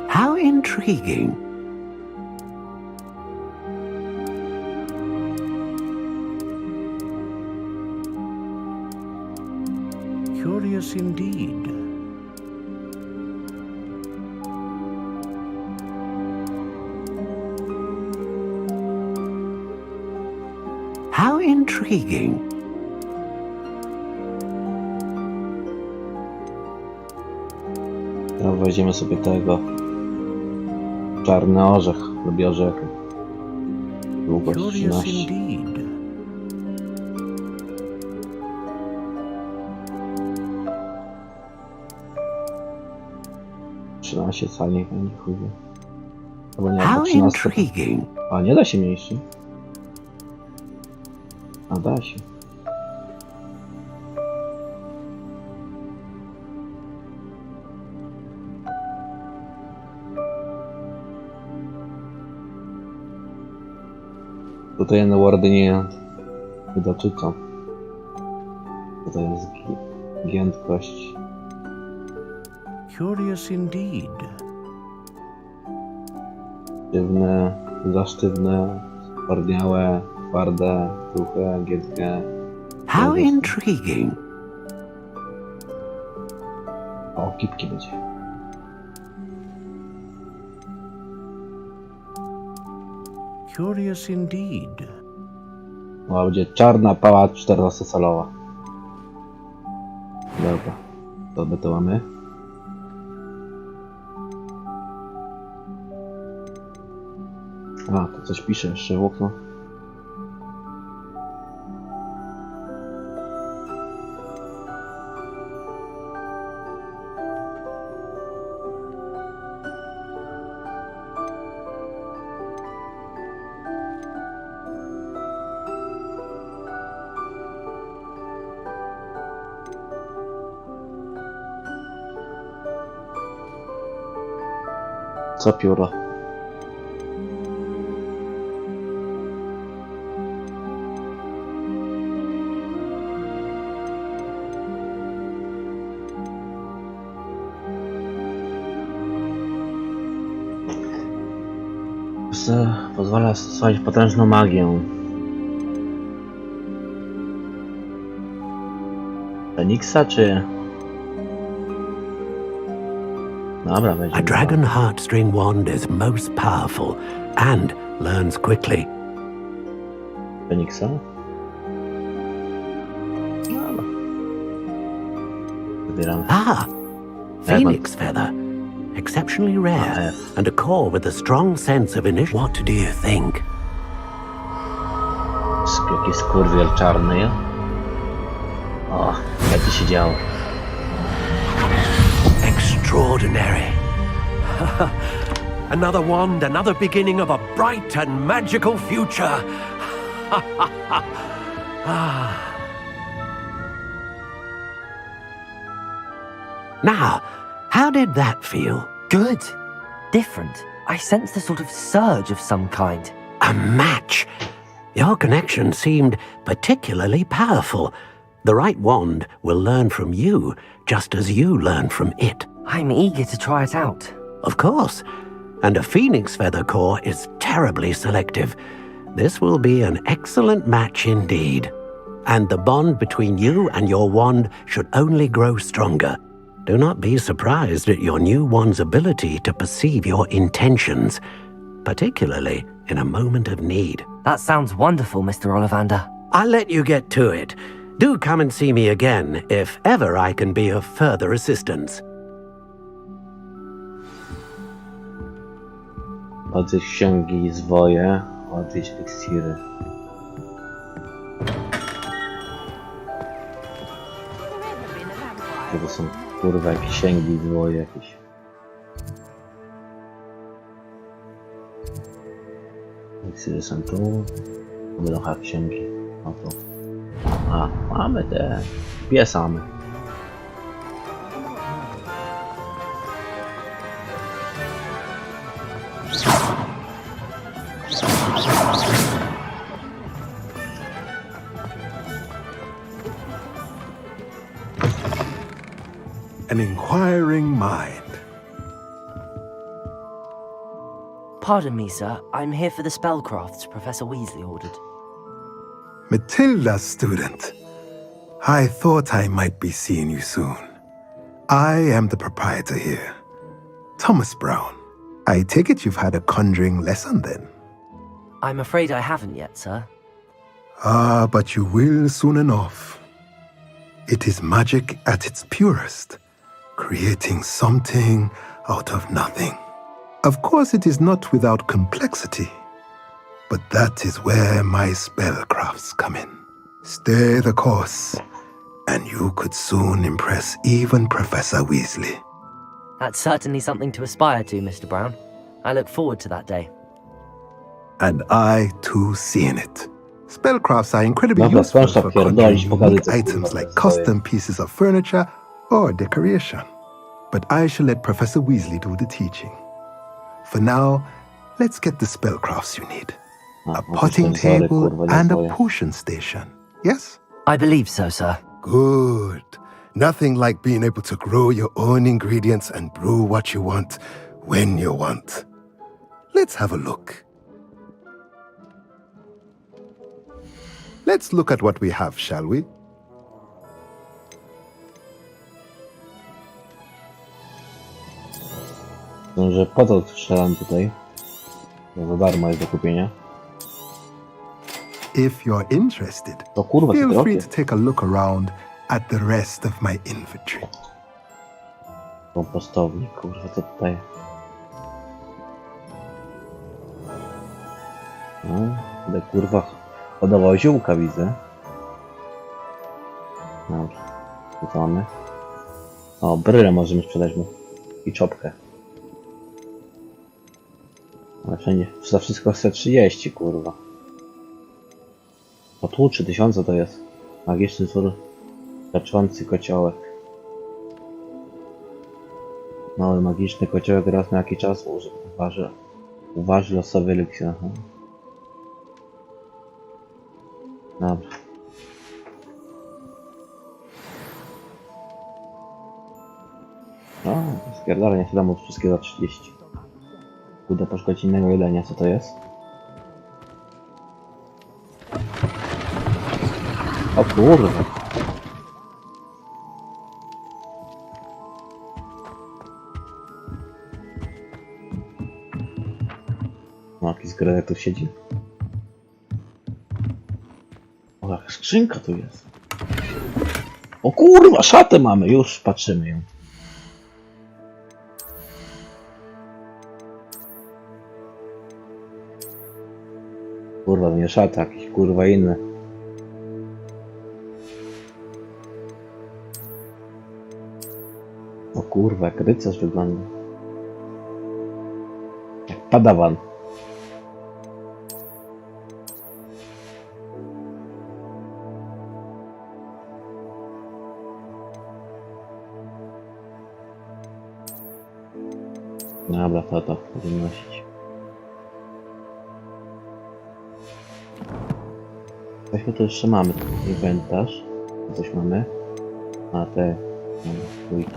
How intriguing. Curious indeed. How intriguing. Teraz weźmiemy sobie tego. Czarny orzech. Lubię orzechy. Długość 13. 13 cali, nie chuj. Albo nie, How 13. intriguing. A nie da się mniejszy. A da się. Tutaj na wordy nie doczytam. Tutaj jest giętkość. Curious indeed. Sztywne, za sztywne, twardniałe, twarde, kruche, giętkie. How intriguing. O, kipki będzie. Curious indeed. O, będzie czarna pała 14-calowa. Dobra. To to mamy. A, to coś pisze jeszcze w okno. Co pióro? Pozwala stosować potężną magię. Feniksa czy... Dobra, A dragon heartstring wand is most powerful and learns quickly. Feniksa? Dobra. Wybieram. Ah, phoenix feather. Exceptionally rare, and a core with a strong sense of initiative. What do you think? Jaki skurwiel czarny, ja? O, jak to się działo? Extraordinary. Another wand, another beginning of a bright and magical future. Now, how did that feel? Good. Different. I sensed a sort of surge of some kind. A match. Your connection seemed particularly powerful. The right wand will learn from you, just as you learn from it. I'm eager to try it out. Of course. And a phoenix feather core is terribly selective. This will be an excellent match indeed. And the bond between you and your wand should only grow stronger. Do not be surprised at your new wand's ability to perceive your intentions, particularly in a moment of need. That sounds wonderful, Mr. Ollivander. I'll let you get to it. Do come and see me again if ever I can be of further assistance. Odejść księgi zwoje, odejść eliksiry. To są kurwa jakieś księgi zwoje jakieś. Eliksiry są tu. Będą chyba księgi. No to. A, mamy te. Piesamy. An inquiring mind. Pardon me, sir. I'm here for the spellcrafts Professor Weasley ordered. Matilda, student. I thought I might be seeing you soon. I am the proprietor here, Thomas Brown. I take it you've had a conjuring lesson then? I'm afraid I haven't yet, sir. Ah, but you will soon enough. It is magic at its purest, creating something out of nothing. Of course, it is not without complexity, but that is where my spellcrafts come in. Stay the course, and you could soon impress even Professor Weasley. That's certainly something to aspire to, Mr. Brown. I look forward to that day. And I, too, see in it. Spellcrafts are incredibly useful for conjuring unique items like custom pieces of furniture or decoration. But I shall let Professor Weasley do the teaching. For now, let's get the spellcrafts you need. A potting table and a potion station, yes? I believe so, sir. Good. Nothing like being able to grow your own ingredients and brew what you want, when you want. Let's have a look. Let's look at what we have, shall we? Że po to strzelam tutaj. Za darmo jest do kupienia. If you're interested, to kurwa, feel free to take a look around at the rest of my inventory. Kompostownik, kurwa, co tutaj? No, ale kurwa, hodował ziółka, widzę. Dobrze, co mamy? O, brylę możemy sprzedać mu. I czopkę. Ale wszędzie, za wszystko chce 30, kurwa. O tu 3000 to jest. Magiczny wzór raczący kociołek. Mały magiczny kociołek raz na jakiś czas uważy losowy eliksir. Aha. Dobra. O, spierdalenie się domu wszystkie za 30. Pójdę poszukać innego jedzenia, co to jest? O kurwa. No, jakiś zgredek tu siedzi. O, jaka skrzynka tu jest. O kurwa, szatę mamy, już patrzymy ją. Kurwa, to nie szata, jakiś kurwa inny. O kurwa, jak rycerz wygląda. Jak padawan. Dobra, to będziemy nosić. Weźmy to jeszcze mamy, inwentarz. Coś mamy. A te mamy dwójki.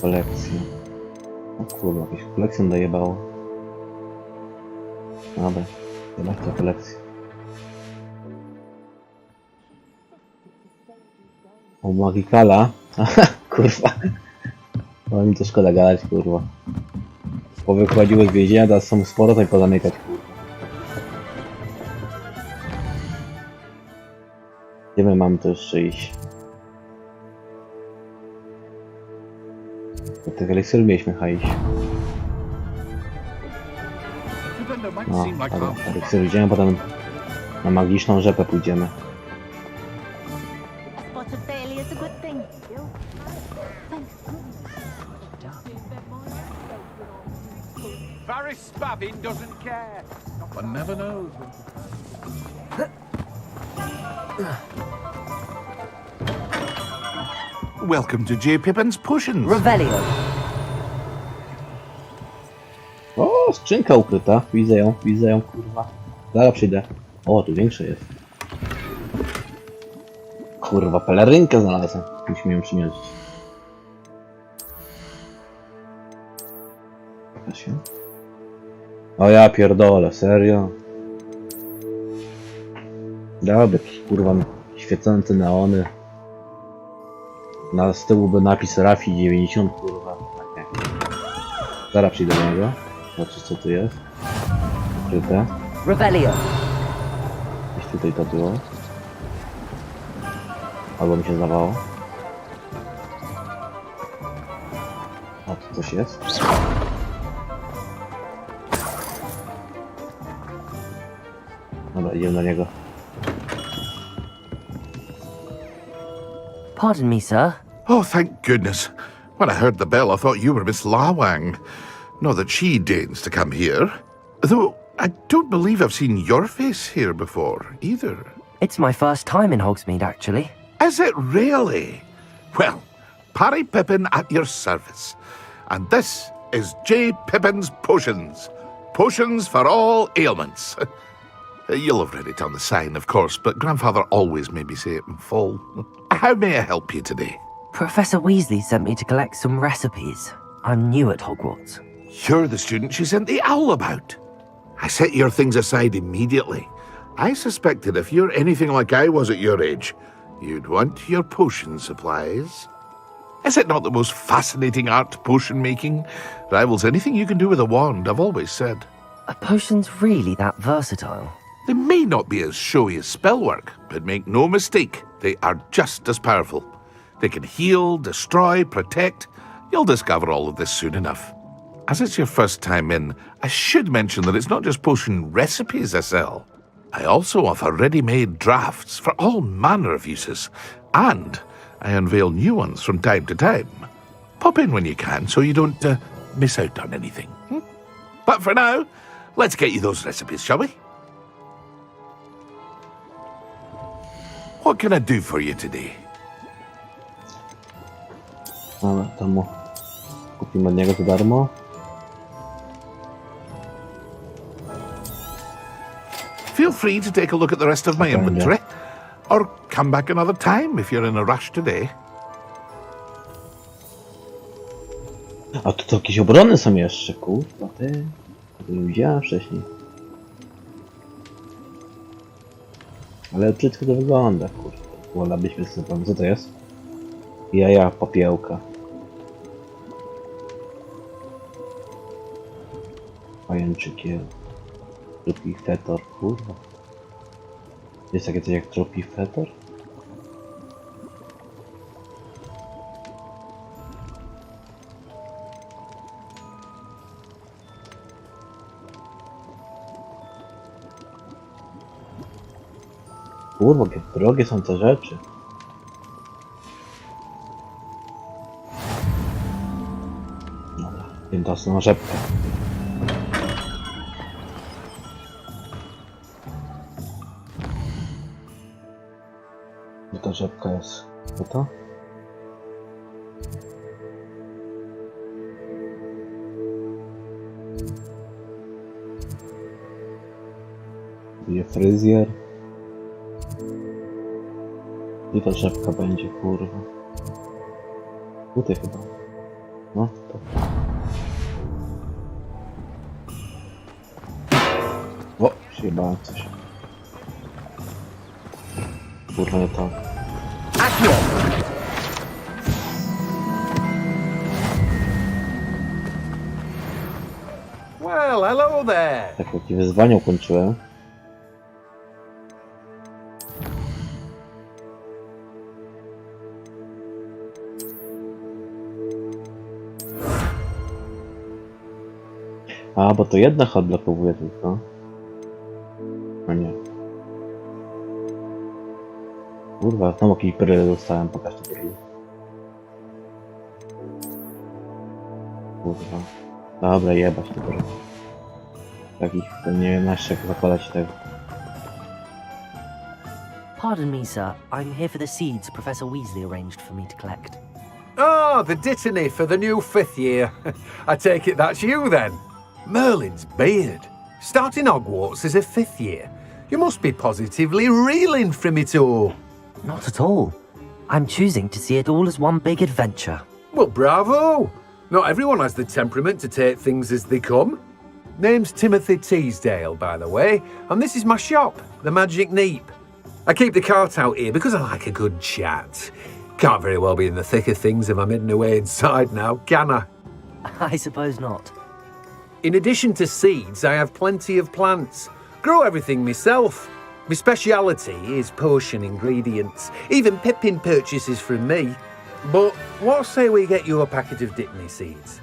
Kolekcja. O kurwa, jakąś kolekcję dojebało. Dobra, zobacz tę kolekcję. O, Magikala. Kurwa. No mi to szkoda gadać, kurwa. Powychodziły z więzienia, teraz są sporo tutaj pozamykać, kurwa. Gdzie my mamy to jeszcze iść? Do tych eliksirów mieliśmy iść. No, dobra, eliksiry idziemy, potem na magiczną rzepę pójdziemy. Spabbing doesn't care. One never knows. Welcome to J. Pippin's Potions. Revelio. O, skrzynka ukryta. Widzę ją, kurwa. Zaraz przyjdę. O, tu większe jest. Kurwa, pelerynkę znalazłem. Musimy ją przynieść. Pokaż się. O ja pierdolę, serio? Dałaby jakieś kurwa świecące neony. Z tyłu by napis Rafi 90, kurwa. Zaraz przyjdę do niego. Zobaczyć co tu jest. Ukryte. Revelio. Gdzieś tutaj to było. Albo mi się zdawało. Coś jest? Dobra, idziemy do niego. Pardon me, sir. Oh, thank goodness. When I heard the bell, I thought you were Miss Lawang. Not that she deigns to come here. Though, I don't believe I've seen your face here before, either. It's my first time in Hogsmeade, actually. Is it really? Well, Parry Pippin at your service. And this is J. Pippin's Potions. Potions for all ailments. You'll have read it on the sign, of course, but Grandfather always made me say it in full. How may I help you today? Professor Weasley sent me to collect some recipes. I'm new at Hogwarts. You're the student she sent the owl about. I set your things aside immediately. I suspected if you're anything like I was at your age, you'd want your potion supplies. Is it not the most fascinating art, potion making? Rivals anything you can do with a wand, I've always said. Are potions really that versatile? They may not be as showy as spellwork, but make no mistake, they are just as powerful. They can heal, destroy, protect. You'll discover all of this soon enough. As it's your first time in, I should mention that it's not just potion recipes I sell. I also offer ready-made drafts for all manner of uses, and I unveil new ones from time to time. Pop in when you can so you don't miss out on anything. But for now, let's get you those recipes, shall we? What can I do for you today? Dobra, to mu kupimy od niego za darmo. Feel free to take a look at the rest of my inventory, or come back another time if you're in a rush today. A tu jakieś obrony są jeszcze, kurwa, ty. Tego nie widziałem wcześniej. Ale brzydko to wygląda, kurwa. Wolabyśmy sobie, co to jest? Jaja, popiełka. Pajęczykiel. Trupi fetor, kurwa. Jest takie coś jak trupi fetor? Kurwa, jakie drogie są te rzeczy. Dobra, wiem teraz na rzepkę. Gdzie ta rzepka jest? Co to? Gdzie fryzjer? I ta rzepka będzie, kurwa. Tutaj chyba. No, to. O, przyjebałem coś. Kurwa, nie to. Well, hello there. Tak, jakie wyzwanie ukończyłem. A, bo to jedna odblokowuje tylko. No nie. Kurwa, znowu jakieś bryły dostałem, pokaż te bryły. Kurwa. Dobra, jebać te bryły. Takich, to nie wiem jeszcze jak zakładać tego. Pardon me, sir. I'm here for the seeds Professor Weasley arranged for me to collect. Oh, the dittany for the new 5th year. I take it that's you then. Merlin's beard. Starting Hogwarts as a 5th year. You must be positively reeling from it all. Not at all. I'm choosing to see it all as one big adventure. Well, bravo! Not everyone has the temperament to take things as they come. Name's Timothy Teasdale, by the way, and this is my shop, the Magic Neep. I keep the cart out here because I like a good chat. Can't very well be in the thick of things if I'm hidden away inside now, can I? I suppose not. In addition to seeds, I have plenty of plants. Grow everything myself. My speciality is potion ingredients. Even Pippin purchases from me. But what say we get you a packet of Dittany seeds?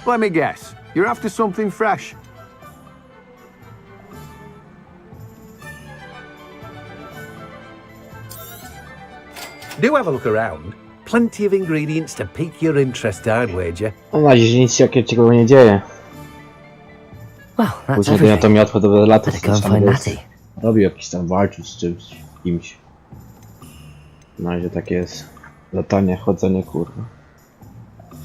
Let me guess. You're after something fresh. Do have a look around. Plenty of ingredients to pique your interest, I'd wager. No na razie nic ciekawego nie dzieje. Well, that's Później to ja to miotwę do lata Better go and find Natty. robił jakiś tam walczył z czymś, kimś. Na razie takie jest latanie, chodzenie, kurwa.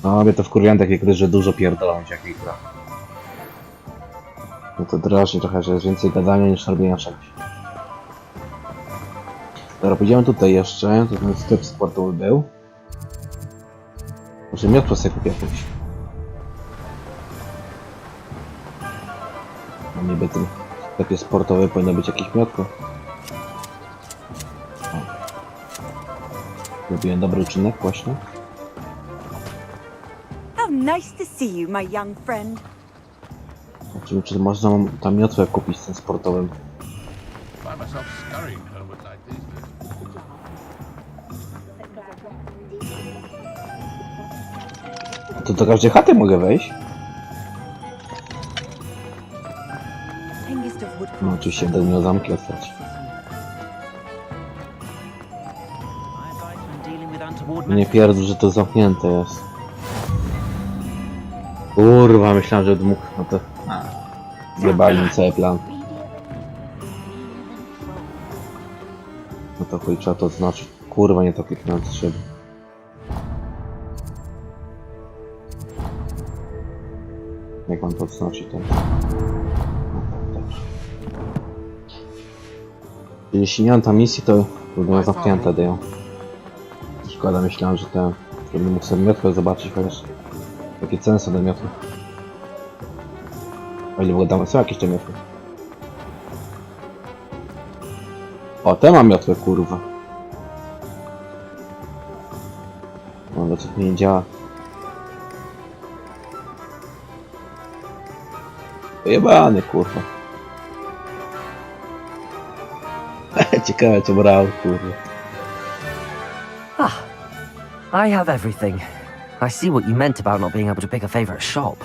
No mnie to wkurwiam takie gry, że dużo pierdolą się jakiej gra. No to drażni trochę, że jest więcej gadania niż robienia czegoś. Dobra, pójdziemy tutaj jeszcze, to ten sklep sportowy był. Może miotwę sobie kupię jakąś. No niby tym sklepie sportowym powinno być jakieś miotko. Zrobiłem dobry uczynek właśnie. How nice to see you, my young friend. Zobaczymy, czy można tam miotwę kupić z tym sportowym. Find myself scurrying homeward like these days. To do każdej chaty mogę wejść? No oczywiście będę miał zamki otworzyć. Nie pierdol, że to zamknięte jest. Kurwa, myślałem, że dmuch, no to... Zjebali mi cały plan. No to chuj, trzeba to znaczyć. Kurwa, nie to kliknąłem, co trzeba. Jak mam to odznaczyć teraz? Jeśli nie mam tam misji, to byłem zamknięte dają. Szkoda, myślałem, że ten... Żebym mógł sobie miotwę zobaczyć, chociaż... Jakie ceny są te miotwy. O ile w ogóle tam są jakieś te miotwy. O, te mam miotwę, kurwa. No, ale coś mi nie działa. Jebany, kurwa. Ciekawe, co brał, kurwa. Ah, I have everything. I see what you meant about not being able to pick a favorite shop.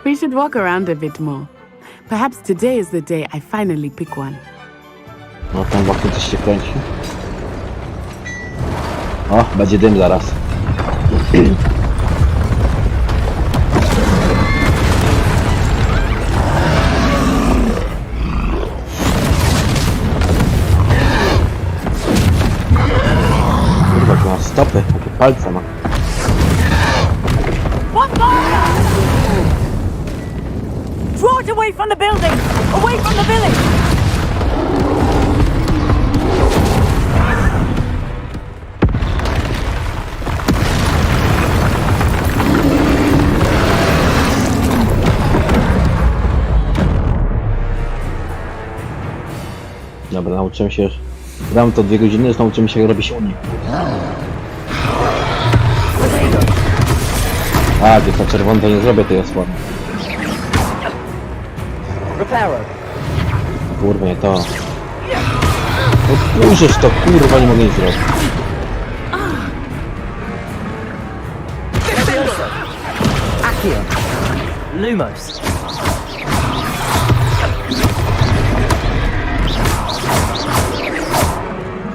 We should walk around a bit more. Perhaps today is the day I finally pick one. No, tam właśnie coś się kręci. O, będzie dym zaraz. Kurwa, to ma stopy, jakie palce ma. Draw it away from the building! Away from the village! Dobra, nauczyłem się już. Grałem to 2 godziny, już nauczyłem się jak robi się unik. A, gdzie to czerwone, to nie zrobię tej osłony. Kurwa, nie to. Odpuszczysz to, kurwa, nie mogę nic zrobić. Lumos.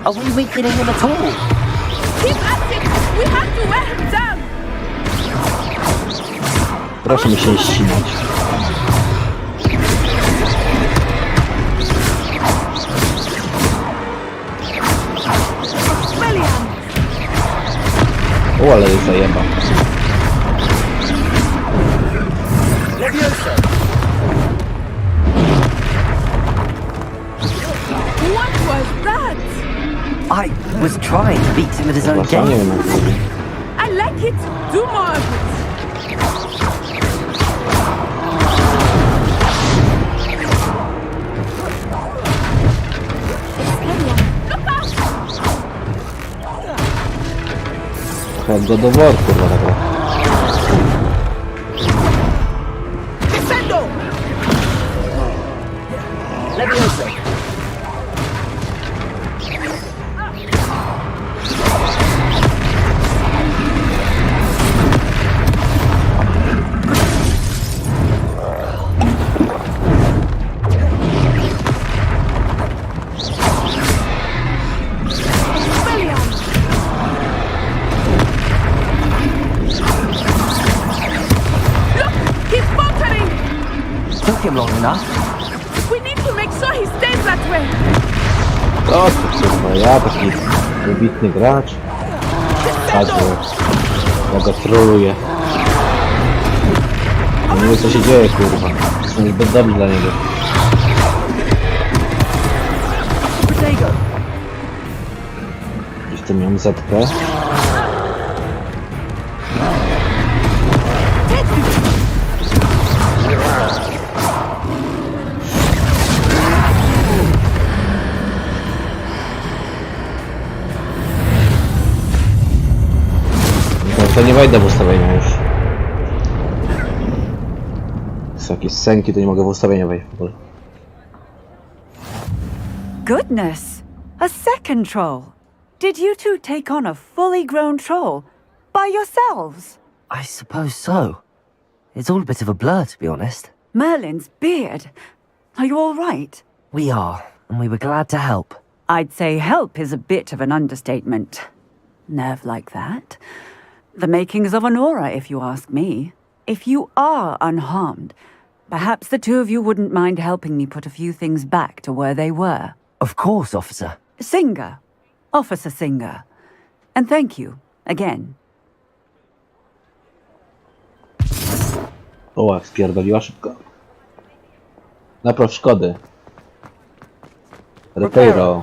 Are we weakening him at all? Keep at it! We have to wear him down! Proszę mi się nie ścinać. O, ale jest zajeba. What was that? I was trying to beat him at his own game. I like it! Do more of it! Chodź go do worku, kurwa, tak. Descendo! Leviosa. long enough. We need to make sure he stays that way. O, to kurwa, ja taki wybitny gracz. Patrz, ja go troluję. Nie wiem co się dzieje, kurwa. Jestem zbyt dobry dla niego. Gdzieś tu miałem zetkę. To nie wejdę w ustawienia już. Są jakieś scenki, to nie mogę w ustawienia wejść w ogóle. Goodness! A second troll! Did you two take on a fully grown troll? By yourselves? I suppose so. It's all a bit of a blur, to be honest. Merlin's beard. Are you all right? We are, and we were glad to help. I'd say help is a bit of an understatement. Nerve like that. The makings of an aura, if you ask me. If you are unharmed, perhaps the two of you wouldn't mind helping me put a few things back to where they were. Of course, officer. Singer. Officer Singer. And thank you, again. O, jak spierdoliła szybko. Napraw szkody. Repairo.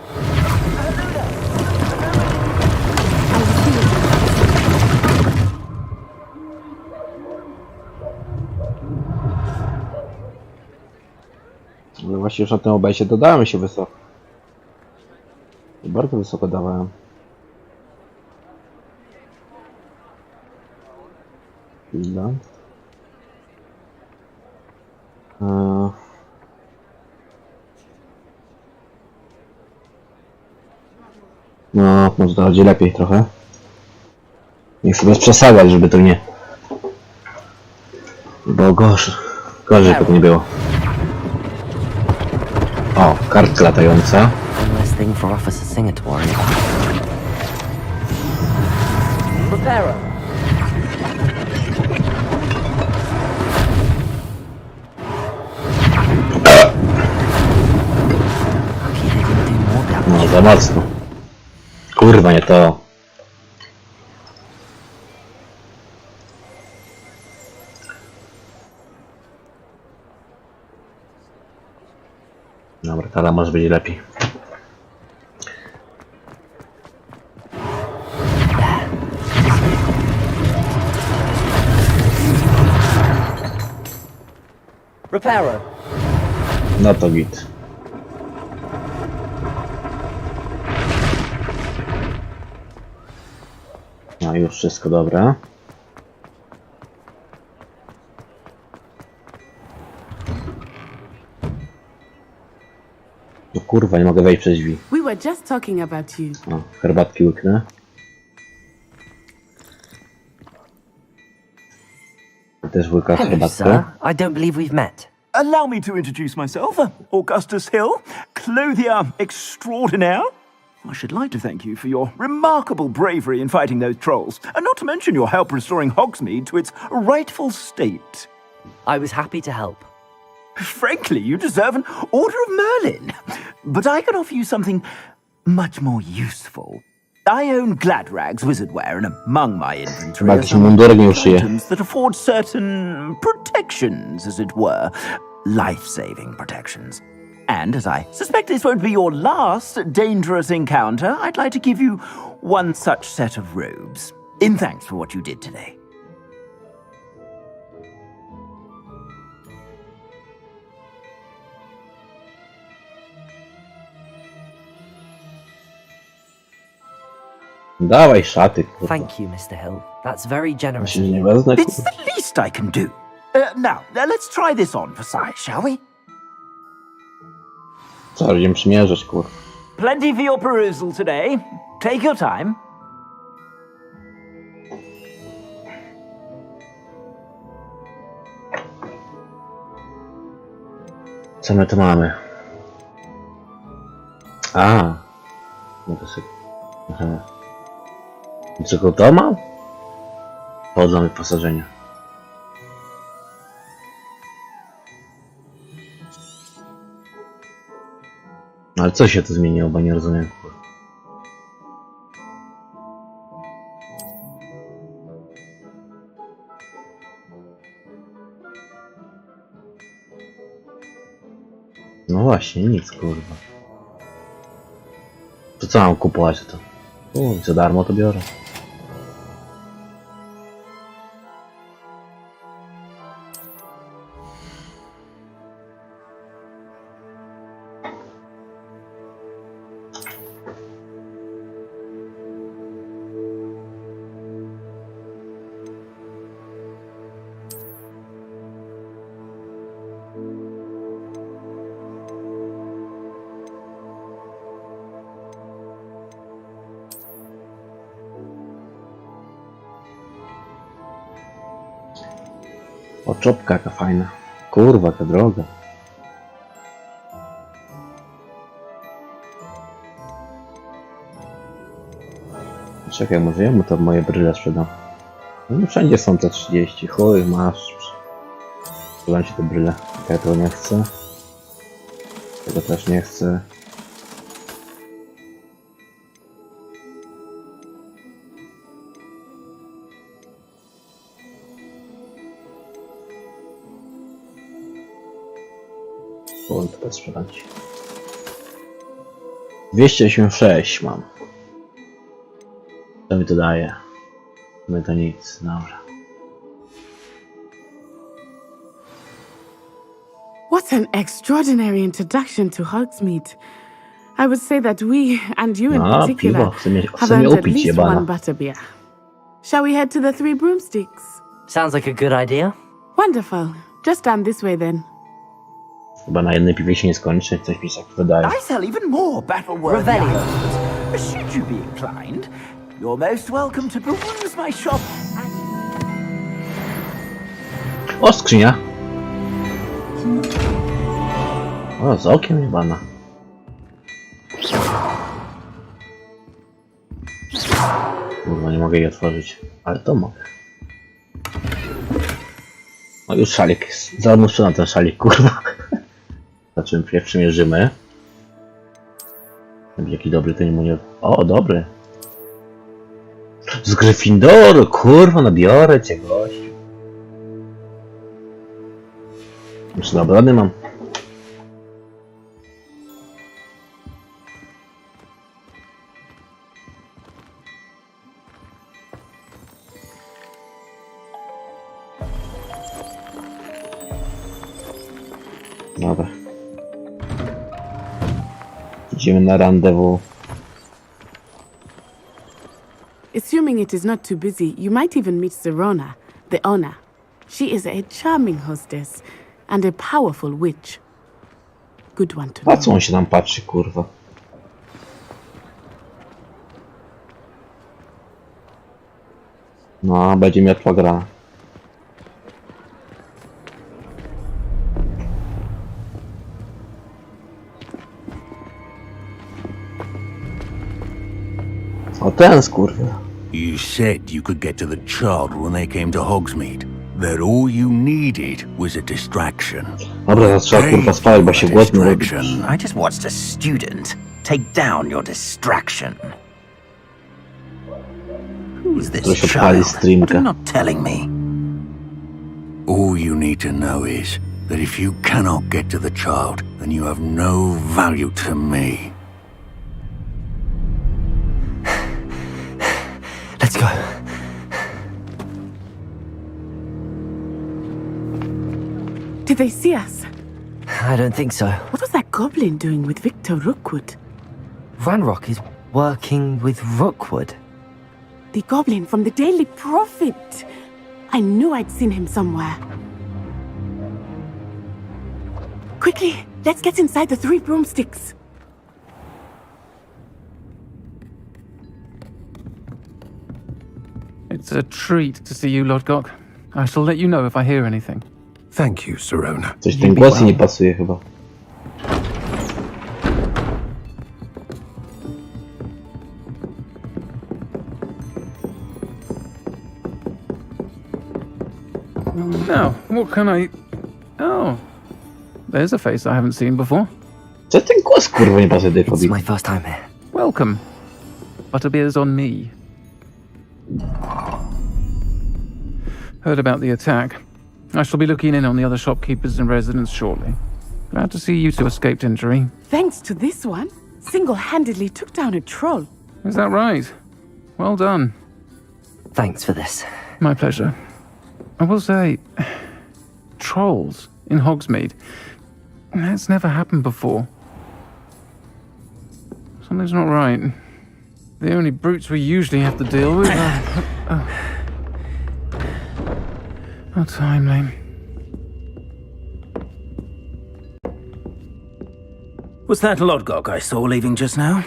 Ale właśnie już na tym obejście dodałem się wysoko. Bardzo wysoko dawałem. Chwila. No, może to chodzi lepiej trochę. Nie chcę bez przesadzać, żeby to nie... Było gorzej, żeby to nie było. O, kartka latająca. One less thing for Officer Singer to worry about. Repairer. No, za mocno. Kurwa, nie to. Dobra, teraz może być lepiej. Repairer. No to git. No już wszystko dobre. No kurwa, nie mogę wejść przez drzwi. We were just talking about you. O, herbatki łyknę. Też łyka herbatkę. Sir. I don't believe we've met. Allow me to introduce myself. Augustus Hill, clothier extraordinaire. I should like to thank you for your remarkable bravery in fighting those trolls, and not to mention your help restoring Hogsmeade to its rightful state. I was happy to help. Frankly, you deserve an Order of Merlin. But I can offer you something much more useful. I own Gladrag's wizardware, and among my inventory are some items that afford certain protections, as it were. Life-saving protections. And as I suspect this won't be your last dangerous encounter, I'd like to give you one such set of robes, in thanks for what you did today. Dawaj szaty, kurwa. Thank you, Mr. Hill. That's very generous. It's the least I can do. Now, let's try this on for size, shall we? Co, będziemy przymierzać, kurwa. Plenty for your perusal today. Take your time. Co my tu mamy? A, no to sobie... Aha. Czego to ma? Powód dla wyposażenia. Ale co się tu zmieniło, bo nie rozumiem. No właśnie, nic kurwa. To co mam kupować to? Za darmo to biorę. O, czopka jaka fajna. Kurwa, ta droga. Czekaj, może ja mu to moje bryle sprzedam. No wszędzie są te 30. Chuj, masz. Sprzedam ci te bryle. Ja tego nie chcę. Tego też nie chcę. Chuj, to też sprzedam ci. 286 mam. Co mi to daje? My to nic, dobra. What an extraordinary introduction to Hogsmeade. I would say that we, and you in particular, have earned at least one butterbeer. Shall we head to the Three Broomsticks? Sounds like a good idea. Wonderful. Just stand this way then. Chyba na jednej piwie się nie skończy, coś mi się tak wydaje. I sell even more battle-worthy items. Should you be inclined, you're most welcome to peruse my shop. O, skrzynia! O, z okiem jebana. Kurwa, nie mogę jej otworzyć, ale to mogę. O, już szalik. Zaraz sprzedam ten szalik, kurwa. Zobaczymy, przymierzymy. Jaki dobry, to nie mówię. O, dobry. Z Gryffindoru, kurwa, no biorę cię, gościu. Już na obrony mam. Dobra. Idziemy na rendezvous. Assuming it is not too busy, you might even meet Serona, the owner. She is a charming hostess and a powerful witch. Good one to know. A co on się tam patrzy, kurwa? No, będzie miotła gra. O, ten skurwa. You said you could get to the child when they came to Hogsmeade. That all you needed was a distraction. Dobra, trzeba kurwa spać, bo się głodny robi. I just watched a student take down your distraction. Who's this child? What are you not telling me? All you need to know is that if you cannot get to the child, then you have no value to me. Let's go. Did they see us? I don't think so. What was that goblin doing with Victor Rookwood? Ranrock is working with Rookwood. The goblin from the Daily Prophet. I knew I'd seen him somewhere. Quickly, let's get inside the Three Broomsticks. It's a treat to see you, Lodgok. I shall let you know if I hear anything. Thank you, Serona. Coś ten głos nie pasuje chyba. Now, what can I... Oh, there's a face I haven't seen before. Co ten głos, kurwa, nie pasuje tej fobii? It's my first time here. Welcome. Butterbeer's on me. Heard about the attack. I shall be looking in on the other shopkeepers and residents shortly. Glad to see you two escaped injury. Thanks to this one, single-handedly took down a troll. Is that right? Well done. Thanks for this. My pleasure. I will say, trolls in Hogsmeade. That's never happened before. Something's not right. The only brutes we usually have to deal with are... How timely. Was that Lodgok I saw leaving just now?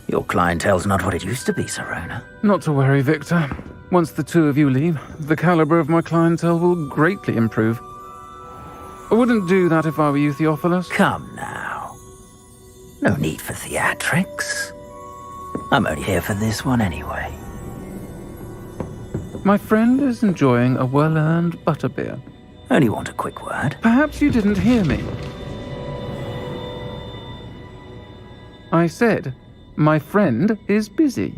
Your clientele's not what it used to be, Serona. Not to worry, Victor. Once the two of you leave, the caliber of my clientele will greatly improve. I wouldn't do that if I were you, Theophilus. Come now. No need for theatrics. I'm only here for this one anyway. My friend is enjoying a well-earned butterbeer. Only want a quick word. Perhaps you didn't hear me. I said, my friend is busy.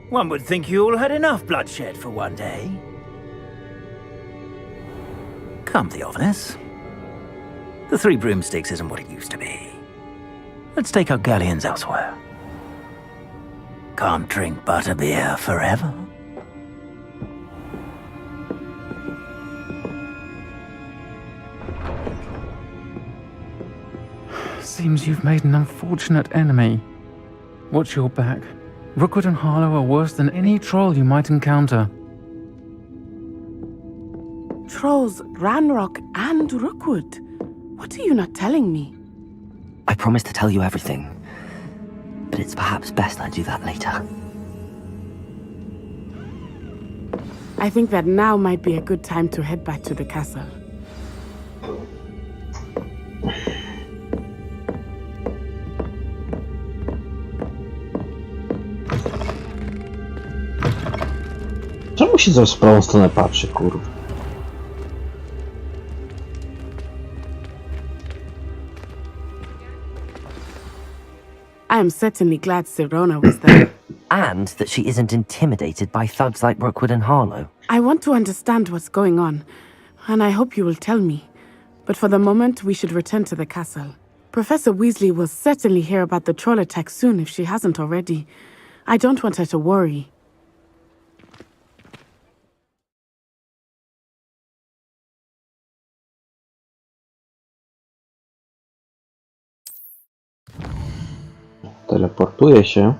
One would think you all had enough bloodshed for one day. Come, Theophilus. The Three Broomsticks isn't what it used to be. Let's take our galleons elsewhere. Can't drink butterbeer forever. Seems you've made an unfortunate enemy. Watch your back. Rookwood and Harlow are worse than any troll you might encounter. Trolls, Ranrock, and Rookwood. What are you not telling me? I promised to tell you everything, but it's perhaps best I do that later. I think that now might be a good time to head back to the castle. Czemu się w prawą stronę patrzy, kurwa? I am certainly glad Serona was there. And that she isn't intimidated by thugs like Rookwood and Harlow. I want to understand what's going on, and I hope you will tell me. But for the moment, we should return to the castle. Professor Weasley will certainly hear about the troll attack soon if she hasn't already. I don't want her to worry. Teleportuje się.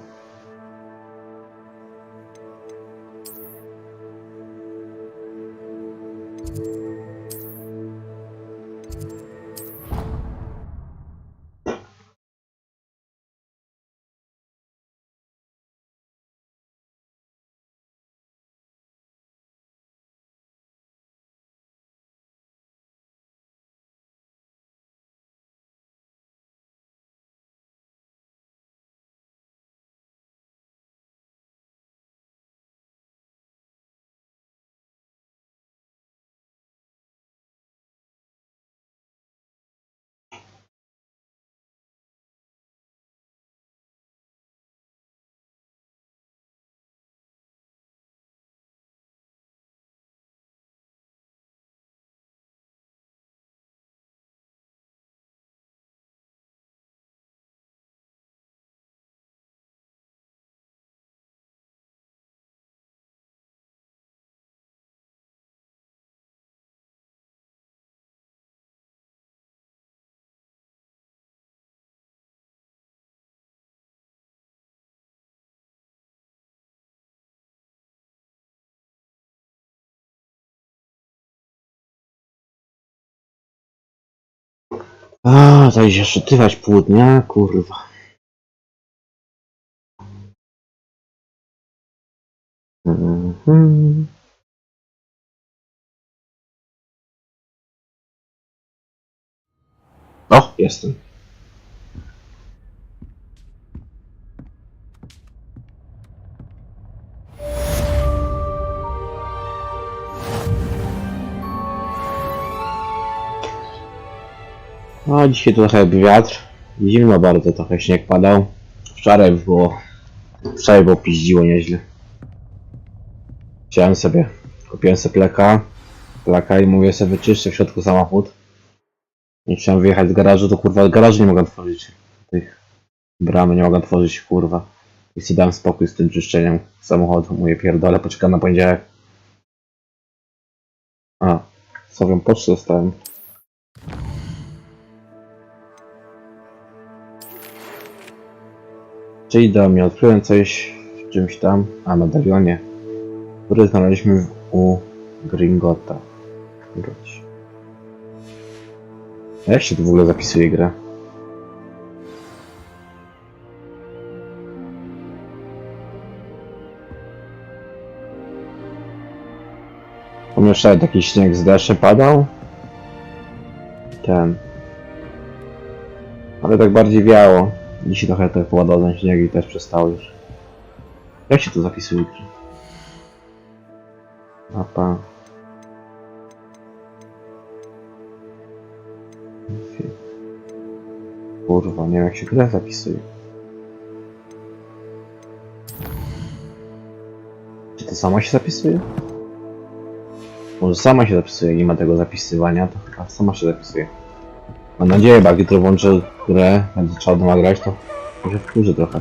A, tutaj się szytywać pół dnia, kurwa. O, jestem. No dzisiaj trochę wiatr. Zimno bardzo, trochę śnieg padał. Wczoraj było piździło nieźle. Kupiłem sobie plaka i mówię sobie wyczyszczę w środku samochód. I chciałem wyjechać z garażu, to kurwa garażu nie mogę otworzyć. Tych bramy nie mogę otworzyć, kurwa. I sobie dałem spokój z tym czyszczeniem samochodu. Mówię pierdolę, poczekam na poniedziałek. A, sobie pocztę dostałem. Czyli do mnie, odkryłem coś w czymś tam, a medalionie, który znaleźliśmy u Gringota. A jak się tu w ogóle zapisuje grę? Pomieszczałem taki śnieg z deszczem padał. Ale tak bardziej wiało. Dzisiaj trochę tak poładał ten śnieg i też przestało już. Jak się tu zapisuje grę? Mapa. Kurwa, nie wiem jak się grę zapisuje. Czy to sama się zapisuje? Może sama się zapisuje, jak nie ma tego zapisywania, to chyba sama się zapisuje. Mam nadzieję, bo jak jutro włączę grę, będę trzeba doma grać, to może wkurzę trochę.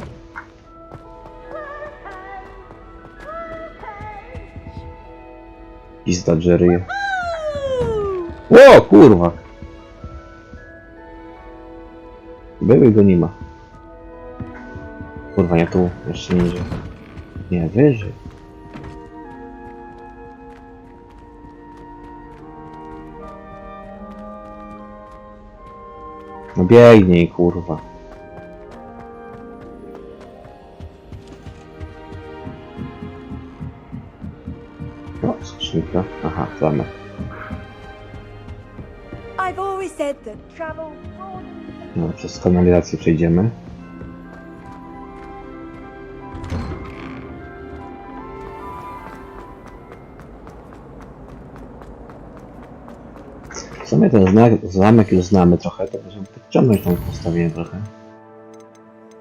Pizda Jerry. O kurwa! Były go nie ma. Kurwa, nie tu, jeszcze niżej. Nie, wyżej. No biegnij, kurwa. O, skrzynka. Aha, zamek. I've always said that travel. No, przez kanalizację przejdziemy. W sumie ten zamek już znamy trochę, to będziemy podciągnąć tą postawienie trochę.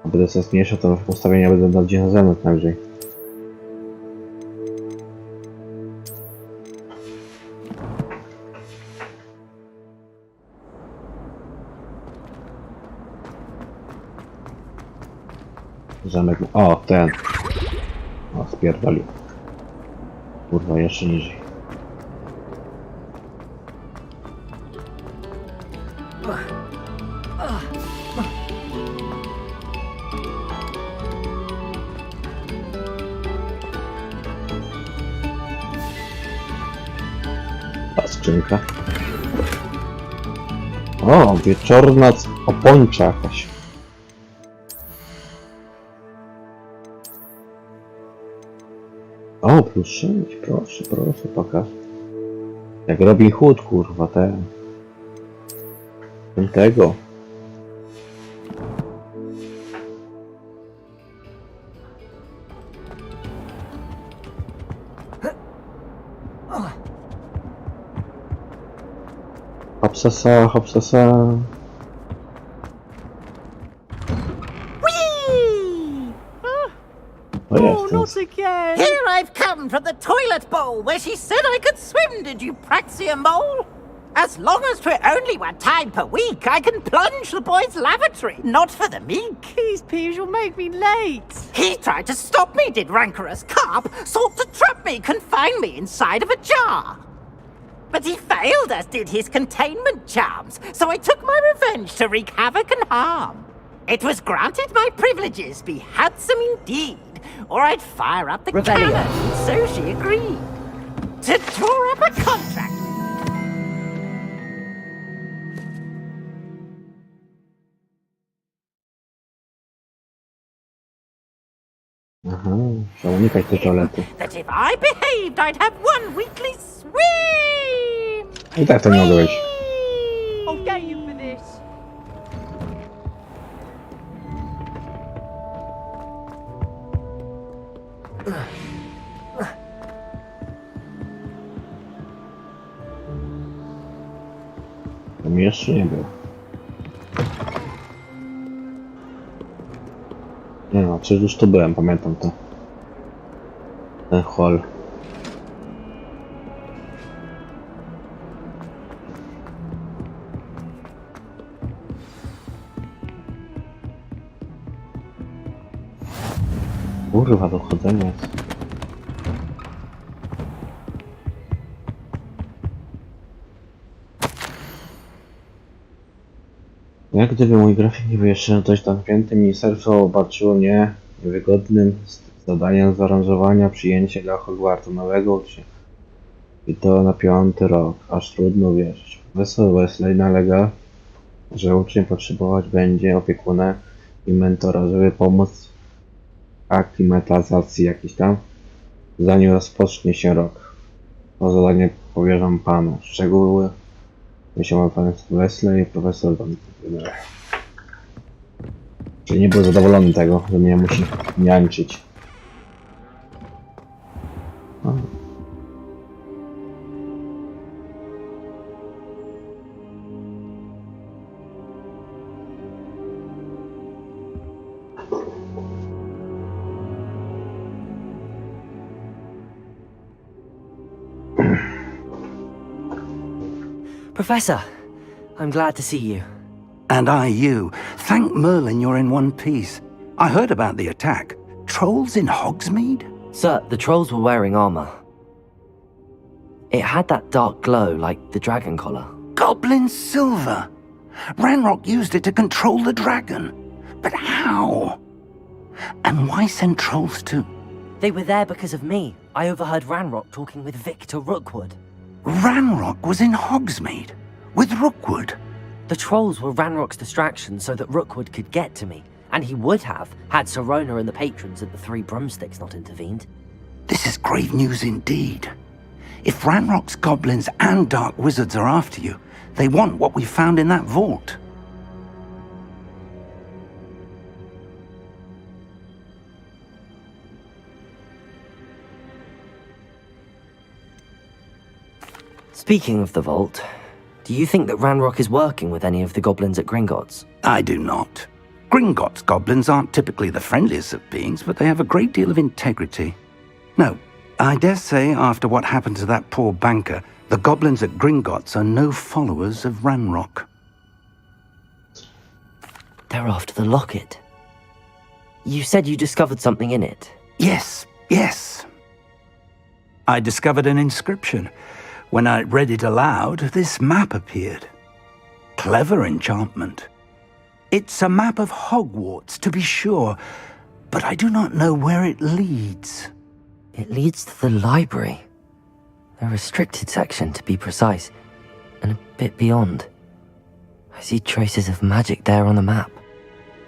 A będę sobie zmniejszał to postawienie, będę dać gdzieś na zewnątrz najwyżej. Zamek... O, ten! O, spierdolił. Kurwa, jeszcze niżej. Ta skrzynka. O, wieczorna opończa jakaś. O, plus 6, proszę, proszę, pokaż. Jak Robin Hood, kurwa, ten. Tego. Hopsasa, hopsasa. Oh, not again! Here I've come from the toilet bowl where she said I could swim, did you praxia mole? As long as 'twere only one time per week, I can plunge the boy's lavatory, not for the meek. These peas will make me late. He tried to stop me, did rancorous carp, sought to trap me, confine me inside of a jar. But he failed, as did his containment charms, so I took my revenge to wreak havoc and harm. It was granted my privileges be handsome indeed, or I'd fire up the cannon, so she agreed to draw up a contract. Aha, trzeba unikać tej toalety. That if I behaved, I'd have one weekly swim. I tak to nie mogę być. I'll get you for this. To mi jeszcze nie było. Nie no, przecież już tu byłem, pamiętam to. Ten hall. Kurwa, to chodzenie jest. Jak gdyby mój grafik nie wyjaśnił coś zamkniętym, ministerstwo obarczyło mnie niewygodnym zadaniem zaaranżowania przyjęcia dla Hogwartu nowego ucznia. I to na 5. rok, aż trudno wierzyć. Profesor Weasley nalega, że uczeń potrzebować będzie opiekuna i mentora, żeby pomóc w aklimatyzacji jakiś tam, zanim rozpocznie się rok. To zadanie powierzam panu. Szczegóły wysiłał pan Weasley i profesor Van. Czyli nie był zadowolony tego, że mnie musi niańczyć. Professor, I'm glad to see you. And I you. Thank Merlin you're in one piece. I heard about the attack. Trolls in Hogsmeade? Sir, the trolls were wearing armor. It had that dark glow like the dragon collar. Goblin silver! Ranrock used it to control the dragon. But how? And why send trolls to... They were there because of me. I overheard Ranrock talking with Victor Rookwood. Ranrock was in Hogsmeade? With Rookwood? The trolls were Ranrock's distraction so that Rookwood could get to me. And he would have, had Sirona and the patrons at the Three Broomsticks not intervened. This is grave news indeed. If Ranrock's goblins and dark wizards are after you, they want what we found in that vault. Speaking of the vault, do you think that Ranrock is working with any of the goblins at Gringotts? I do not. Gringotts goblins aren't typically the friendliest of beings, but they have a great deal of integrity. No, I dare say after what happened to that poor banker, the goblins at Gringotts are no followers of Ranrock. They're after the locket. You said you discovered something in it. Yes, yes. I discovered an inscription. When I read it aloud, this map appeared. Clever enchantment. It's a map of Hogwarts, to be sure, but I do not know where it leads. It leads to the library. A restricted section, to be precise, and a bit beyond. I see traces of magic there on the map.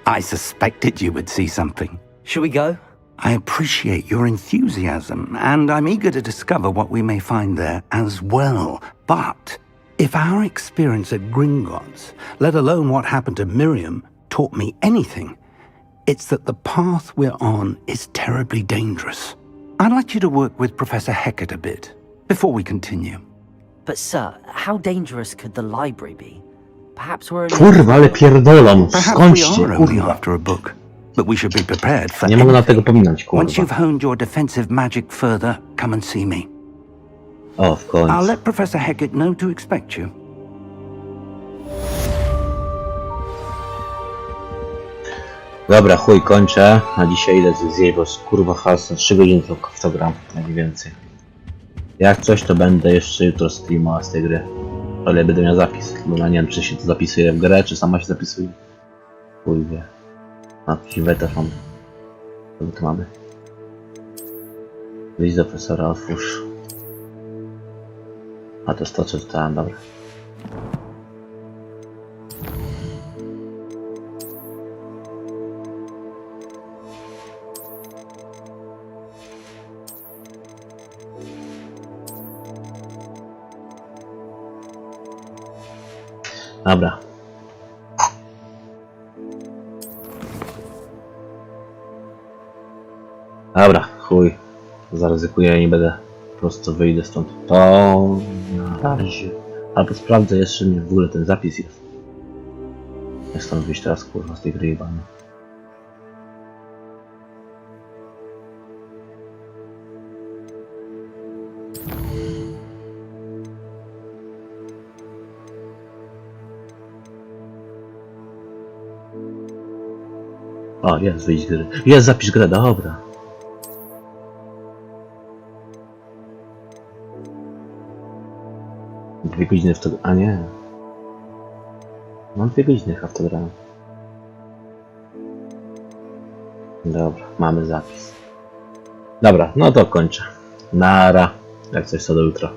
I suspected you would see something. Shall we go? I appreciate your enthusiasm, and I'm eager to discover what we may find there as well. But if our experience at Gringotts, let alone what happened to Miriam, taught me anything, it's that the path we're on is terribly dangerous. I'd like you to work with Professor Hecat a bit, before we continue. But sir, how dangerous could the library be? Perhaps we're... Kurwa, ale pierdolą, skończcie, Perhaps we are only kurwa. after a book. But we should be prepared for Nie mogę na anything. tego pominąć, kurwa. Once you've honed your defensive magic further, come and see me. O, w końcu. I'll let Professor Hecat know to expect you. Dobra, chuj, kończę. Na dzisiaj idę zjeść, bo kurwa hasa 3 godziny w to gram, jak nie więcej. Jak coś, to będę jeszcze jutro streamała z tej gry. Ale będę miał zapis, bo ja nie wiem, czy się to zapisuje w grę, czy sama się zapisuje. Chuj wie. A, jakiś weterz mam. Co my tu mamy? Wyjść do profesora, otwórz. A to jest to, co czytałem, dobra. Dobra. Dobra, chuj. Zaryzykuję, nie będę. Po prostu wyjdę stąd. To na razie. Albo sprawdzę jeszcze, nie w ogóle ten zapis jest. Jak stąd wyjść teraz, kurwa, z tej gry jebany. O, jest, wyjść gry. Jest, zapisz grę, dobra. Dwie godziny w to... A nie. Mam 2 godziny w to grałem. Dobra, mamy zapis. Dobra, no to kończę. Nara. Jak coś, to do jutra.